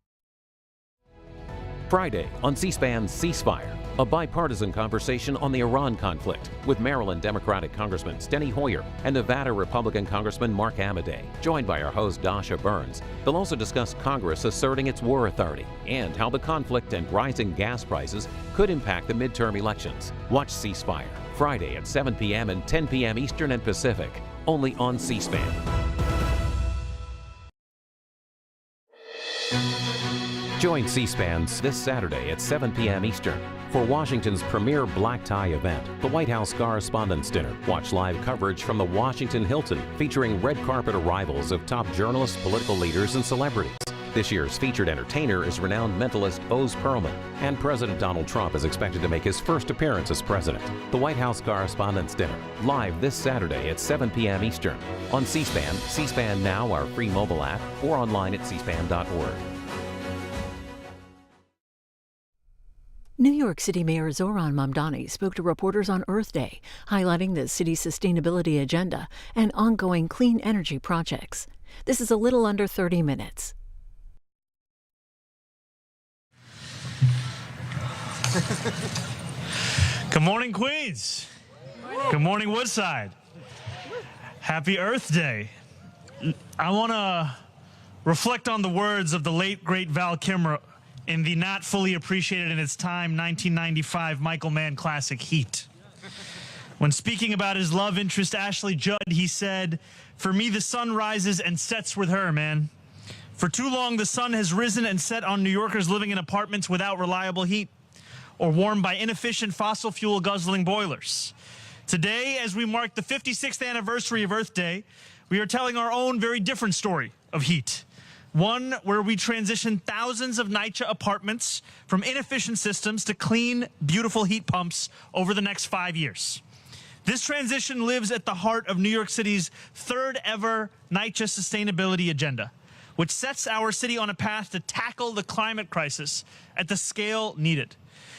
Friday on C-SPAN Ceasefire, a bipartisan conversation on the Iran conflict with Maryland Democratic Congressman Steny Hoyer and Nevada Republican Congressman Mark Amodei, joined by our host Dasha Burns. They'll also discuss Congress asserting its war authority and how the conflict and rising gas prices could impact the midterm elections. Watch Ceasefire Friday at 7 p.m. and 10 p.m. Eastern and Pacific, only on C-SPAN. Join C-SPAN this Saturday at 7 p.m. Eastern for Washington's premier black tie event, the White House Correspondents' Dinner. Watch live coverage from the Washington Hilton featuring red carpet arrivals of top journalists, political leaders, and celebrities. This year's featured entertainer is renowned mentalist Bose Perlman, and President Donald Trump is expected to make his first appearance as president. The White House Correspondents' Dinner, live this Saturday at 7 p.m. Eastern on C-SPAN, C-SPAN Now, our free mobile app, or online at cspan.org. New York City Mayor Zohran Mamdani spoke to reporters on Earth Day, highlighting the city's sustainability agenda and ongoing clean energy projects. This is a little under 30 minutes. Good morning, Queens. Good morning, Woodside. Happy Earth Day. I want to reflect on the words of the late, great Val Kilmer in the not fully appreciated in its time 1995 Michael Mann classic Heat. When speaking about his love interest Ashley Judd, he said, "For me, the sun rises and sets with her, man. For too long, the sun has risen and set on New Yorkers living in apartments without reliable heat, or warmed by inefficient fossil fuel guzzling boilers. Today, as we mark the 56th anniversary of Earth Day, we are telling our own very different story of heat. One where we transition thousands of NYCHA apartments from inefficient systems to clean, beautiful heat pumps over the next 5 years. This transition lives at the heart of New York City's third ever NYCHA sustainability agenda, which sets our city on a path to tackle the climate crisis at the scale needed.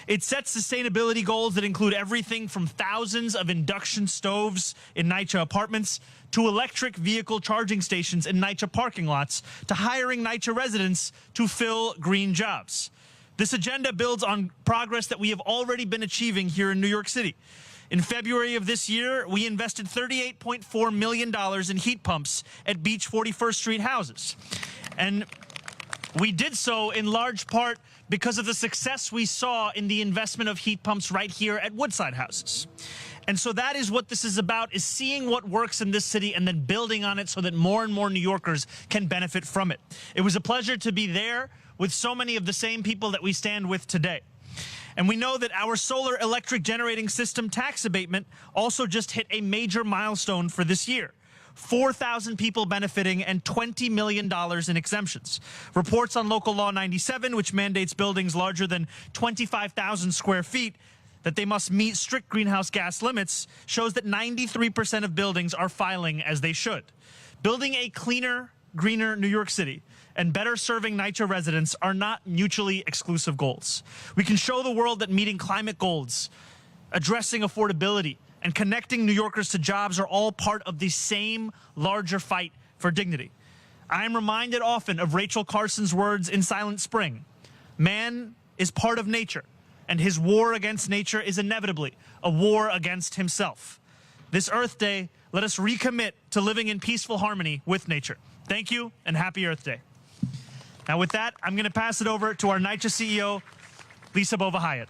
It sets sustainability goals that include everything from thousands of induction stoves in NYCHA apartments to electric vehicle charging stations in NYCHA parking lots to hiring NYCHA residents to fill green jobs. This agenda builds on progress that we have already been achieving here in New York City. In February of this year, we invested $38.4 million in heat pumps at Beach 41st Street houses. And we did so in large part because of the success we saw in the investment of heat pumps right here at Woodside houses. And so that is what this is about, is seeing what works in this city and then building on it so that more and more New Yorkers can benefit from it. It was a pleasure to be there with so many of the same people that we stand with today. And we know that our solar electric generating system tax abatement also just hit a major milestone for this year. 4,000 people benefiting and $20 million in exemptions. Reports on Local Law 97, which mandates buildings larger than 25,000 square feet, that they must meet strict greenhouse gas limits, shows that 93% of buildings are filing as they should. Building a cleaner, greener New York City and better serving NYCHA residents are not mutually exclusive goals. We can show the world that meeting climate goals, addressing affordability, and connecting New Yorkers to jobs are all part of the same larger fight for dignity. I am reminded often of Rachel Carson's words in Silent Spring. Man is part of nature, and his war against nature is inevitably a war against himself. This Earth Day, let us recommit to living in peaceful harmony with nature. Thank you, and happy Earth Day. Now with that, I'm going to pass it over to our NYCHA CEO, Lisa Bova-Hyatt.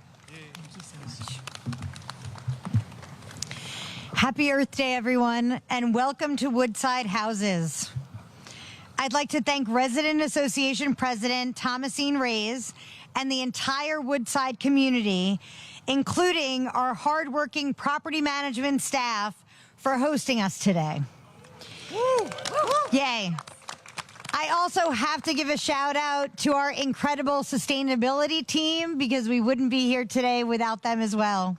Happy Earth Day, everyone, and welcome to Woodside Houses. I'd like to thank Resident Association President Thomasine Reyes and the entire Woodside community, including our hardworking property management staff, for hosting us today. Woo. Yay. I also have to give a shout out to our incredible sustainability team because we wouldn't be here today without them as well.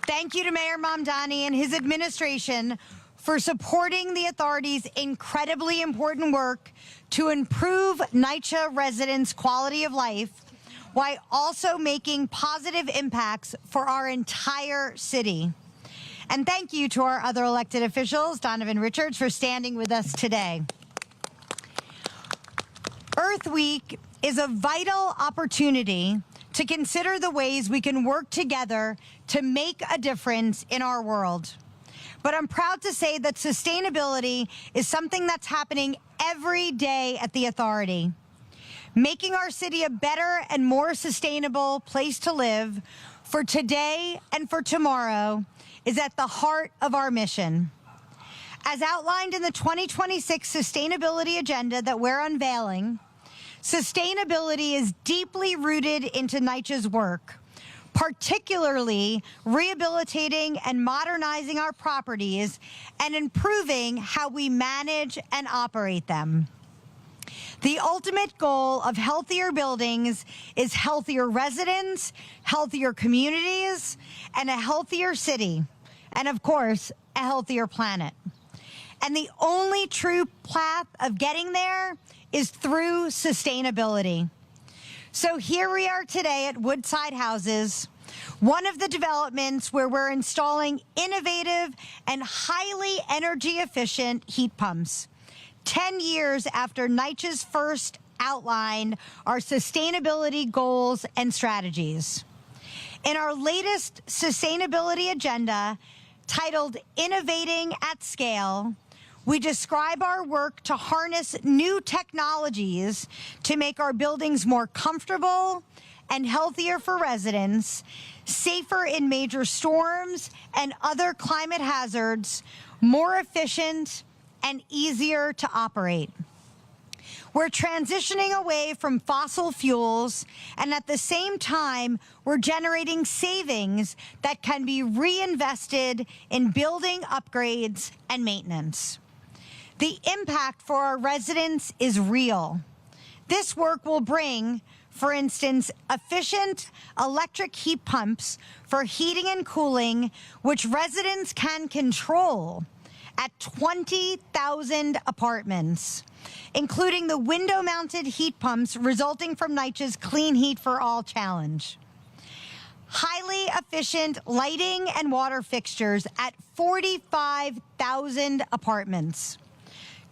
Thank you to Mayor Mamdani and his administration for supporting the authority's incredibly important work to improve NYCHA residents' quality of life while also making positive impacts for our entire city. And thank you to our other elected officials, Donovan Richards, for standing with us today. Earth Week is a vital opportunity to consider the ways we can work together to make a difference in our world. But I'm proud to say that sustainability is something that's happening every day at the authority. Making our city a better and more sustainable place to live for today and for tomorrow is at the heart of our mission. As outlined in the 2026 sustainability agenda that we're unveiling, sustainability is deeply rooted into NYCHA's work, particularly rehabilitating and modernizing our properties and improving how we manage and operate them. The ultimate goal of healthier buildings is healthier residents, healthier communities, and a healthier city, and of course, a healthier planet. And the only true path of getting there is through sustainability. So here we are today at Woodside Houses, one of the developments where we're installing innovative and highly energy efficient heat pumps. 10 years after NYCHA's first outlined our sustainability goals and strategies. In our latest sustainability agenda, titled Innovating at Scale, we describe our work to harness new technologies to make our buildings more comfortable and healthier for residents, safer in major storms and other climate hazards, more efficient, and easier to operate. We're transitioning away from fossil fuels, and at the same time, we're generating savings that can be reinvested in building upgrades and maintenance. The impact for our residents is real. This work will bring, for instance, efficient electric heat pumps for heating and cooling, which residents can control at 20,000 apartments, including the window-mounted heat pumps resulting from NYCHA's Clean Heat for All challenge. Highly efficient lighting and water fixtures at 45,000 apartments.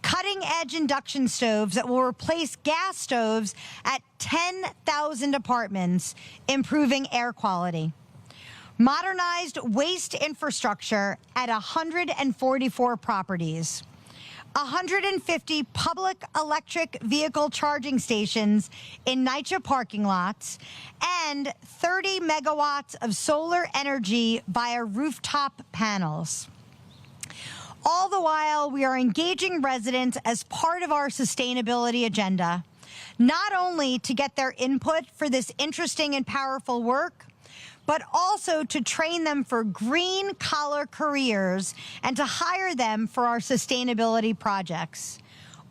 Cutting-edge induction stoves that will replace gas stoves at 10,000 apartments, improving air quality. Modernized waste infrastructure at 144 properties. 150 public electric vehicle charging stations in NYCHA parking lots, and 30 megawatts of solar energy via rooftop panels. All the while, we are engaging residents as part of our sustainability agenda, not only to get their input for this interesting and powerful work, but also to train them for green-collar careers and to hire them for our sustainability projects.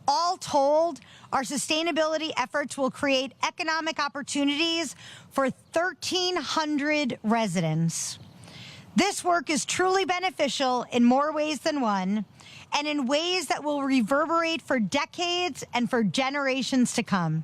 All told, our sustainability efforts will create economic opportunities for 1,300 residents. This work is truly beneficial in more ways than one, and in ways that will reverberate for decades and for generations to come.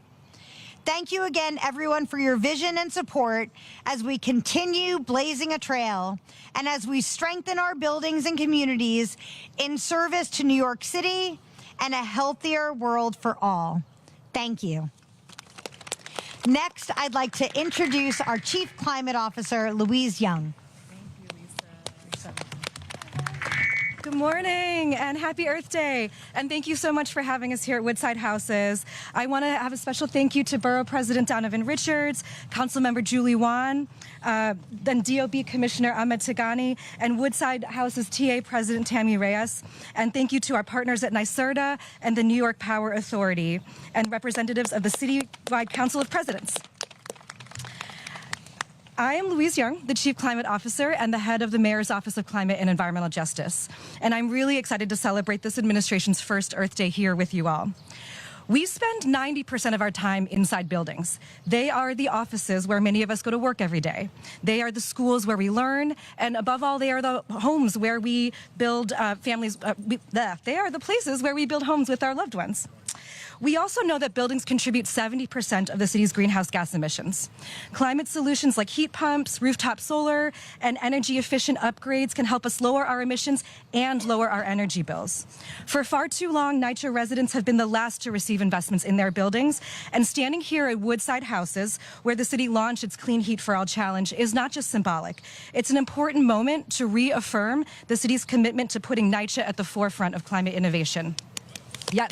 Thank you again, everyone, for your vision and support as we continue blazing a trail and as we strengthen our buildings and communities in service to New York City and a healthier world for all. Thank you. Next, I'd like to introduce our Chief Climate Officer, Louise Young. Good morning and happy Earth Day. And thank you so much for having us here at Woodside Houses. I want to have a special thank you to Borough President Donovan Richards, Councilmember Julie Wan, then DOB Commissioner Ahmed Tigani, and Woodside Houses TA President Tammy Reyes. And thank you to our partners at NYSERDA and the New York Power Authority and representatives of the Citywide Council of Presidents. I am Louise Young, the Chief Climate Officer and the head of the Mayor's Office of Climate and Environmental Justice. And I'm really excited to celebrate this administration's first Earth Day here with you all. We spend 90% of our time inside buildings. They are the offices where many of us go to work every day. They are the schools where we learn, and above all, they are the homes where we build families. They are the places where we build homes with our loved ones. We also know that buildings contribute 70% of the city's greenhouse gas emissions. Climate solutions like heat pumps, rooftop solar, and energy-efficient upgrades can help us lower our emissions and lower our energy bills. For far too long, NYCHA residents have been the last to receive investments in their buildings, and standing here at Woodside Houses, where the city launched its Clean Heat for All challenge, is not just symbolic. It's an important moment to reaffirm the city's commitment to putting NYCHA at the forefront of climate innovation. Yes.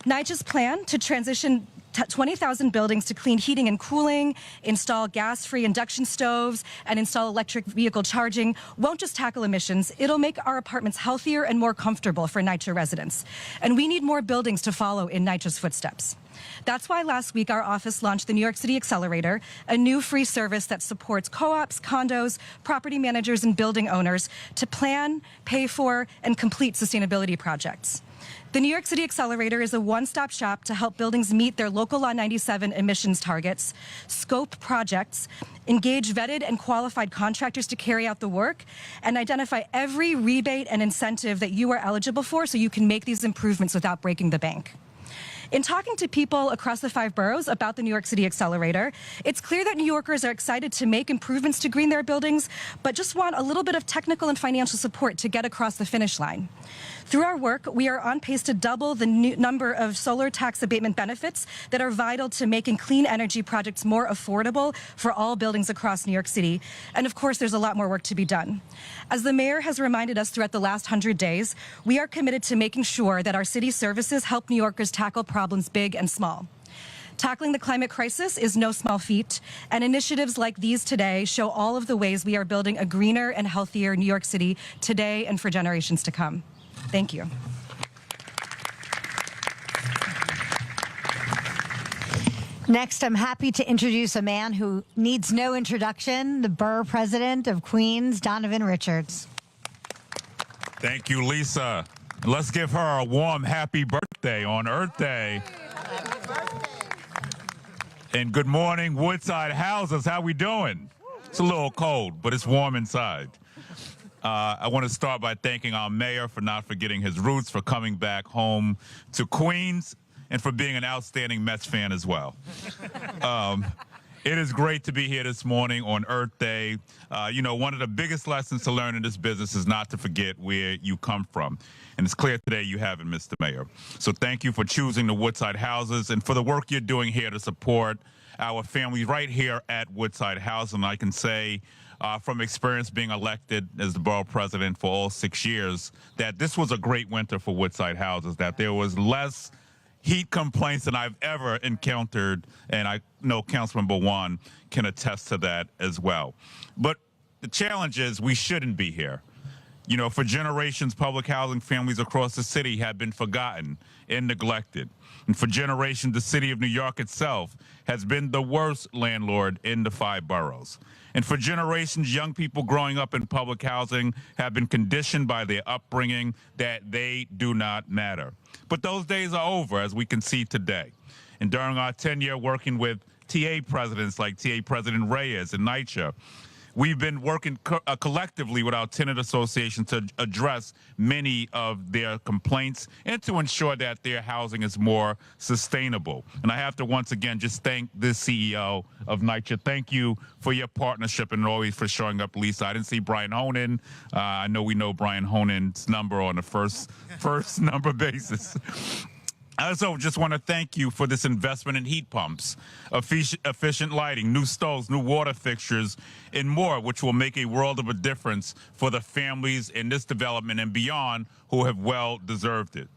NYCHA's plan to transition 20,000 buildings to clean heating and cooling, install gas-free induction stoves, and install electric vehicle charging won't just tackle emissions, it'll make our apartments healthier and more comfortable for NYCHA residents. And we need more buildings to follow in NYCHA's footsteps. That's why last week our office launched the New York City Accelerator, a new free service that supports co-ops, condos, property managers, and building owners to plan, pay for, and complete sustainability projects. The New York City Accelerator is a one-stop shop to help buildings meet their Local Law 97 emissions targets, scope projects, engage vetted and qualified contractors to carry out the work, and identify every rebate and incentive that you are eligible for so you can make these improvements without breaking the bank. In talking to people across the 5 boroughs about the New York City Accelerator, it's clear that New Yorkers are excited to make improvements to green their buildings, but just want a little bit of technical and financial support to get across the finish line. Through our work, we are on pace to double the number of solar tax abatement benefits that are vital to making clean energy projects more affordable for all buildings across New York City. And of course, there's a lot more work to be done. As the mayor has reminded us throughout the last 100 days, we are committed to making sure that our city services help New Yorkers tackle problems big and small. Tackling the climate crisis is no small feat, and initiatives like these today show all of the ways we are building a greener and healthier New York City today and for generations to come. Thank you. Next, I'm happy to introduce a man who needs no introduction, the Borough President of Queens, Donovan Richards. Thank you, Lisa. Let's give her a warm happy birthday on Earth Day. And good morning, Woodside Houses. How we doing? It's a little cold, but it's warm inside. I want to start by thanking our mayor for not forgetting his roots, for coming back home to Queens, and for being an outstanding Mets fan as well. It is great to be here this morning on Earth Day. You know, one of the biggest lessons to learn in this business is not to forget where you come from. And it's clear today you haven't, Mr. Mayor. So thank you for choosing the Woodside Houses and for the work you're doing here to support our families right here at Woodside House. And I can say from experience being elected as the borough president for all 6 years that this was a great winter for Woodside Houses, that there was less heat complaints than I've ever encountered, and I know Councilmember Wan can attest to that as well. But the challenge is we shouldn't be here. You know, for generations, public housing families across the city have been forgotten and neglected. And for generations, the city of New York itself has been the worst landlord in the 5 boroughs. And for generations, young people growing up in public housing have been conditioned by their upbringing that they do not matter. But those days are over, as we can see today. And during our tenure working with TA presidents like TA President Reyes and NYCHA, we've been working collectively with our tenant association to address many of their complaints and to ensure that their housing is more sustainable. And I have to once again just thank the CEO of NYCHA. Thank you for your partnership and always for showing up, Lisa. I didn't see Brian Honan. I know we know Brian Honan's number on the first number basis. I also just want to thank you for this investment in heat pumps, efficient lighting, new stoves, new water fixtures, and more, which will make a world of a difference for the families in this development and beyond who have well deserved it.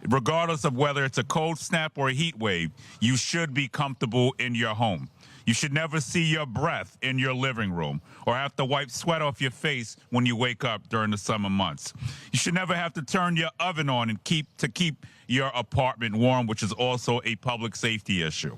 Regardless of whether it's a cold snap or a heat wave, you should be comfortable in your home. You should never see your breath in your living room or have to wipe sweat off your face when you wake up during the summer months. You should never have to turn your oven on and keep your apartment warm, which is also a public safety issue.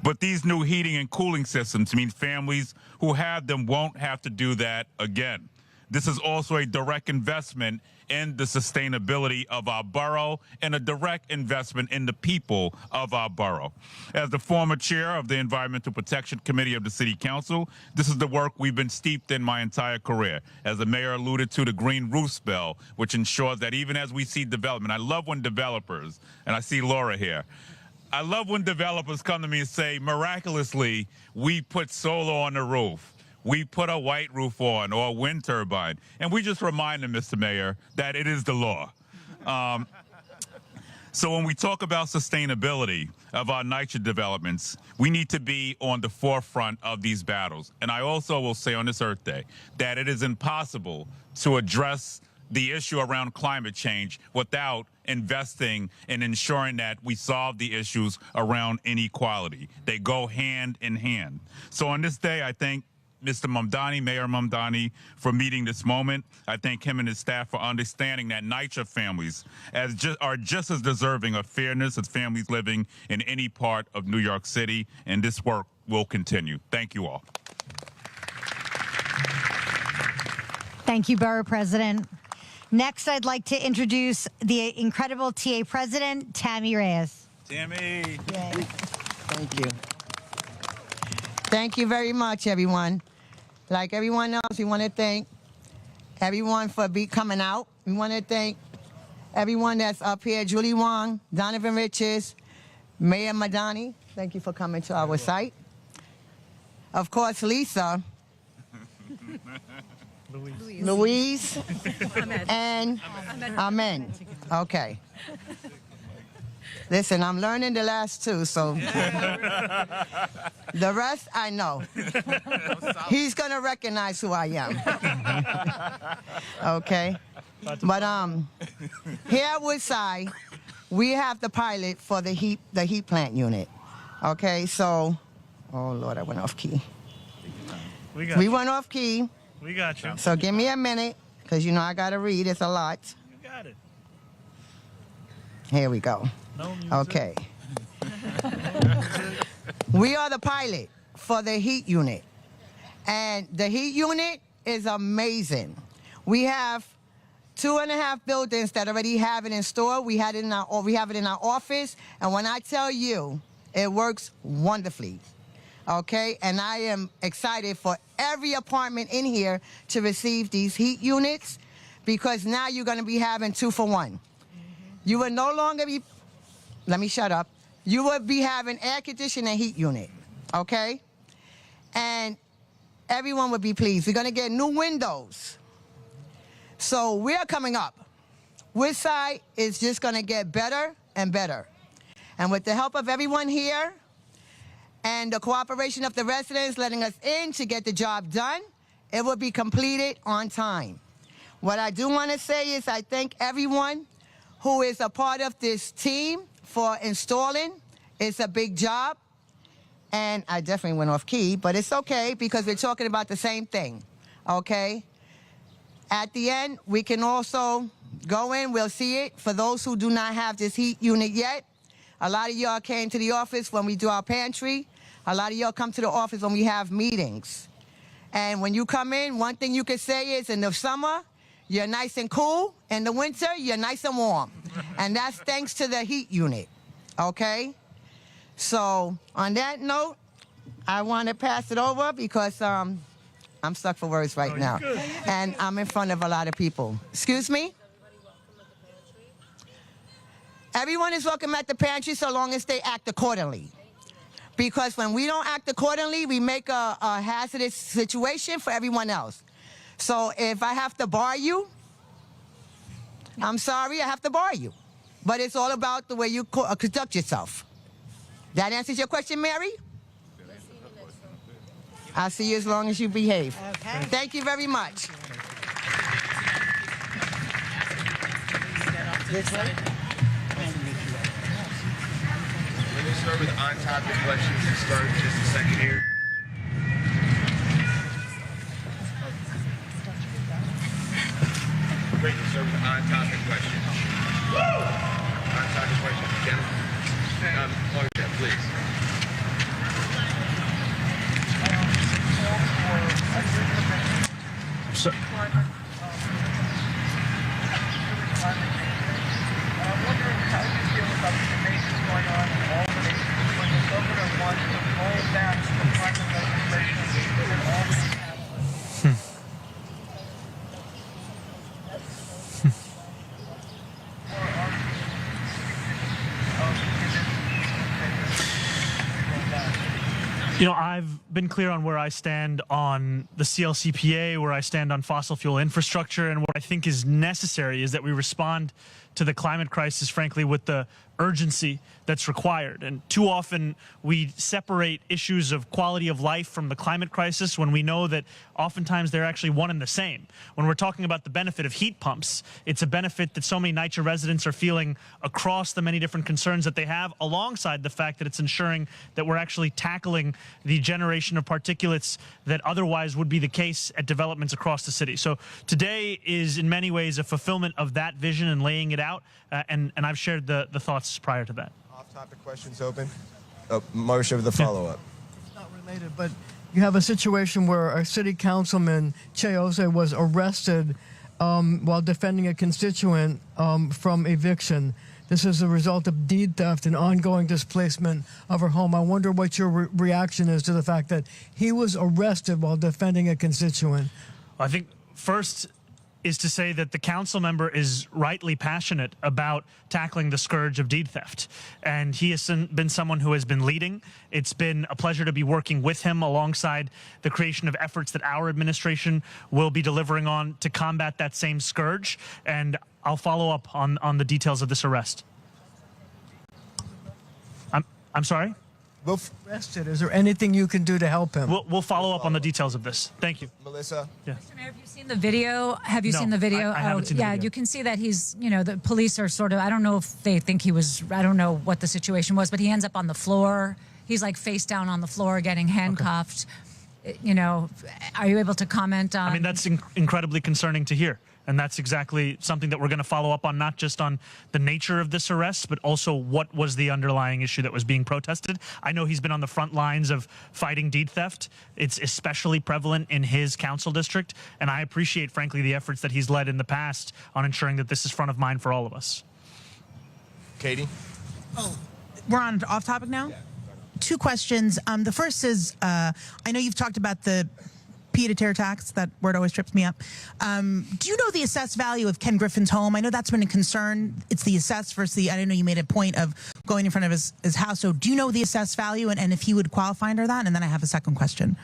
But these new heating and cooling systems mean families who have them won't have to do that again. This is also a direct investment in the sustainability of our borough and a direct investment in the people of our borough. As the former chair of the Environmental Protection Committee of the City Council, this is the work we've been steeped in my entire career. As the mayor alluded to, the Green Roof Bill, which ensures that even as we see development, I love when developers, and I see Laura here, I love when developers come to me and say, miraculously, we put solar on the roof. We put a white roof on or a wind turbine. And we just remind them, Mr. Mayor, that it is the law. So when we talk about sustainability of our NYCHA developments, we need to be on the forefront of these battles. And I also will say on this Earth Day that it is impossible to address the issue around climate change without investing in ensuring that we solve the issues around inequality. They go hand in hand. So on this day, I thank Mr. Mamdani, Mayor Mamdani, for meeting this moment. I thank him and his staff for understanding that NYCHA families are just as deserving of fairness as families living in any part of New York City, and this work will continue. Thank you all. Thank you, Borough President. Next, I'd like to introduce the incredible TA president, Tammy Reyes. Tammy. Thank you. Thank you very much, everyone. Like everyone else, we want to thank everyone for coming out. We want to thank everyone that's up here, Julie Wong, Donovan Riches, Mayor Madani. Thank you for coming to our site. Of course, Lisa, Louise, and Amen. Okay. Listen, I'm learning the last two, so the rest I know. He's gonna recognize who I am. Okay, but here at Woodside, we have the pilot for the heat plant unit. Okay, so, oh Lord, I went off key. We went off key. We got you. So give me a minute, because you know I gotta read. It's a lot. You got it. Here we go. No music. Okay. We are the pilot for the heat unit. And the heat unit is amazing. We have 2.5 buildings that already have it installed. We have it in our office. And when I tell you, it works wonderfully. Okay? And I am excited for every apartment in here to receive these heat units, because now you're going to be having 2 for 1. You will no longer be, let me shut up. You will be having air conditioning and heat unit, okay? And everyone would be pleased. We're gonna get new windows. So we're coming up. Woodside is just gonna get better and better. And with the help of everyone here and the cooperation of the residents letting us in to get the job done, it will be completed on time. What I do wanna say is I thank everyone who is a part of this team for installing. It's a big job. And I definitely went off key, but it's okay because we're talking about the same thing, okay? At the end, we can also go in, we'll see it. For those who do not have this heat unit yet, a lot of y'all came to the office when we do our pantry. A lot of y'all come to the office when we have meetings. And when you come in, one thing you can say is in the summer, you're nice and cool. In the winter, you're nice and warm. And that's thanks to the heat unit, okay? So on that note, I want to pass it over because I'm stuck for words right now. And I'm in front of a lot of people. Excuse me? Everyone is welcome at the pantry so long as they act accordingly. Because when we don't act accordingly, we make a hazardous situation for everyone else. So if I have to bar you, I'm sorry, I have to bar you. But it's all about the way you conduct yourself. That answers your question, Mary? I'll see you as long as you behave. Okay. Thank you very much. This way? We're going to start with on-topic questions and start in just a second here. Great to start with on-topic questions. On-topic questions, gentlemen. Motion, please. So, I'm wondering how you feel about the debates going on in Albany when the governor wants to roll back the climate legislation that Albany has. You know, I've been clear on where I stand on the CLCPA, where I stand on fossil fuel infrastructure, and what I think is necessary is that we respond to the climate crisis, frankly, with the urgency that's required. And too often we separate issues of quality of life from the climate crisis when we know that oftentimes they're actually one and the same. When we're talking about the benefit of heat pumps, it's a benefit that so many NYCHA residents are feeling across the many different concerns that they have, alongside the fact that it's ensuring that we're actually tackling the generation of particulates that otherwise would be the case at developments across the city. So today is in many ways a fulfillment of that vision and laying it out, and I've shared the thoughts prior to that. Off-topic questions open. Oh, Marsha with the follow-up. It's not related, but you have a situation where a city councilman, Che Ose, was arrested while defending a constituent from eviction. This is a result of deed theft and ongoing displacement of her home. I wonder what your reaction is to the fact that he was arrested while defending a constituent. I think first is to say that the council member is rightly passionate about tackling the scourge of deed theft. And he has been someone who has been leading. It's been a pleasure to be working with him alongside the creation of efforts that our administration will be delivering on to combat that same scourge. And I'll follow up on the details of this arrest. I'm sorry? Arrested. Is there anything you can do to help him? We'll follow up on the details of this. Thank you. Melissa? Yeah. Mr. Mayor, have you seen the video? Have you No, seen the video? I haven't seen the yeah, video. you can see that he's, the police are sort of, I don't know if they think he was, I don't know what the situation was, but he ends up on the floor. He's like face down on the floor getting handcuffed. Are you able to comment on? I mean, that's incredibly concerning to hear. And that's exactly something that we're going to follow up on, not just on the nature of this arrest, but also what was the underlying issue that was being protested. I know he's been on the front lines of fighting deed theft. It's especially prevalent in his council district. And I appreciate, frankly, the efforts that he's led in the past on ensuring that this is front of mind for all of us. Katie? Oh, we're on off topic now? Yeah. 2 questions. The first is, I know you've talked about the pied-à-terre tax. That word always trips me up. Do you know the assessed value of Ken Griffin's home? I know that's been a concern. It's the assessed versus the, I didn't know you made a point of going in front of his house. So do you know the assessed value and if he would qualify under that? And then I have a second question.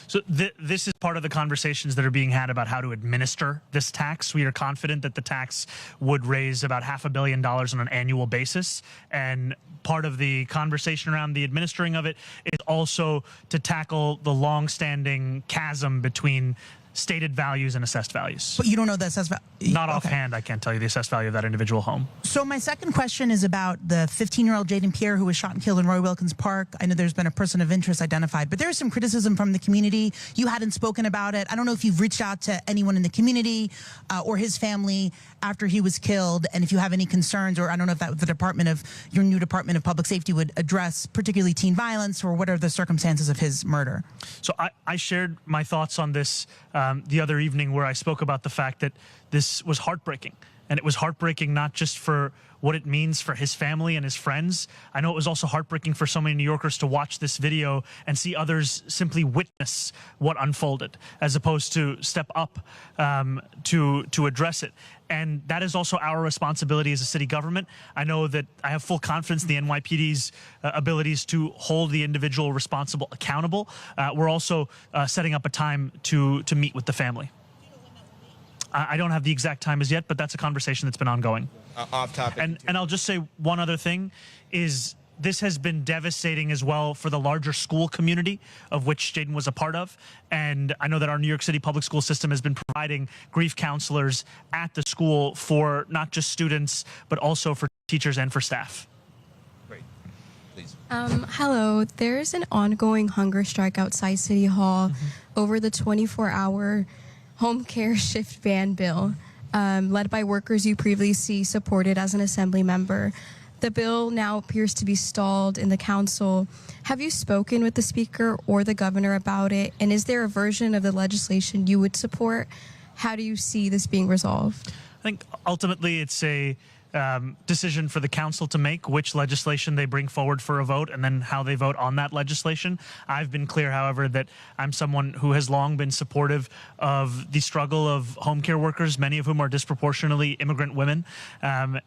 So this is part of the conversations that are being had about how to administer this tax. We are confident that the tax would raise about $500 million on an annual basis. And part of the conversation around the administering of it is also to tackle the long-standing chasm between stated values and assessed values. But you don't know the assessed value? Not offhand, I can't tell you the assessed value of that individual home. So my second question is about the 15-year-old Jaden Pierre who was shot and killed in Roy Wilkins Park. I know there's been a person of interest identified, but there is some criticism from the community. You hadn't spoken about it. I don't know if you've reached out to anyone in the community or his family after he was killed, and if you have any concerns, or I don't know if that your new Department of Public Safety would address particularly teen violence, or what are the circumstances of his murder? So I shared my thoughts on this the other evening, where I spoke about the fact that this was heartbreaking. And it was heartbreaking not just for what it means for his family and his friends. I know it was also heartbreaking for so many New Yorkers to watch this video and see others simply witness what unfolded, as opposed to step up to address it. And that is also our responsibility as a city government. I know that I have full confidence in the NYPD's abilities to hold the individual responsible accountable. We're also setting up a time to meet with the family. I don't have the exact time as yet, but that's a conversation that's been ongoing. Off topic. And I'll just say one other thing is this has been devastating as well for the larger school community of which Jaden was a part of. And I know that our New York City public school system has been providing grief counselors at the school for not just students, but also for teachers and for staff. Great. Please. Hello. There's an ongoing hunger strike outside City Hall over the 24-hour home care shift ban bill, led by workers you previously supported as an assembly member. The bill now appears to be stalled in the council. Have you spoken with the speaker or the governor about it? And is there a version of the legislation you would support? How do you see this being resolved? I think ultimately it's a decision for the council to make which legislation they bring forward for a vote and then how they vote on that legislation. I've been clear, however, that I'm someone who has long been supportive of the struggle of home care workers, many of whom are disproportionately immigrant women. And